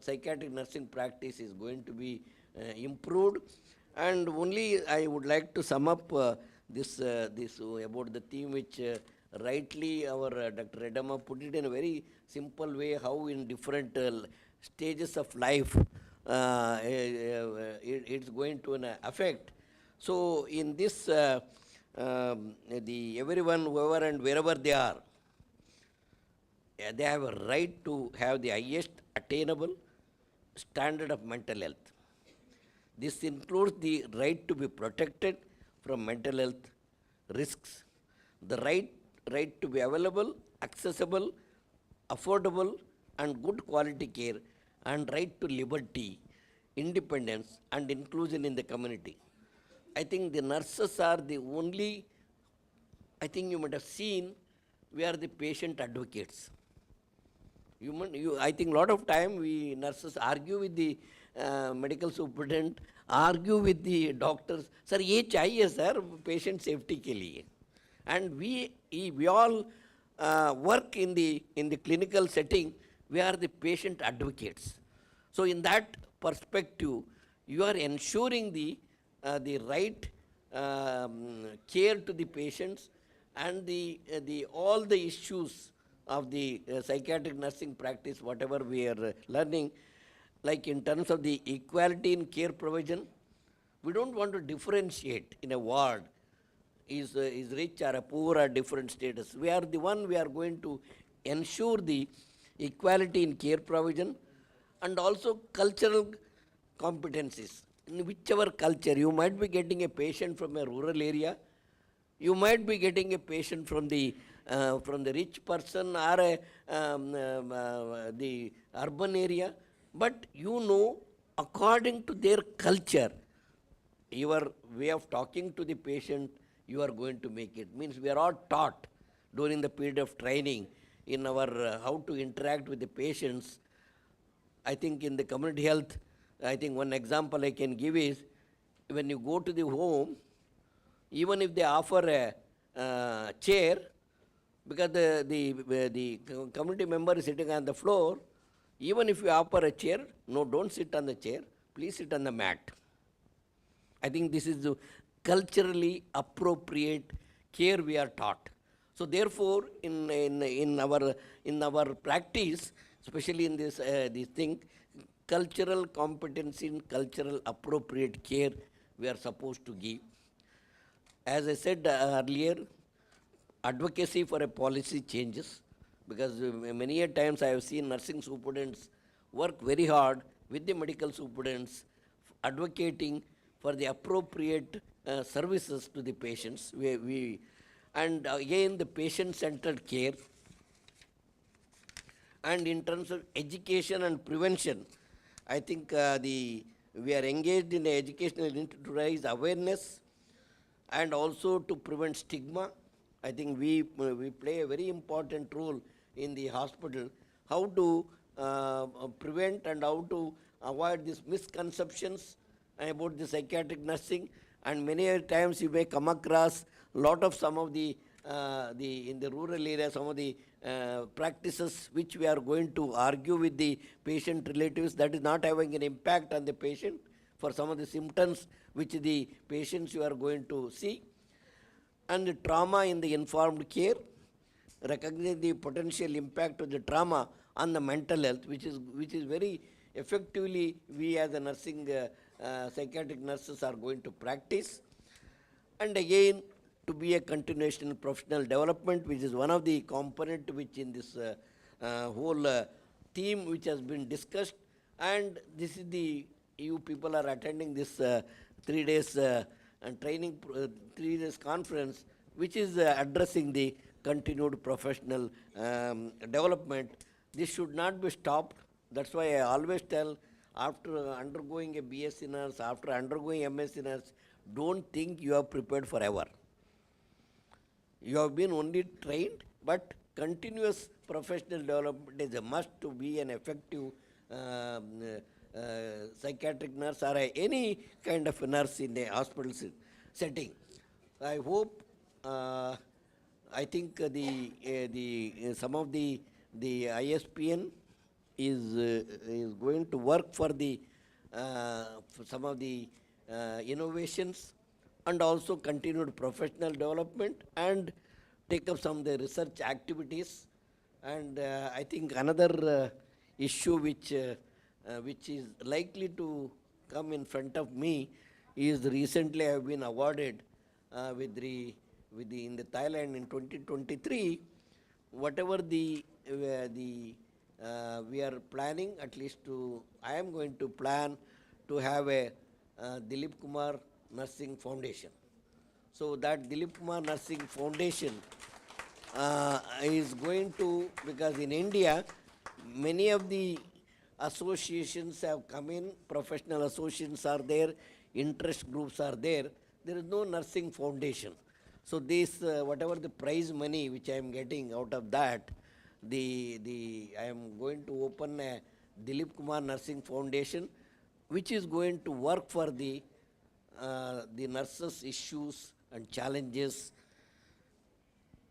psychiatric nursing practice is going to be improved. And only I would like to sum up this about the theme which rightly our Dr. Redamma put it in a very simple way, how in different stages of life it's going to affect. So in this, everyone, whoever and wherever they are, they have a right to have the highest attainable standard of mental health. This includes the right to be protected from mental health risks, the right to be available, accessible, affordable, and good quality care, and right to liberty, independence, and inclusion in the community. I think the nurses are the only, I think you might have seen, we are the patient advocates. I think a lot of time we nurses argue with the medical superintendent, argue with the doctors, sir, ये चाहिए sir patient safety के लिए. And we all work in the clinical setting, we are the patient advocates. So in that perspective, you are ensuring the right care to the patients, and all the issues of the psychiatric nursing practice, whatever we are learning, like in terms of the equality in care provision, we don't want to differentiate in a ward, is rich or a poor or different status. We are going to ensure the equality in care provision, and also cultural competencies. In whichever culture, you might be getting a patient from a rural area, you might be getting a patient from the rich person or the urban area, but according to their culture, your way of talking to the patient, you are going to make it. Means we are all taught during the period of training in our how to interact with the patients. I think in the community health, I think one example I can give is when you go to the home, even if they offer a chair, because the community member is sitting on the floor, even if you offer a chair, no, don't sit on the chair, please sit on the mat. I think this is the culturally appropriate care we are taught. So therefore, in our practice, especially in this thing, cultural competency in cultural appropriate care we are supposed to give. As I said earlier, advocacy for a policy changes, because many a times I have seen nursing superintendents work very hard with the medical superintendents advocating for the appropriate services to the patients. And again, the patient-centered care. And in terms of education and prevention, I think we are engaged in educational to raise awareness and also to prevent stigma. I think we play a very important role in the hospital, how to prevent and how to avoid these misconceptions about the psychiatric nursing. And many times you may come across a lot of some of the in the rural area, some of the practices which we are going to argue with the patient relatives, that is not having an impact on the patient for some of the symptoms which the patients you are going to see. And the trauma in the informed care, recognize the potential impact of the trauma on the mental health, which is very effectively we as a nursing psychiatric nurses are going to practice. And again, to be a continuation professional development, which is one of the component which in this whole theme which has been discussed. And this is you people are attending this 3 days training, 3 days conference, which is addressing the continued professional development. This should not be stopped. That's why I always tell, after undergoing a BSc nurse, after undergoing MSc nurse, don't think you are prepared forever. You have been only trained, but continuous professional development is a must to be an effective psychiatric nurse or any kind of a nurse in a hospital setting. I hope, I think some of the Ispn is going to work for some of the innovations and also continued professional development and take up some of the research activities. And I think another issue which is likely to come in front of me is recently I have been awarded in the Thailand in 2023, whatever we are planning, at least I am going to plan to have a Dilip Kumar Nursing Foundation. So that Dilip Kumar Nursing Foundation is going to, because in India, many of the associations have come in, professional associations are there, interest groups are there. There is no nursing foundation. So this, whatever the prize money which I am getting out of that, I am going to open a Dilip Kumar Nursing Foundation, which is going to work for the nurses' issues and challenges.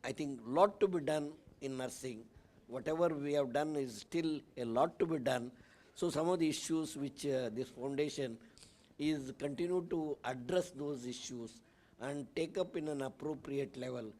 I think lot to be done in nursing. Whatever we have done is still a lot to be done. So some of the issues which this foundation is continue to address those issues and take up in an appropriate level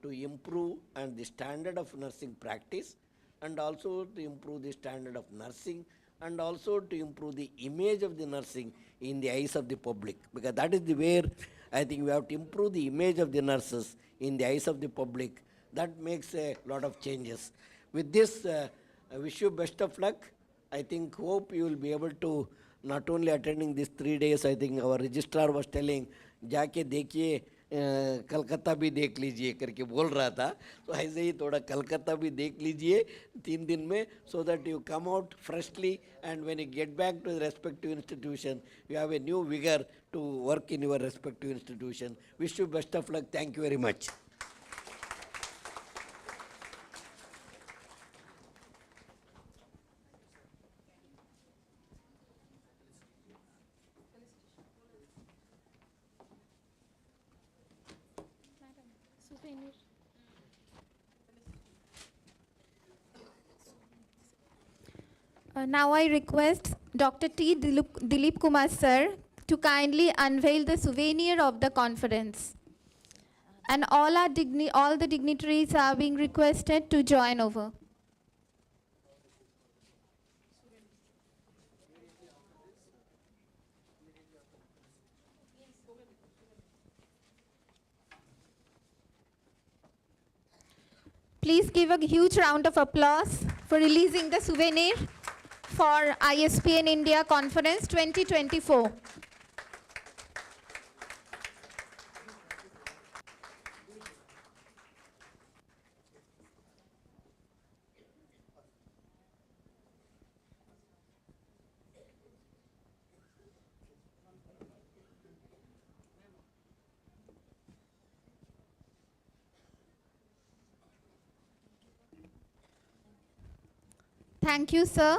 to improve and the standard of nursing practice, and also to improve the standard of nursing, and also to improve the image of the nursing in the eyes of the public, because that is the where I think we have to improve the image of the nurses in the eyes of the public. That makes a lot of changes. With this, I wish you best of luck. I think, hope you will be able to not only attending these 3 days, I think our registrar was telling, जाके देखिए कलकत्ता भी देख लीजिए करके बोल रहा था. तो ऐसे ही थोड़ा कलकत्ता भी देख लीजिए 3 दिन में, so that you come out freshly, and when you get back to the respective institution, you have a new vigor to work in your respective institution. Wish you best of luck. Thank you very much. Now I request Dr. T. Dilip Kumar sir to kindly unveil the souvenir of the conference. And all the dignitaries are being requested to join over. Please give a huge round of applause for releasing the souvenir for ISPN India Conference 2024. Thank you, sir.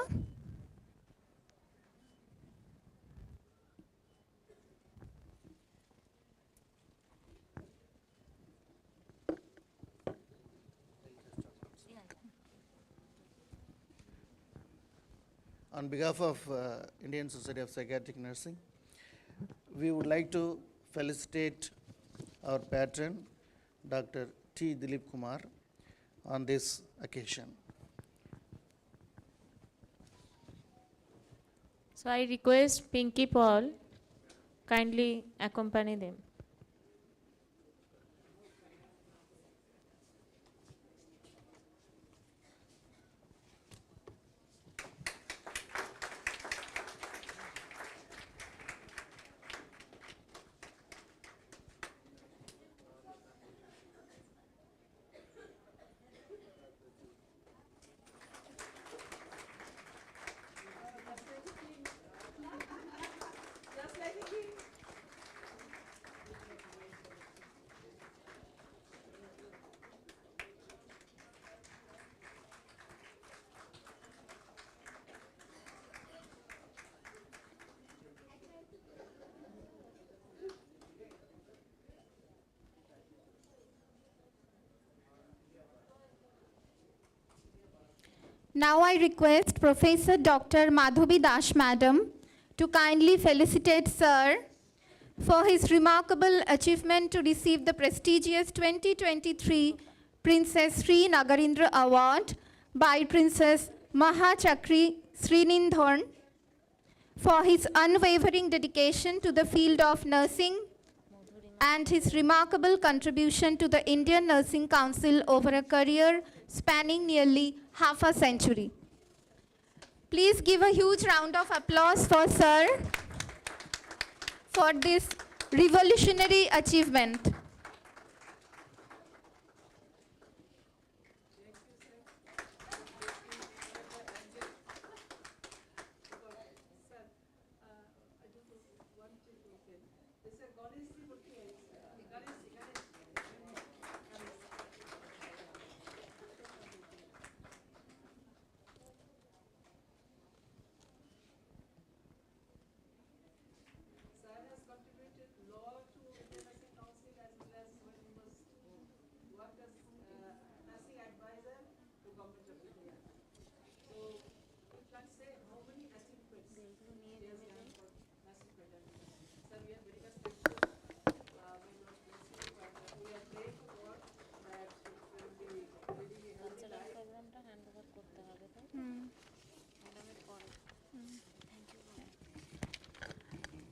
On behalf of Indian Society of Psychiatric Nursing, we would like to felicitate our patron, Dr. T. Dilip Kumar, on this occasion. So I request Pinky Paul kindly accompany them. Now I request Professor Dr. Madhavi Das Madam to kindly felicitate Sir for his remarkable achievement to receive the prestigious 2023 Princess Sri Nagarindra Award by Princess Mahachakri Srinindhorn for his unwavering dedication to the field of nursing and his remarkable contribution to the Indian Nursing Council over a career spanning nearly half a century. Please give a huge round of applause for Sir for this revolutionary achievement.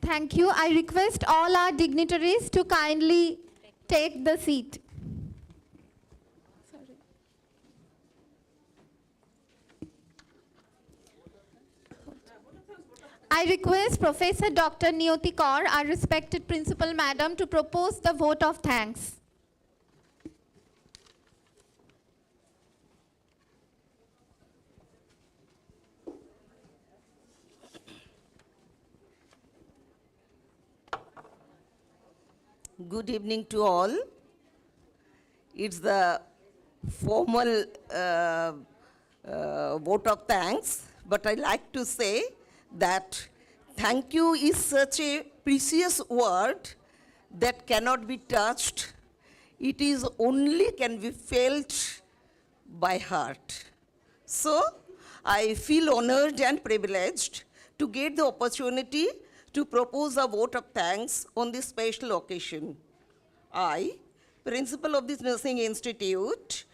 Thank you. I request all our dignitaries to kindly take the seat. Sorry. I request Professor Dr. Niyoti Kaur, our respected Principal Madam, to propose the vote of thanks. Good evening to all. It's the formal vote of thanks, but I like to say that thank you is such a precious word that cannot be touched. It is only can be felt by heart. So I feel honored and privileged to get the opportunity to propose a vote of thanks on this special occasion. I, principal of this nursing institute,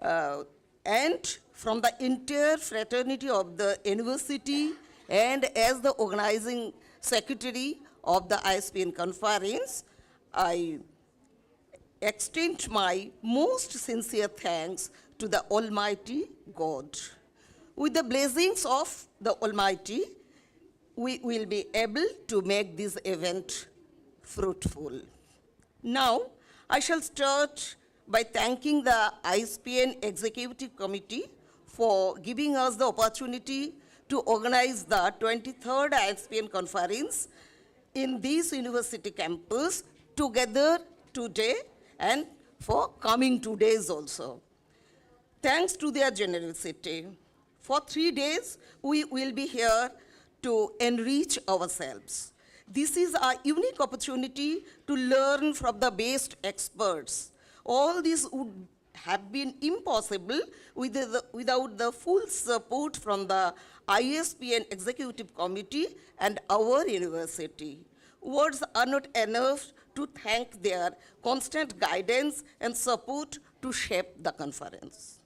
and from the entire fraternity of the university and as the organizing secretary of the Ispn conference, I extend my most sincere thanks to the Almighty God. With the blessings of the Almighty, we will be able to make this event fruitful. Now, I shall start by thanking the Ispn Executive Committee for giving us the opportunity to organize the 23rd Ispn Conference in this university campus together today and for coming 2 days also. Thanks to their generosity. For 3 days, we will be here to enrich ourselves. This is a unique opportunity to learn from the best experts. All this would have been impossible without the full support from the Ispn Executive Committee and our university. Words are not enough to thank their constant guidance and support to shape the conference.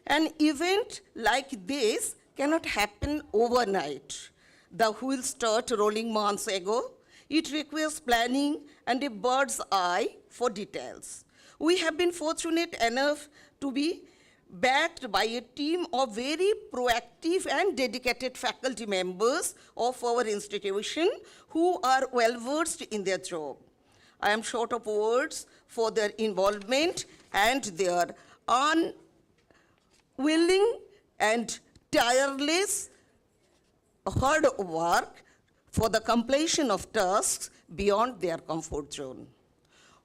An event like this cannot happen overnight. The wheels start rolling months ago. It requires planning and a bird's eye for details. We have been fortunate enough to be backed by a team of very proactive and dedicated faculty members of our institution who are well versed in their job. I am short of words for their involvement and their unwilling and tireless hard work for the completion of tasks beyond their comfort zone.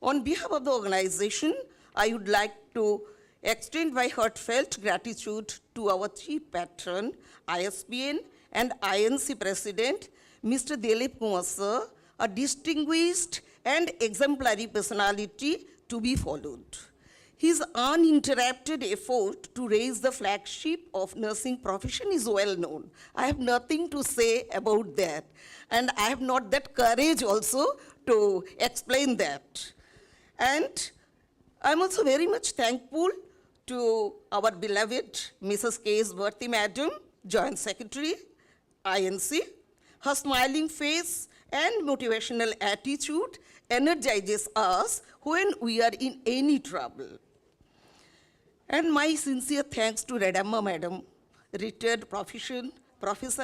On behalf of the organization, I would like to extend my heartfelt gratitude to our chief patron, Ispn and INC President, Mr. Dilip Kumar Sir, a distinguished and exemplary personality to be followed. His uninterrupted effort to raise the flagship of nursing profession is well known. I have nothing to say about that. And I have not that courage also to explain that. And I'm also very much thankful to our beloved Mrs. K.S. Bharti Madam, Joint Secretary, INC. Her smiling face and motivational attitude energizes us when we are in any trouble. And my sincere thanks to Redamma Madam, retired professor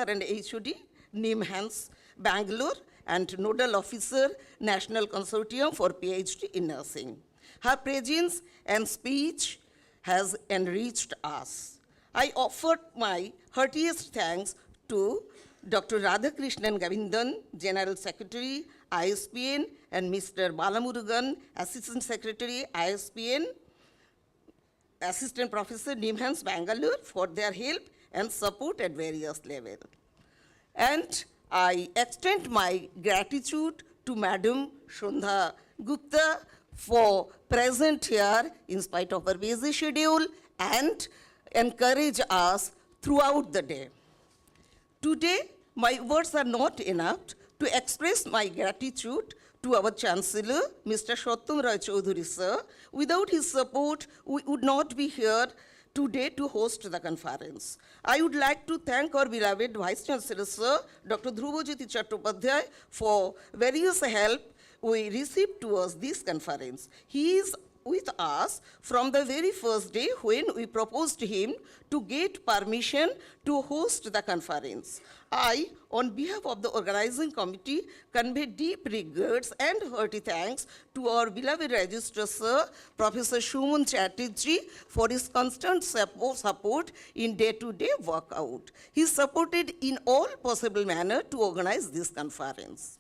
and HOD, NIMHANS, Bangalore, and Nodal Officer, National Consortium for PhD in Nursing. Her presence and speech has enriched us. I offered my heartiest thanks to Dr. Radhakrishnan Govindan, General Secretary, Ispn, and Mr. Balamurugan, Assistant Secretary, Ispn, Assistant Professor, NIMHANS, Bangalore, for their help and support at various levels. And I extend my gratitude to Madam Shundha Gupta for present here in spite of her busy schedule and encourage us throughout the day. Today, my words are not enough to express my gratitude to our Chancellor, Mr. Shottam Roy Chaudhuri sir. Without his support, we would not be here today to host the conference. I would like to thank our beloved Vice Chancellor sir, Dr. Dhrubajyoti Chattopadhyay, for various help we received towards this conference. He is with us from the very first day when we proposed to him to get permission to host the conference. I, on behalf of the organizing committee, convey deep regards and hearty thanks to our beloved Registrar Sir, Professor Shuman Chatterjee, for his constant support in day-to-day workout. He supported in all possible manner to organize this conference.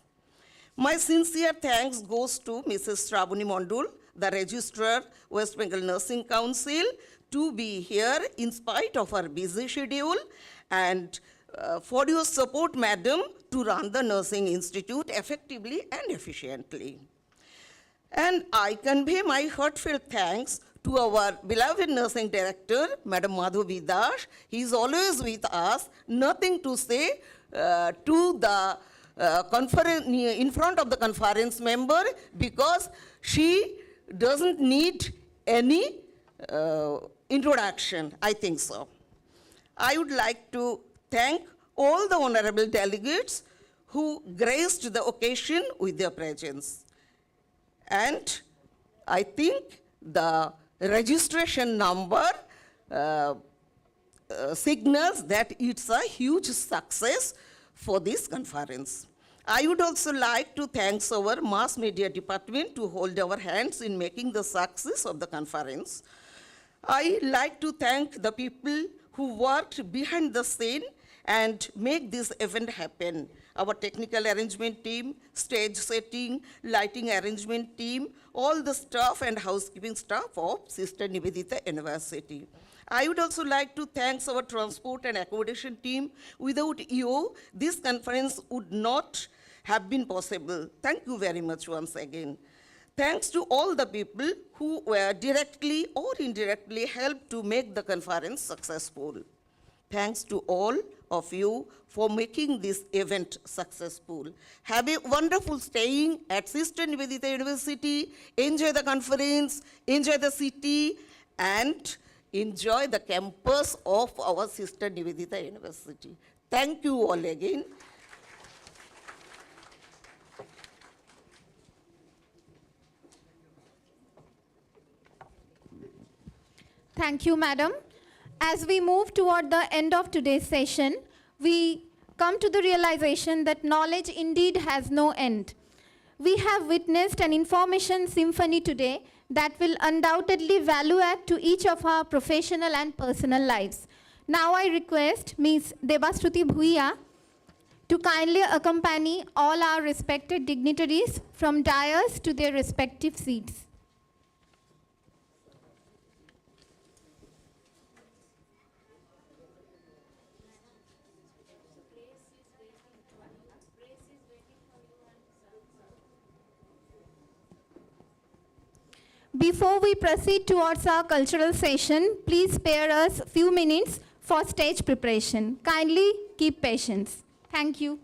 My sincere thanks goes to Mrs. Shravani Mondol, the Registrar, West Bengal Nursing Council, to be here in spite of her busy schedule, and for your support, madam, to run the Nursing Institute effectively and efficiently. And I convey my heartfelt thanks to our beloved nursing director, Madam Madhavi Das. He is always with us, nothing to say to the conference, in front of the conference member, because she doesn't need any introduction, I think so. I would like to thank all the honorable delegates who graced the occasion with their presence. And I think the registration number signals that it's a huge success for this conference. I would also like to thank our mass media department to hold our hands in making the success of the conference. I like to thank the people who worked behind the scene and make this event happen. Our technical arrangement team, stage setting, lighting arrangement team, all the staff and housekeeping staff of Sister Nivedita University. I would also like to thank our transport and accommodation team. Without you, this conference would not have been possible. Thank you very much once again. Thanks to all the people who were directly or indirectly helped to make the conference successful. Thanks to all of you for making this event successful. Have a wonderful staying at Sister Nivedita University. Enjoy the conference, enjoy the city, and enjoy the campus of our Sister Nivedita University. Thank you all again. Thank you, madam. As we move toward the end of today's session, we come to the realization that knowledge indeed has no end. We have witnessed an information symphony today that will undoubtedly value add to each of our professional and personal lives. Now I request Ms. Debashruti Bhuiya to kindly accompany all our respected dignitaries from dais to their respective seats. Before we proceed towards our cultural session, please spare us a few minutes for stage preparation. Kindly keep patience. Thank you.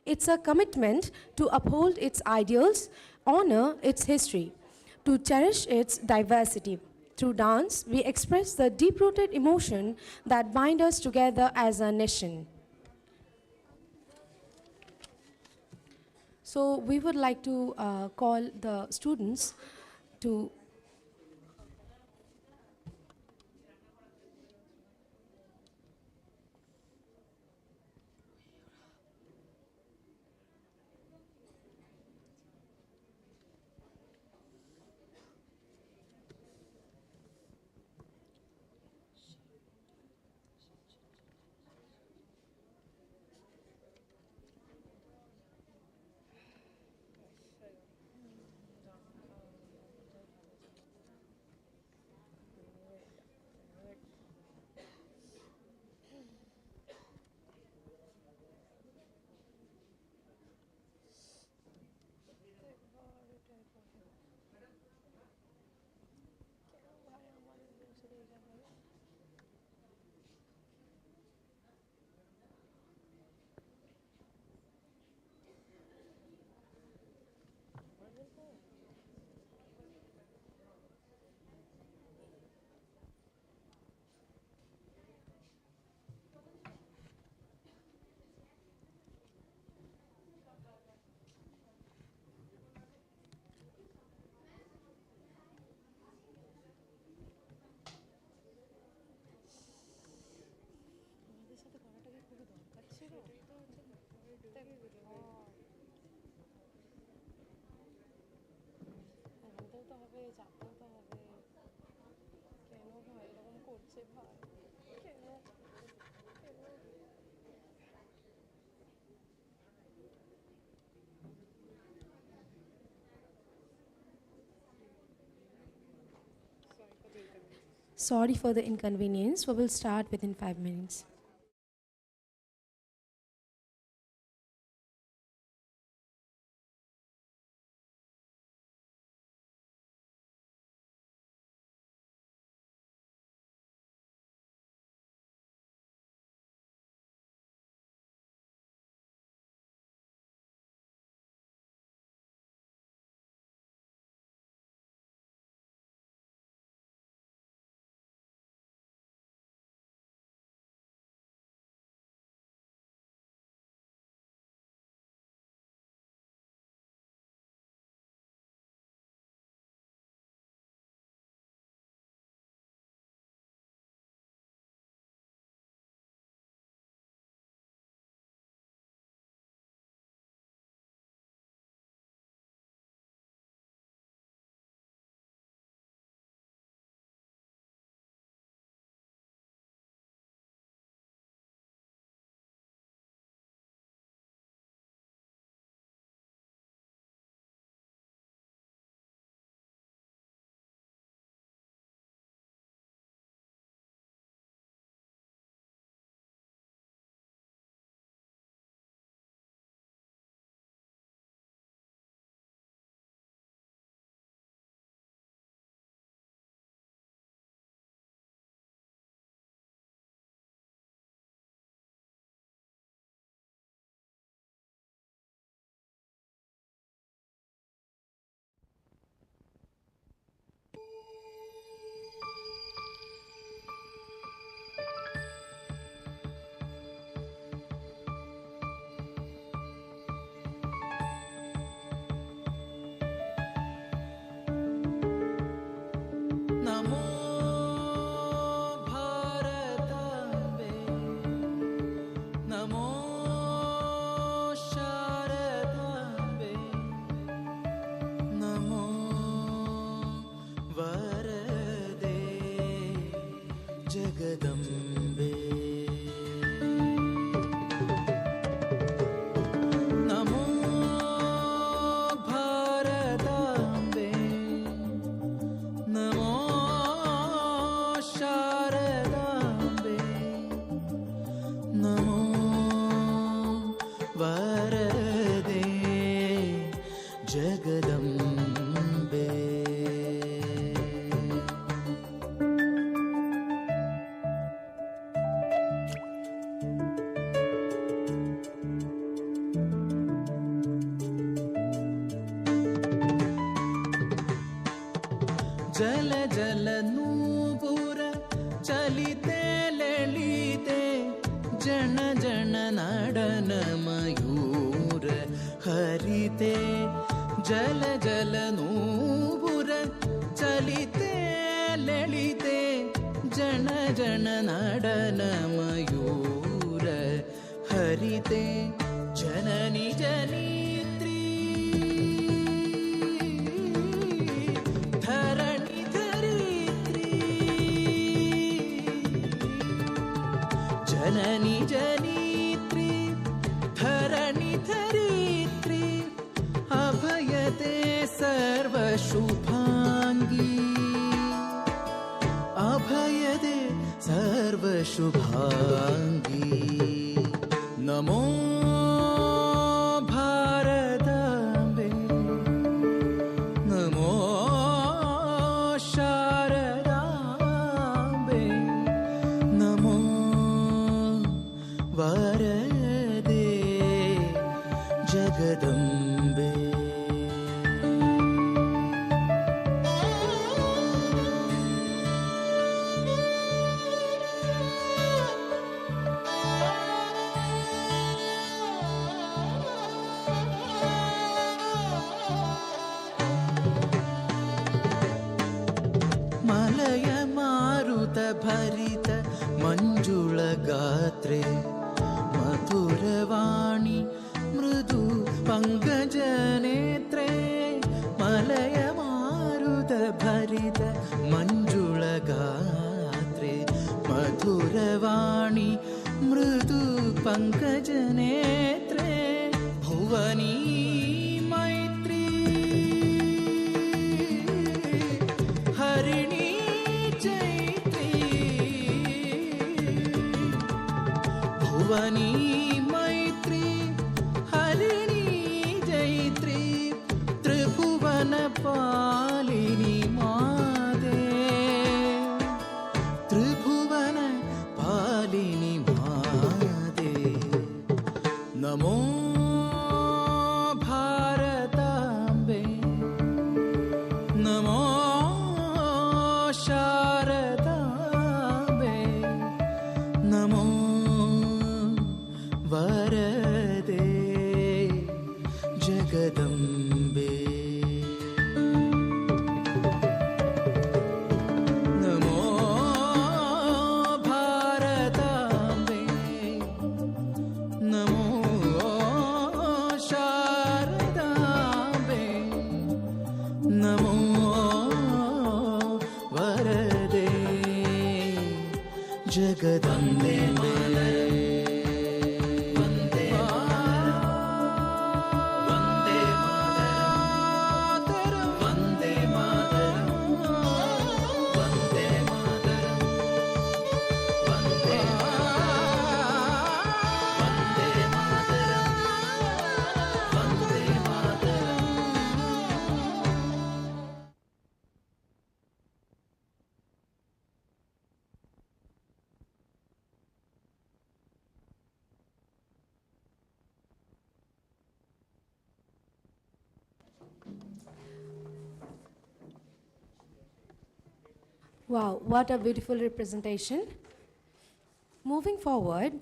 It's a commitment to uphold its ideals, honor its history, to cherish its diversity. Through dance, we express the deep-rooted emotion that binds us together as a nation. So we would like to call the students to sorry for the inconvenience. We will start within 5 minutes. जल जल नूपुर चलिते ललिते जन जन नडन मयूर हरिते जल जल नूपुर चलिते ललिते जन जन नडन मयूर हरिते जननी जनित्री धरणि धरित्री जननी जनित्री धरणि धरित्री अभयते सर्वशुभांगी अभयदे सर्वशुभांगी नमो भारताम्बे नमो शारदाम्बे नमो वरदे जगदम्बे मलय मारुत भरित मंजुळ गात्रे मधुरवाणी मृदु पंकज नेत्रे मलय मारुत भरित मंजुळ गात्रे मधुरवाणी मृदु पंकज नेत्रे भुवनी मैत्री हरिणी चैत्री भुवनी मैत्री हरिणी जैत्री त्रिभुवन पालिनी मादे त्रिभुवन पालिनी मादे नमो भारताम्बे नमो शारदाम्बे नमो वरदे जगदम्बे नमो भारताम्बे नमो शारदाम्बे नमो वरदे Jagdambe Vande Mataram Vande Mataram Vande Mataram Vande Mataram Vande Mataram Wow, what a beautiful representation. Moving forward,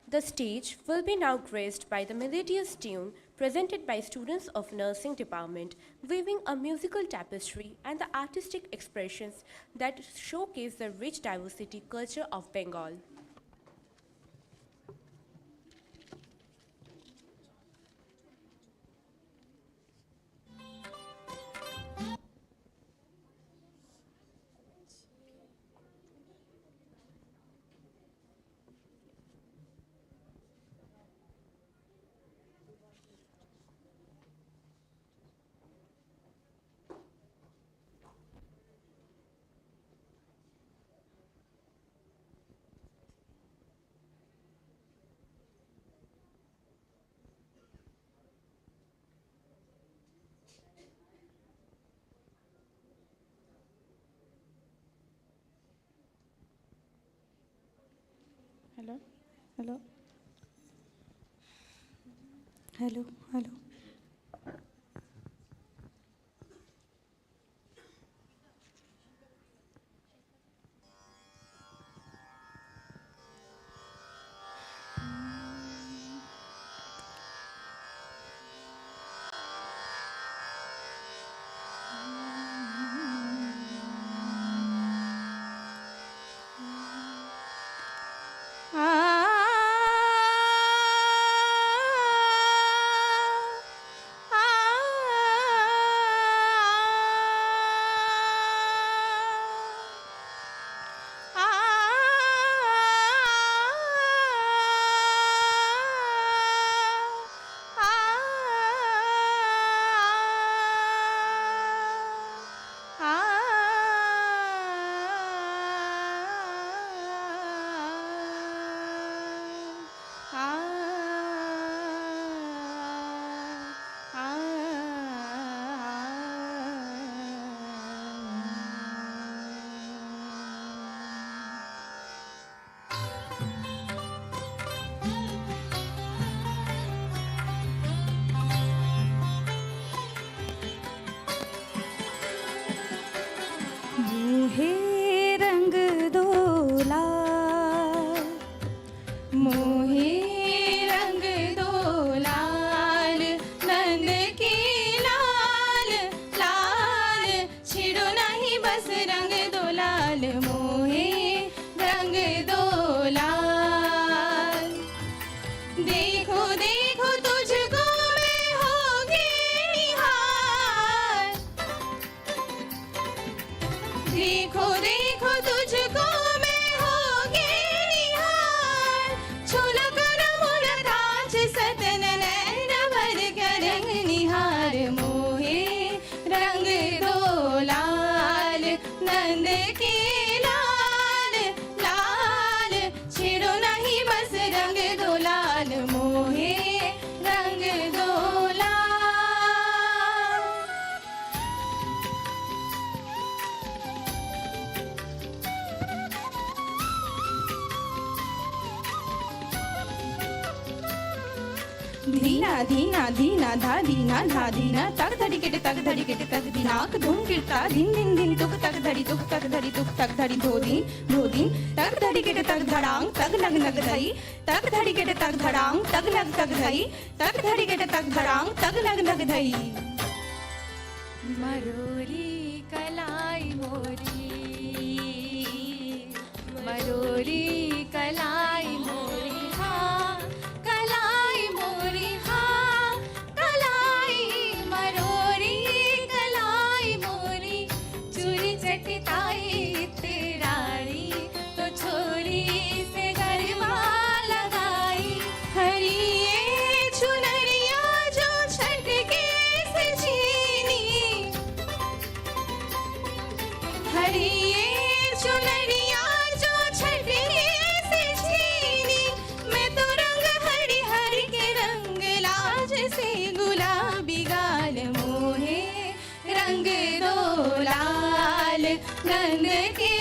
The stage will be now graced by the melodious tune presented by students of nursing department, weaving a musical tapestry and the artistic expressions that showcase the rich diversity culture of Bengal. Hello, hello, hello, hello. मोहे रंग दो लाल नंद के लाल लाल छिड़ो नहीं बस रंग दो लाल मोहे रंग दो लाल देखो देखो तुझको मैं होगी निहार देखो देखो तुझको मैं होगी निहार छोला कर मोला कांच सतन नैन भर कर रंग निहार मोहे रंग दो लाल नंद के लाल लाल छेड़ो नहीं बस रंग दो लाल मोहे रंग दो लाल धीना धीना धीना धा धीना तक धड़ी केट तक धड़ी केट तक दिनाक धूम गिरता दिन दिन दिन तुक तक धड़ी तुक तक धड़ी तुक तक धड़ी धो दिन तक धड़ी केट तक धड़ांग तक लग लग धई तक धड़ी केट तक धड़ांग तक लग तक धई तक धड़ी केट तक धड़ांग तक लग लग धई मरोरी कलाई मोरी मरोरी कलाई मोरी हाँ कलाई मोरी हाँ कलाई मरोरी कलाई मोरी चूड़ी चटताई तेराड़ी तो छोरी से गरबा लगाई हरी ये चुनरिया जो छटके से छीनी हरी ये चुनरिया जो छटके से छीनी मैं तो रंग हरी हरी के रंग लाज से गुलाबी गाल मोहे रंग दो लाल नंद के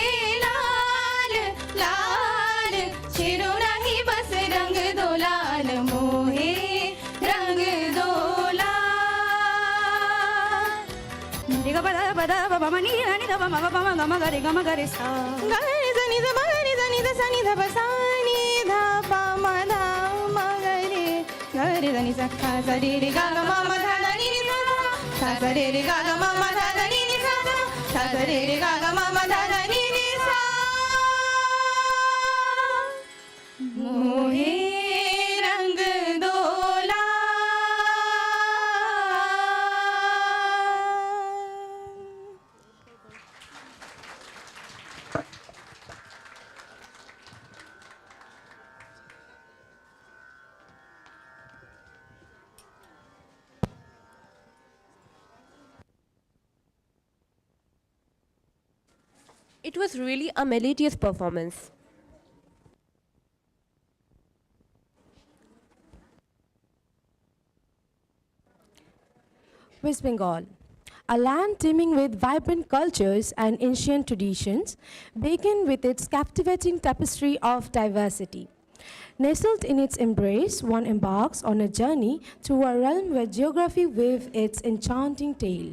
लाल लाल छेड़ो नहीं बस रंग दो लाल मोहे रंग दो लाल गा बदा बदा बा मनी रानी दा मा बा मा गा मा गा रे सा गा रे सा नी दा मा गा रे सा नी दा सा नी धा बा सा नी धा पा मा धा मा गा रे सा नी सा खा सा रे रे गा गा मा मा धा धा नी नी सा सा सा रे रे गा गा मा मा धा धा नी नी सा सा सा रे रे गा गा मा मा धा धा नी नी सा मोहे रंग दो लाल It was really a melodious performance. West Bengal, a land teeming with vibrant cultures and ancient traditions, began with its captivating tapestry of diversity. Nestled in its embrace, one embarks on a journey through a realm where geography weaves its enchanting tale.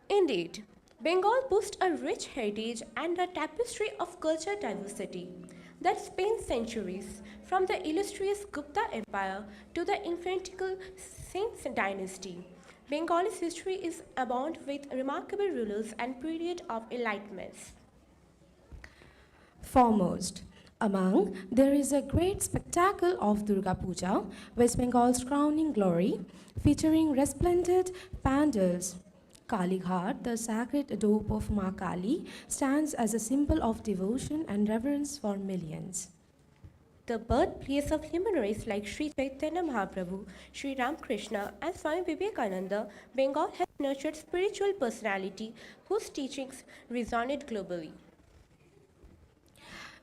Indeed, Bengal boasts a rich heritage and a tapestry of cultural diversity that spans centuries, from the illustrious Gupta Empire to the influential Singh dynasty. Bengal's history is abound with remarkable rulers and period of enlightenment. Foremost among, there is a great spectacle of Durga Puja, West Bengal's crowning glory, featuring resplendent pandals. Kali Ghat, the sacred dope of Ma Kali, stands as a symbol of devotion and reverence for millions. The birthplace of luminaries like Sri Chaitanya Mahaprabhu, Sri Ramakrishna, and Swami Vivekananda, Bengal has nurtured spiritual personality whose teachings resonate globally.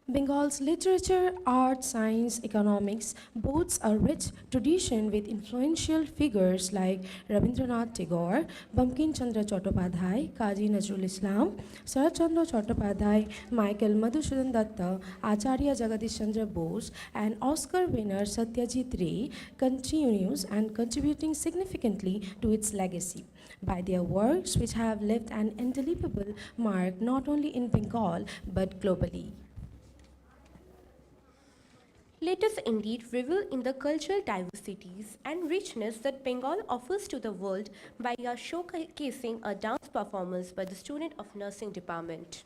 Bengal's literature, art, science, economics boasts a rich tradition with influential figures like Rabindranath Tagore, Bankim Chandra Chattopadhyay, Kazi Nazrul Islam, Sarat Chandra Chattopadhyay, Michael Madhusudan Datta, Acharya Jagadish Chandra Bose, and Oscar winner Satyajit Ray continues and contributing significantly to its legacy by their works which have left an indelible mark not only in Bengal but globally. Let us indeed revel in the cultural diversities and richness that Bengal offers to the world by showcasing a dance performance by the student of nursing department.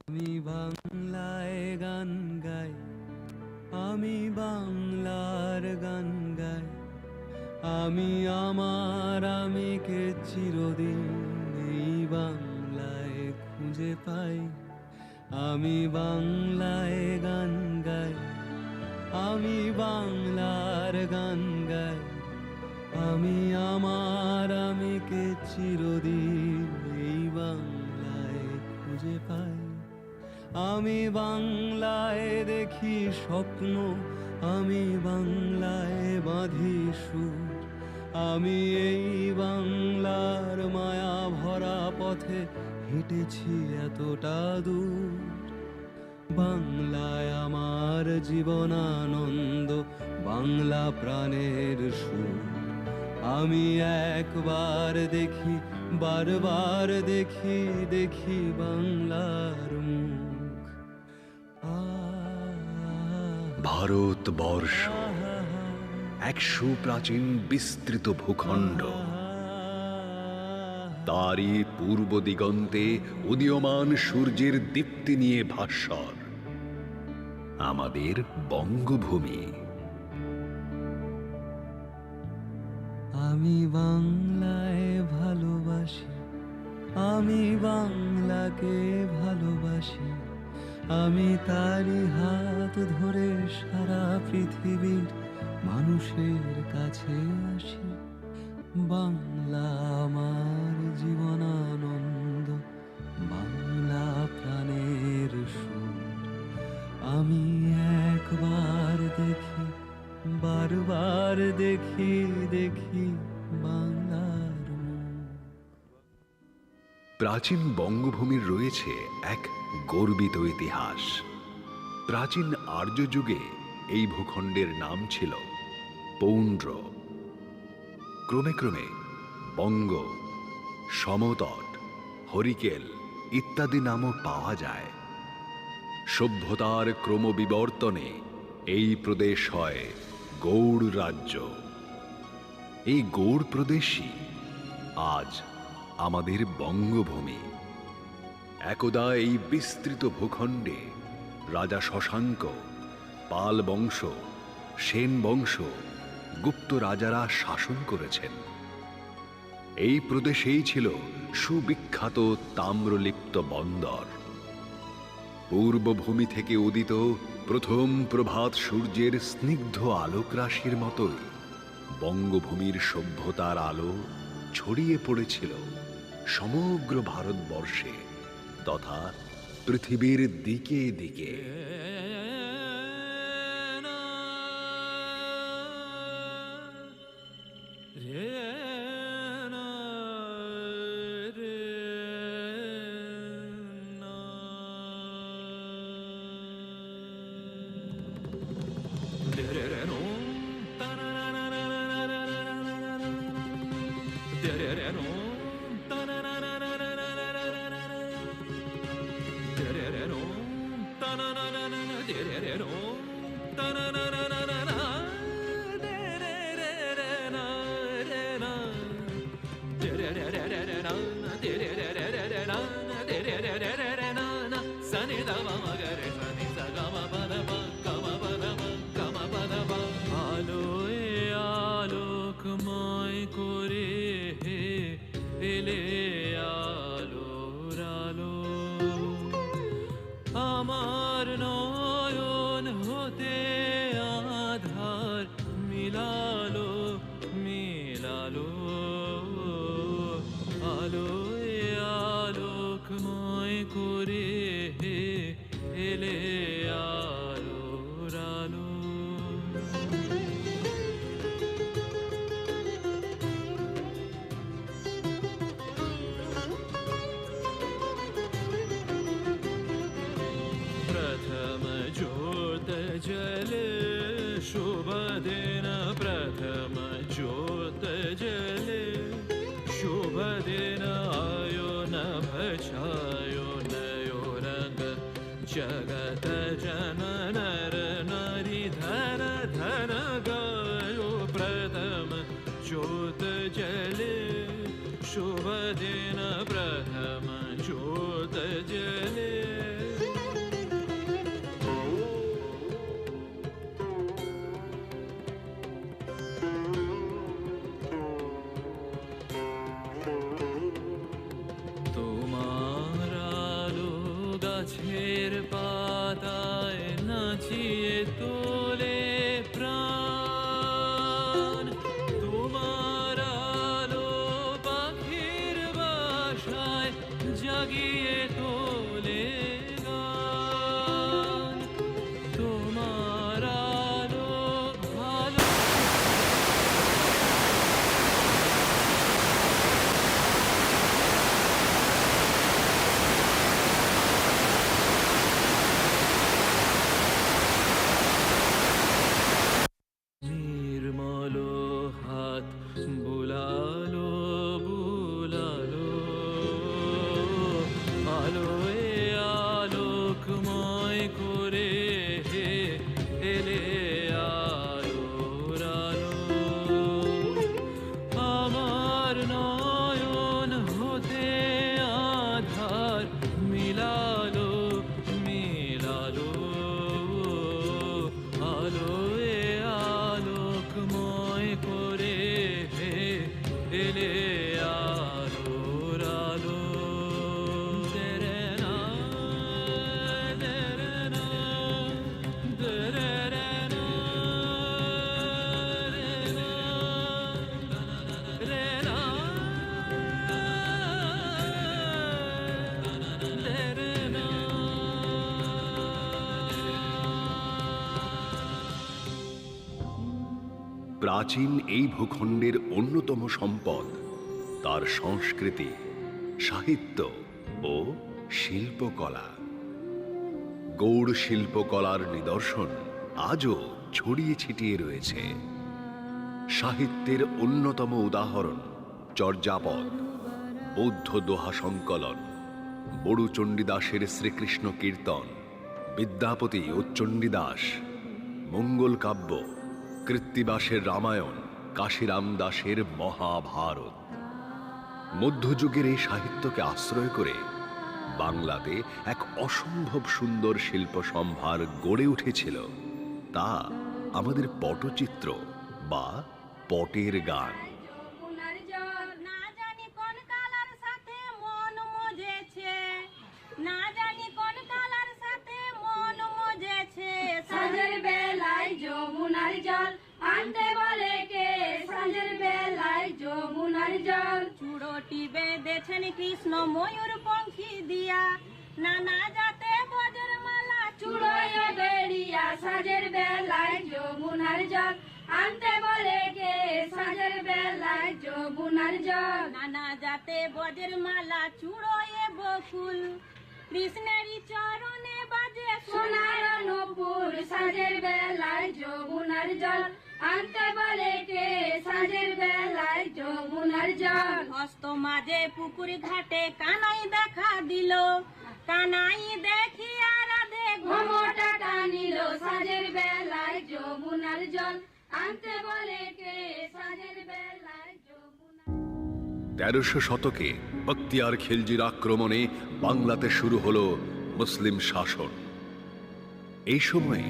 আমি বাংলায় গান গাই, আমি বাংলার গান গাই, আমি আমার আমিকে চিরদিন এই বাংলায় খুঁজে পাই। আমি বাংলায় গান গাই, আমি বাংলার গান গাই, আমি আমার আমিকে চিরদিন এই বাংলায় খুঁজে পাই। আমি বাংলায় দেখি স্বপ্ন, আমি বাংলায় বাঁধি সুর, আমি এই বাংলার মায়া ভরা পথে হেঁটেছি এতটা দূর। বাংলায় আমার জীবনানন্দ, বাংলা প্রাণের সুর। আমি একবার দেখি, বারবার দেখি, দেখি বাংলার মুখ। ভারতবর্ষ এক সুপ্রাচীন বিস্তৃত ভূখণ্ড, তারই পূর্ব দিগন্তে উদীয়মান সূর্যের দীপ্তি নিয়ে ভাস্বর আমাদের বঙ্গভূমি। আমি বাংলায় ভালোবাসি, আমি বাংলাকে ভালোবাসি, আমি তারই হাত ধরে সারা পৃথিবীর মানুষের কাছে আসি। বাংলা আমার জীবনানন্দ, বাংলা প্রাণের সুর। আমি একবার দেখি, বারবার দেখি, দেখি বাংলার মুখ। প্রাচীন বঙ্গভূমির রয়েছে এক গর্বিত ইতিহাস। প্রাচীন আর্য যুগে এই ভূখণ্ডের নাম ছিল পৌন্ড্র। ক্রমে ক্রমে বঙ্গ, সমতট, হরিকেল ইত্যাদি নামও পাওয়া যায়। সভ্যতার ক্রমবিবর্তনে এই প্রদেশ হয় গৌড় রাজ্য। এই গৌড় প্রদেশই আজ আমাদের বঙ্গভূমি। একদা এই বিস্তৃত ভূখণ্ডে রাজা শশাঙ্ক, পাল বংশ, সেন বংশ, গুপ্ত রাজারা শাসন করেছেন। এই প্রদেশেই ছিল সুবিখ্যাত তাম্রলিপ্ত বন্দর। পূর্বভূমি থেকে উদিত প্রথম প্রভাত সূর্যের স্নিগ্ধ আলোক রাশির মতোই বঙ্গভূমির সভ্যতার আলো ছড়িয়ে পড়েছিল সমগ্র ভারতবর্ষে তথা পৃথিবীর দিকে দিকে। আলোকময় করে এলে আলোর আলো, আমার নয়ন হতে আধার মিলালো মিলালো। আলোয় शुभदिन आयो नभछायो नयो रंग जगत जन नर नारी धन धन गायो प्रथम ज्योत जले शुभ दिन प्रथम ज्योत जले তোমার আলো গাছের পাতায় নাচিয়ে তোলে প্রাণ তোমার আলো পাখির বাসায় জাগিয়ে তোলে গান তোমার আলো ভালো নির্মল হাত বুলালো বুলালো আলোয় আলোকময় করে হে এলে আলোর আলো আমার নয়ন হতে আধার মিলালো মিলালো আলোয় আলোকময় করে হে এলে আলোর আলো দেরেনা দেরেনা দেরেনা রেনা দেরেনা প্রাচীন এই ভূখণ্ডের অন্যতম সম্পদ তার সংস্কৃতি, সাহিত্য ও শিল্পকলা। গৌড় শিল্পকলার নিদর্শন আজও ছড়িয়ে ছিটিয়ে রয়েছে। সাহিত্যের অন্যতম উদাহরণ চর্যাপদ, বৌদ্ধ দোহা সংকলন, বড়ু চণ্ডীদাসের শ্রীকৃষ্ণ কীর্তন, বিদ্যাপতি ও চণ্ডীদাস, মঙ্গল কাব্য, কৃত্তিবাসের রামায়ণ, কাশীরাম দাসের মহাভারত। মধ্যযুগের এই সাহিত্যকে আশ্রয় করে বাংলাতে এক অসম্ভব সুন্দর শিল্প সম্ভার গড়ে উঠেছিল। তা আমাদের পটচিত্র বা পটের গান। না জানি কোন কালার সাথে মন মজেছে, না জানি কোন কালার সাথে মন মজেছে। সাঁঝের বেলায় যমুনার জল আনতে বলে কে, সাঁঝের বেলায় যমুনার জল। চূড়টি বেঁধেছেন কৃষ্ণ ময়ূর পঙ্খী দিয়া, নানা জাতে বজ্র মালা চূড়ায় বেড়িয়া। সাঁঝের বেলায় যমুনার জল আনতে বলে কে, সাঁঝের বেলায় যমুনার জল। নানা জাতে বজ্র মালা চূড়ায় বকুল, কৃষ্ণেরই চরণে বাজে সোনার নূপুর। সাঁঝের বেলায় যমুনার জল আনতে বলে কে, সাঁঝের বেলায় যমুনার জল। হস্ত মাঝে পুকুর ঘাটে কানাই দেখা দিল, কানাই দেখিয়া রাধে ঘোমটা টানিল। সাঁঝের বেলায় যমুনার জল আনতে বলে কে, সাঁঝের বেলায় যমুনার। 1300 শতকে বখতিয়ার খিলজির আক্রমণে বাংলাতে শুরু হলো মুসলিম শাসন। এই সময়ে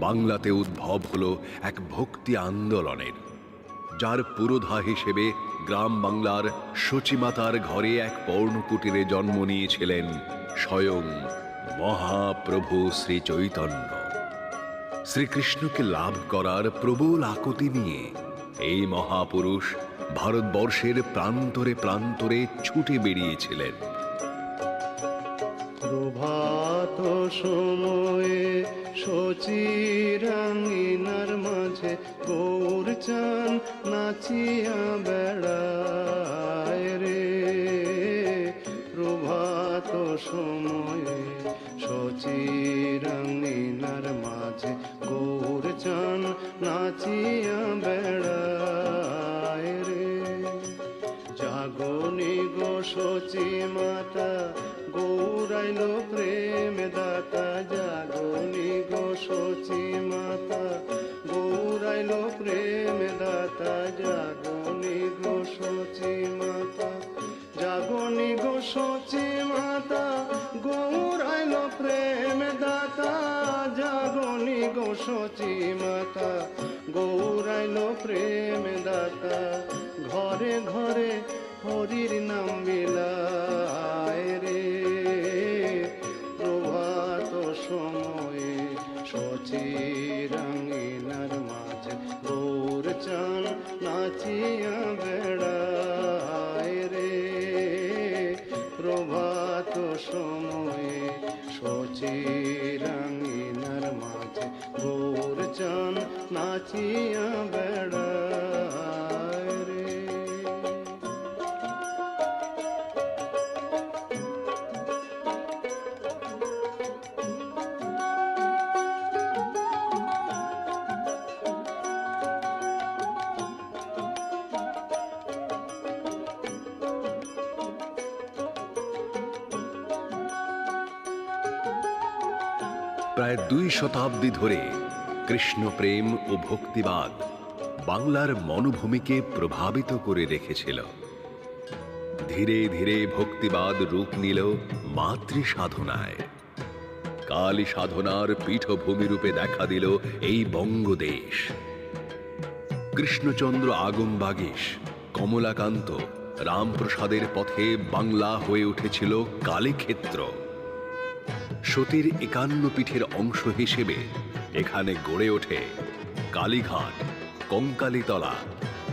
বাংলাতে উদ্ভব হলো এক ভক্তি আন্দোলনের, যার পুরোধা হিসেবে গ্রাম বাংলার সচিমাতার ঘরে এক পর্ণকুটিরে জন্ম নিয়েছিলেন স্বয়ং মহাপ্রভু শ্রী চৈতন্য। শ্রীকৃষ্ণকে লাভ করার প্রবল আকুতি নিয়ে এই মহাপুরুষ ভারতবর্ষের প্রান্তরে প্রান্তরে ছুটে বেরিয়েছিলেন। প্রভাত সময়ে শচিরাঙ্গিনার মাঝে গৌরচান নাচিয়া বেড়ায় রে। প্রভাত সময়ে শচিরাঙ্গিনার মাঝে গৌরচান নাচিয়া বেড়ায় রে। জাগনি সচি মাতা গৌরাইল প্রেম দাতা জাগনি গো সচি মাতা গৌরাইল প্রেম দাতা জাগনি গো সচি মাতা জাগনি গো সচি মাতা গৌরাইল প্রেম দাতা জাগনি গো সচি মাতা গৌরাইল প্রেম দাতা ঘরে ঘরে হরির নাম বিলায় রে প্রভাত সময়ে সচি রঙিনার মাঝে গৌর চান নাচিয়া বেড়ায় রে প্রভাত সময়ে সচি রঙিনার মাঝে গৌর চান নাচিয়া বেড়ায় রে। প্রায় 2 শতাব্দী ধরে কৃষ্ণ প্রেম ও ভক্তিবাদ বাংলার মনোভূমিকে প্রভাবিত করে রেখেছিল। ধীরে ধীরে ভক্তিবাদ রূপ নিল মাতৃ সাধনায়। কালী সাধনার পীঠভূমি রূপে দেখা দিল এই বঙ্গদেশ। কৃষ্ণচন্দ্র আগমবাগীশ, কমলাকান্ত, রামপ্রসাদের পথে বাংলা হয়ে উঠেছিল কালীক্ষেত্র। সতীর 51 পীঠের অংশ হিসেবে এখানে গড়ে ওঠে কালীঘাট, কঙ্কালীতলা,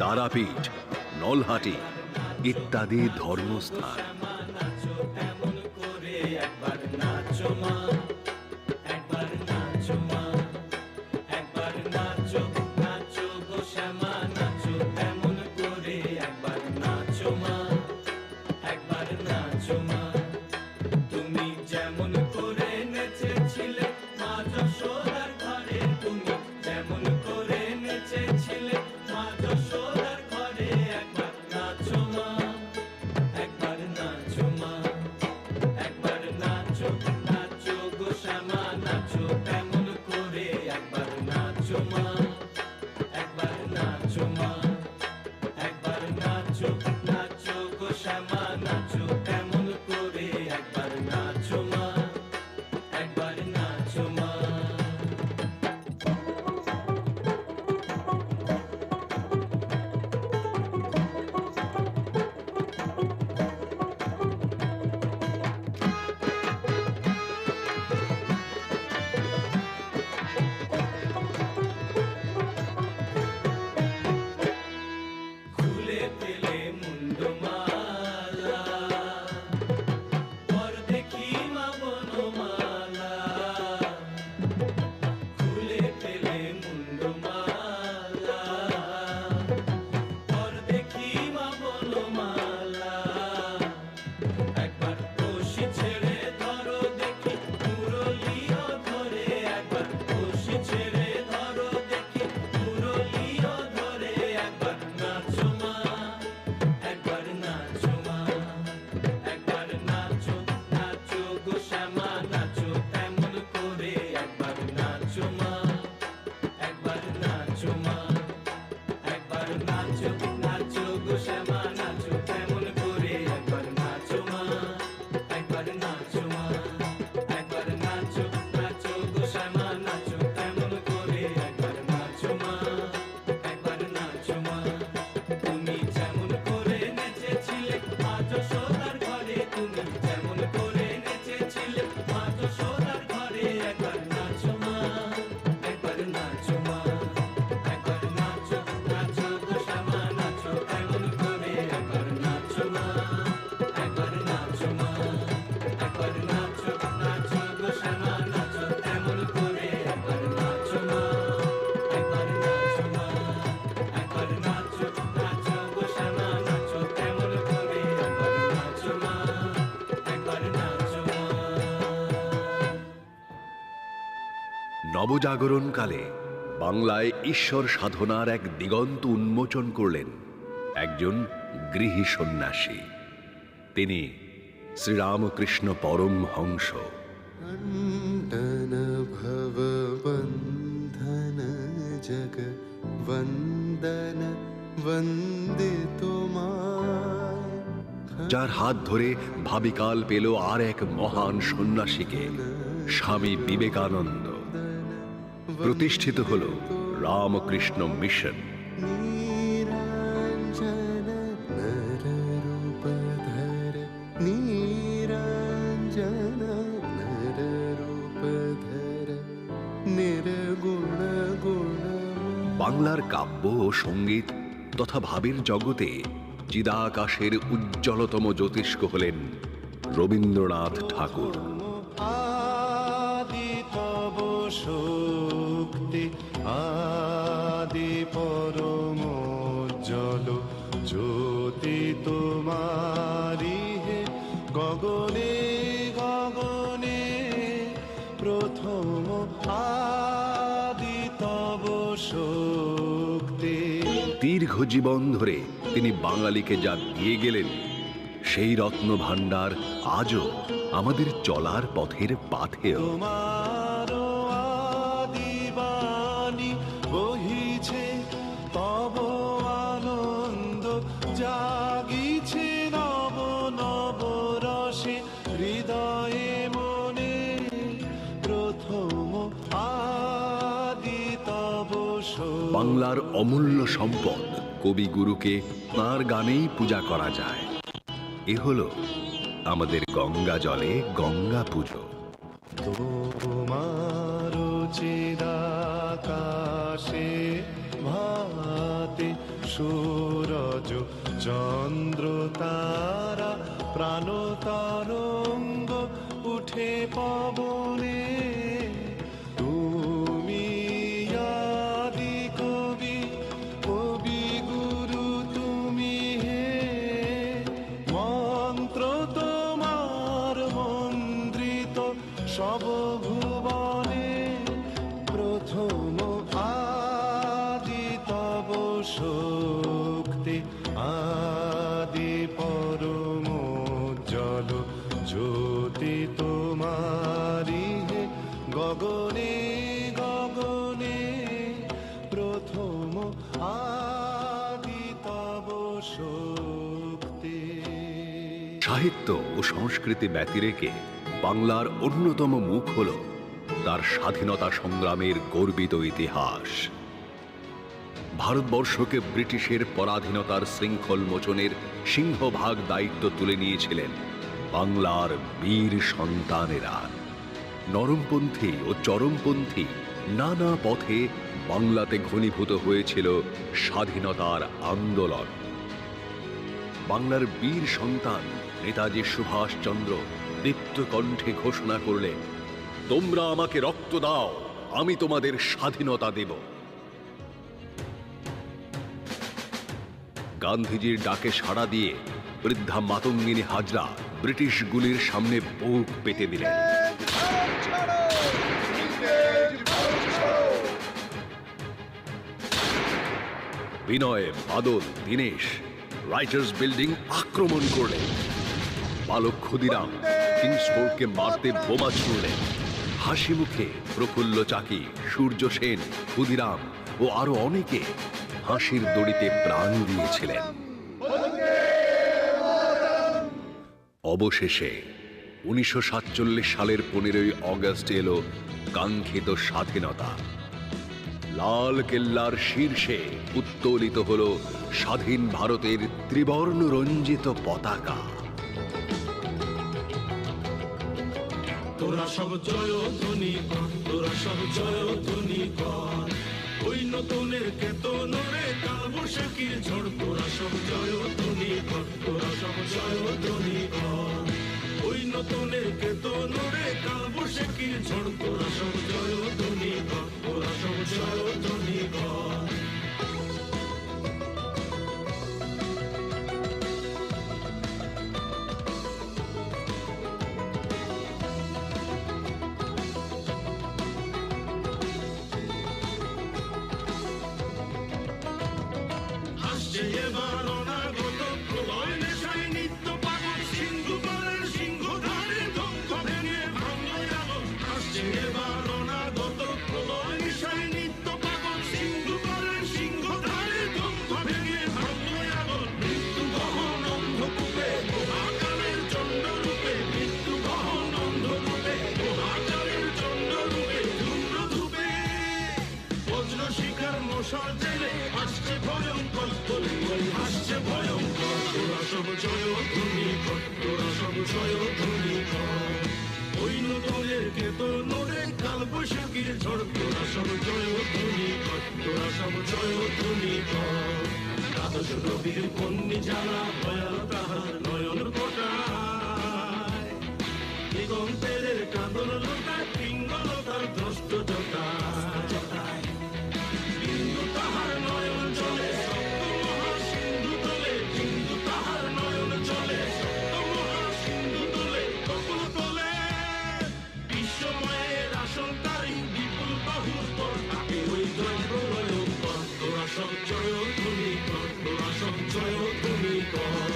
তারাপীঠ, নলহাটি ইত্যাদি ধর্মস্থান। নবজাগরণকালে বাংলায় ঈশ্বর সাধনার এক দিগন্ত উন্মোচন করলেন একজন গৃহী সন্ন্যাসী। তিনি শ্রীরামকৃষ্ণ পরমহংস। अण्डन भव बन्धन जग वन्दन वन्दे তোমায়। যার হাত ধরে ভাবিকাল পেল আর এক মহান সন্ন্যাসীকে, স্বামী বিবেকানন্দ। প্রতিষ্ঠিত হল রামকৃষ্ণ মিশন। নিরঞ্জন নররূপধর নিরঞ্জন নররূপধর নির্গুণ গুণ। বাংলার কাব্য ও সঙ্গীত তথা ভাবের জগতে চিদাকাশের উজ্জ্বলতম জ্যোতিষ্ক হলেন রবীন্দ্রনাথ ঠাকুর। আদি তব শক্তি আদি পরম জল জ্যোতি তোমারি হে গগনে গগনে প্রথম আদি তব শক্তি। দীর্ঘ জীবন ধরে তিনি বাঙালিকে যা দিয়ে গেলেন, সেই রত্ন ভাণ্ডার আজও আমাদের চলার পথের পাথেয়। তোমার আদিবাণী বহিছে তব আনন্দ জাগিছে নব নব রসে হৃদয়ে মনে প্রথম আদি তব। বাংলার অমূল্য সম্পদ কবিগুরুকে তাঁর গানেই পূজা করা যায়। এ হলো আমাদের গঙ্গা জলে গঙ্গা পুজো। তোমার চিদাকাশে ভাতে সূরজ চন্দ্র তারা প্রাণ তরঙ্গ উঠে পবনে। তুমি আদি কবি কবি গুরু তুমি হে মন্ত্র তোমার মন্দ্রিত সব ভুবনে প্রথম আদি তব শক্তি আদি পরম জল জ্যোতি তোমারি হে গগনে গগনে প্রথম আদি তব শক্তি। সাহিত্য ও সংস্কৃতি ব্যতিরেকে বাংলার অন্যতম মুখ হল তার স্বাধীনতা সংগ্রামের গর্বিত ইতিহাস। ভারতবর্ষকে ব্রিটিশের পরাধীনতার শৃঙ্খল মোচনের সিংহভাগ দায়িত্ব তুলে নিয়েছিলেন বাংলার বীর সন্তানেরা। নরমপন্থী ও চরমপন্থী নানা পথে বাংলাতে ঘনীভূত হয়েছিল স্বাধীনতার আন্দোলন। বাংলার বীর সন্তান নেতাজি সুভাষচন্দ্র দীপ্ত কণ্ঠে ঘোষণা করলেন, তোমরা আমাকে রক্ত দাও, আমি তোমাদের স্বাধীনতা দেব। গান্ধীজির ডাকে সাড়া দিয়ে বৃদ্ধা মাতঙ্গিনী হাজরা ব্রিটিশ গুলির সামনে বুক পেতে দিলেন। বিনয়, বাদল, দীনেশ রাইটার্স বিল্ডিং আক্রমণ করলেন। বালক ক্ষুদিরাম কিংসফোর্ডকে মারতে বোমা ছুড়লেন। হাসি মুখে প্রফুল্ল চাকি, সূর্য সেন, ক্ষুদিরাম ও আরো অনেকে হাসির দড়িতে প্রাণ দিয়েছিলেন। অবশেষে 1947 সালের 15ই অগস্ট এলো কাঙ্ক্ষিত স্বাধীনতা। লাল কেল্লার শীর্ষে উত্তোলিত হল স্বাধীন ভারতের ত্রিবর্ণ রঞ্জিত পতাকা। তোরা সব জয় ধ্বনি কর, তোরা সব জয় ধ্বনি কর, ওই নতুনের কেতনরে কাল বৈশাখীর ঝড়। তোরা সব জয় ধ্বনি কর, তোরা সব জয় ধ্বনি কর, ওই নতুনের কেতনরে কাল বৈশাখীর ঝড়। তোরা সব জয় ধ্বনি কর, তোরা সব জয় ধ্বনি কর। আসছে এবার অনাগত প্রলয় নেশায় নিত্য পাগল সিংহ ছবির কন্যি জানা ভয়াল তাহার নয়ন কোটায় দিগন্তের কাঁদন লোটায় পিঙ্গলতার দ্রষ্ট জটায় বিন্দু তাহার নয়ন জলে সপ্ত মহা সিন্ধু তলে বিন্দু তাহার নয়ন জলে সপ্ত মহা সিন্ধু তলে কপল তলে বিশ্বময়ের আশঙ্কারী বিপুল বাহুর পর তাকে ওই জয় প্রলয় পর তোরা সব জয় ধ্বনি কর তোরা সব জয় ধ্বনি কর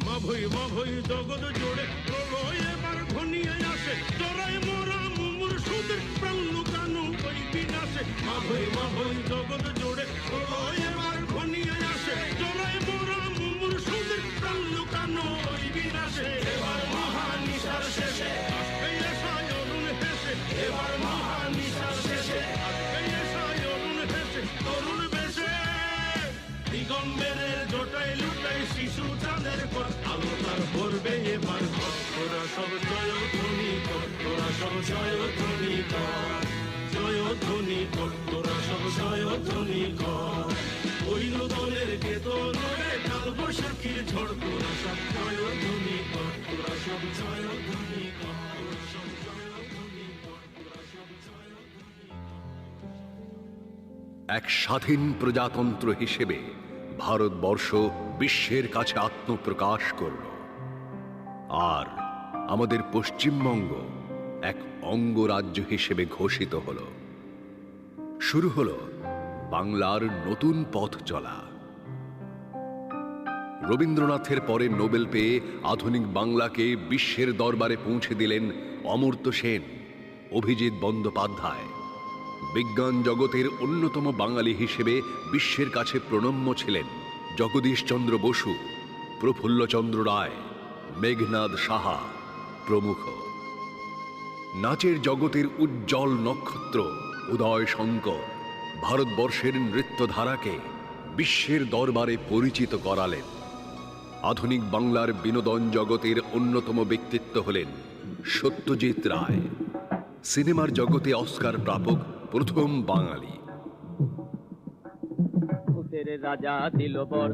মা ভৈ জগৎ জোড়ে প্রলয় এবার ঘনিয়ে আসে জরায় মোরা মুমূর্ষুদের প্রাণ লুকানো ওই বিনাশে মা ভৈ জগৎ জোড়ে প্রলয় এবার ঘনিয়ে আসে জরায় মোরা মুমূর্ষুদের প্রাণ লুকানো ওই বিনাশে এবার মহানিশার শেষে আসবে এসায় অরুণ হেসে এবার মহানিশার শেষে আসবে এসায় অরুণ হেসে তরুণ বেশে দিগম্বরের জটায় লুটায় শিশু চাঁদের পর আলো তার ভরবে এবার ঘর তোরা সব জয় ধ্বনি কর তোরা সব জয় ধ্বনি কর জয় ধ্বনি কর তোরা সব জয় ধ্বনি কর ওই নদনের কেতনরে কাল বৈশাখীর ঝড় তোরা সব জয় ধ্বনি কর তোরা সব জয় ধ্বনি কর তোরা সব জয় ধ্বনি কর তোরা সব জয় ধ্বনি এক স্বাধীন প্রজাতন্ত্র হিসেবে ভারতবর্ষ বিশ্বের কাছে আত্মপ্রকাশ করল, আর আমাদের পশ্চিমবঙ্গ এক অঙ্গরাজ্য হিসেবে ঘোষিত হল। শুরু হল বাংলার নতুন পথ চলা। রবীন্দ্রনাথের পরে নোবেল পেয়ে আধুনিক বাংলাকে বিশ্বের দরবারে পৌঁছে দিলেন অমর্ত্য সেন, অভিজিৎ বন্দ্যোপাধ্যায়। বিজ্ঞান জগতের অন্যতম বাঙালি হিসেবে বিশ্বের কাছে প্রণম্য ছিলেন জগদীশচন্দ্র বসু, প্রফুল্লচন্দ্র রায়, মেঘনাদ সাহা প্রমুখ। নাচের জগতের উজ্জ্বল নক্ষত্র উদয় শঙ্কর ভারতবর্ষের নৃত্যধারাকে বিশ্বের দরবারে পরিচিত করালেন। আধুনিক বাংলার বিনোদন জগতের অন্যতম ব্যক্তিত্ব হলেন সত্যজিৎ রায়, সিনেমার জগতে অস্কার প্রাপক প্রথম বাঙালি। ভূতের রাজা দিল বর,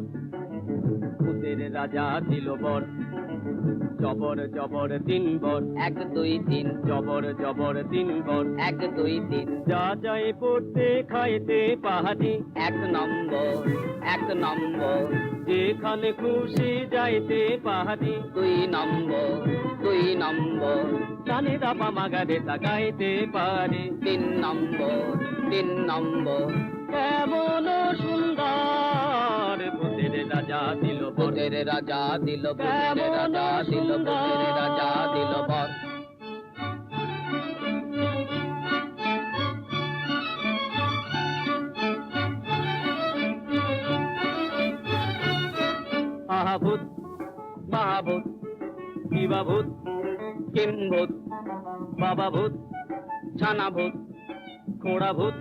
ভূতের রাজা দিল বর, জবর জবর তিন বর, 1 2 3 জবর জবর তিন বর, 1 2 3 যা যায় পড়তে খাইতে পাহাড়ি, 1 নম্বর 1 নম্বর, যেখানে খুশি যাইতে পাহাড়ি, 2 নম্বর 2 নম্বর, কানে দাপা মাগারে তাকাইতে পারি, 3 নম্বর 3 নম্বর, কেমন সুন্দর ভূতের রাজা দিল বর, ভূতের রাজা দিল, ভূতের রাজা দিল, ভূতের রাজা দিল বর। আহাভূত মহাভূত শিবাভূত কিম্ভূত বাবাভূত ছানাভূত খোড়াভূত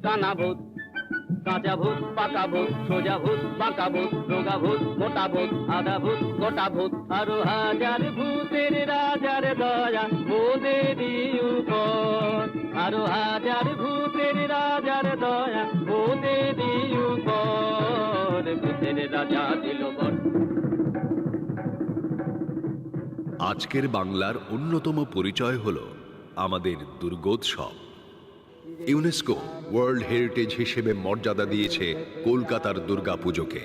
কানাভূত কাঁচাভূত পাকাভূত সোজাভূত বাঁকাভূত রোগাভূত মোটাভূত আধাভূত গোটাভূত আরো হাজার ভূতের রাজার দয়া মোদেরই উপর, আরো হাজার ভূতের রাজার দয়া মোদেরই উপর, ভূতের রাজা দিল বর। আজকের বাংলার অন্যতম পরিচয় হল আমাদের দুর্গোৎসব। ইউনেস্কো ওয়ার্ল্ড হেরিটেজ হিসেবে মর্যাদা দিয়েছে কলকাতার দুর্গাপুজোকে।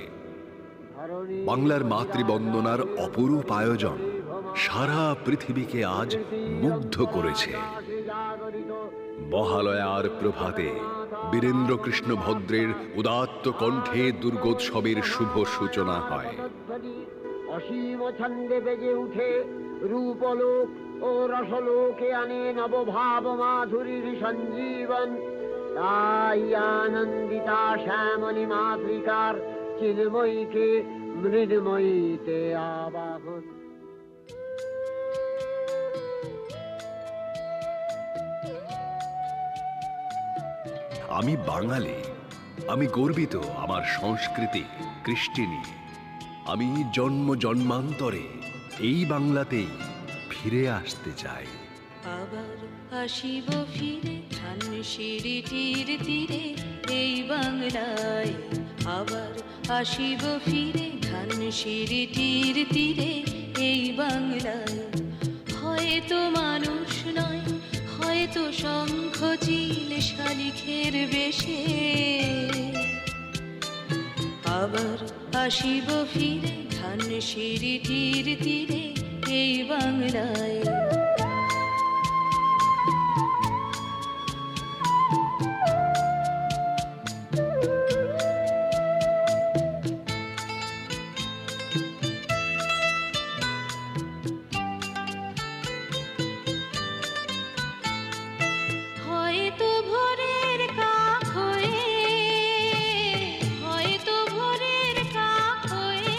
বাংলার মাতৃবন্দনার অপরূপ আয়োজন সারা পৃথিবীকে আজ মুগ্ধ করেছে। মহালয়ার প্রভাতে বীরেন্দ্রকৃষ্ণ ভদ্রের উদাত্ত কণ্ঠে দুর্গোৎসবের শুভ সূচনা হয়। অসীম ছন্দে বেজে উঠে রূপলোক ও রসলোকে আনে নবভাব মাধুরীর সঞ্জীবন। তাই আনন্দিতা শ্যামলী মাতৃকার চিন্ময়ীকে মৃন্ময়ীতে আবাহন। আমি বাঙালি, আমি গর্বিত আমার সংস্কৃতি কৃষ্টি নিয়ে। আমি জন্ম জন্মান্তরে এই বাংলাতেই ফিরে আসতে চাই। আবার আসিব ফিরে ধান সিঁড়িটির তীরে এই বাংলায় আবার আসিব ফিরে ধান সিঁড়িটির তীরে এই বাংলায় হয়তো মানুষ নয় হয়তো শঙ্খ চিল শালিখের বেশে আবার আসিব ফিরে ধান সিঁড়িটির তীরে এই বাংলায় হয়তো ভোরের কাক হয়ে হয়তো ভোরের কাক হয়ে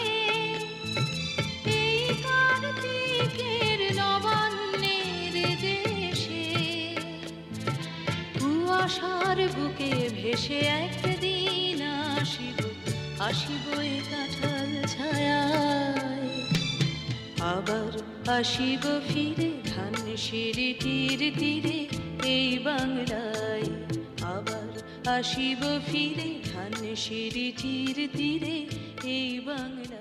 এই কার্তিকের নবান্নের দেশে কুয়াশার বুকে ভেসে একদিন আসিব আসিব এ কাঁঠাল ছায়ায় আবার আসিব ফিরে ধান সিঁড়িটির তীরে এই বাংলায় আবার আসিব ফিরে ধান সিঁড়িটির তীরে এই বাংলায়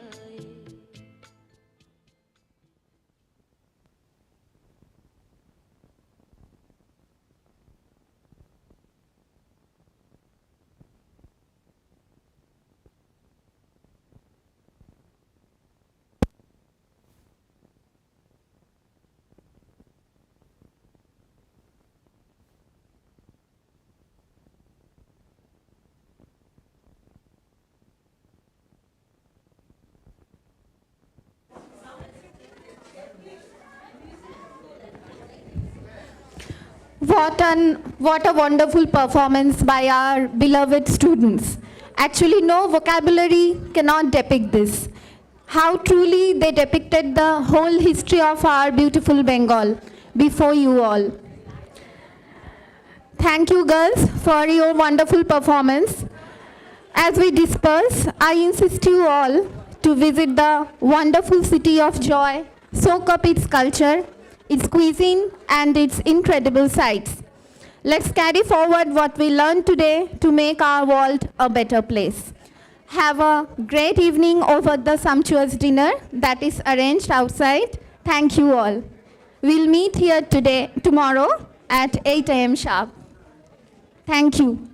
What a wonderful performance by our beloved students. Actually, no vocabulary cannot depict this. How truly they depicted the whole history of our beautiful Bengal before you all. Thank you, girls, for your wonderful performance. As we disperse, I insist you all to visit the wonderful city of joy, soak up its culture, its cuisine, and its incredible sights. Let's carry forward what we learned today to make our world a better place. Have a great evening over the sumptuous dinner that is arranged outside. Thank you all. We'll meet here tomorrow at 8 a.m. sharp. Thank you.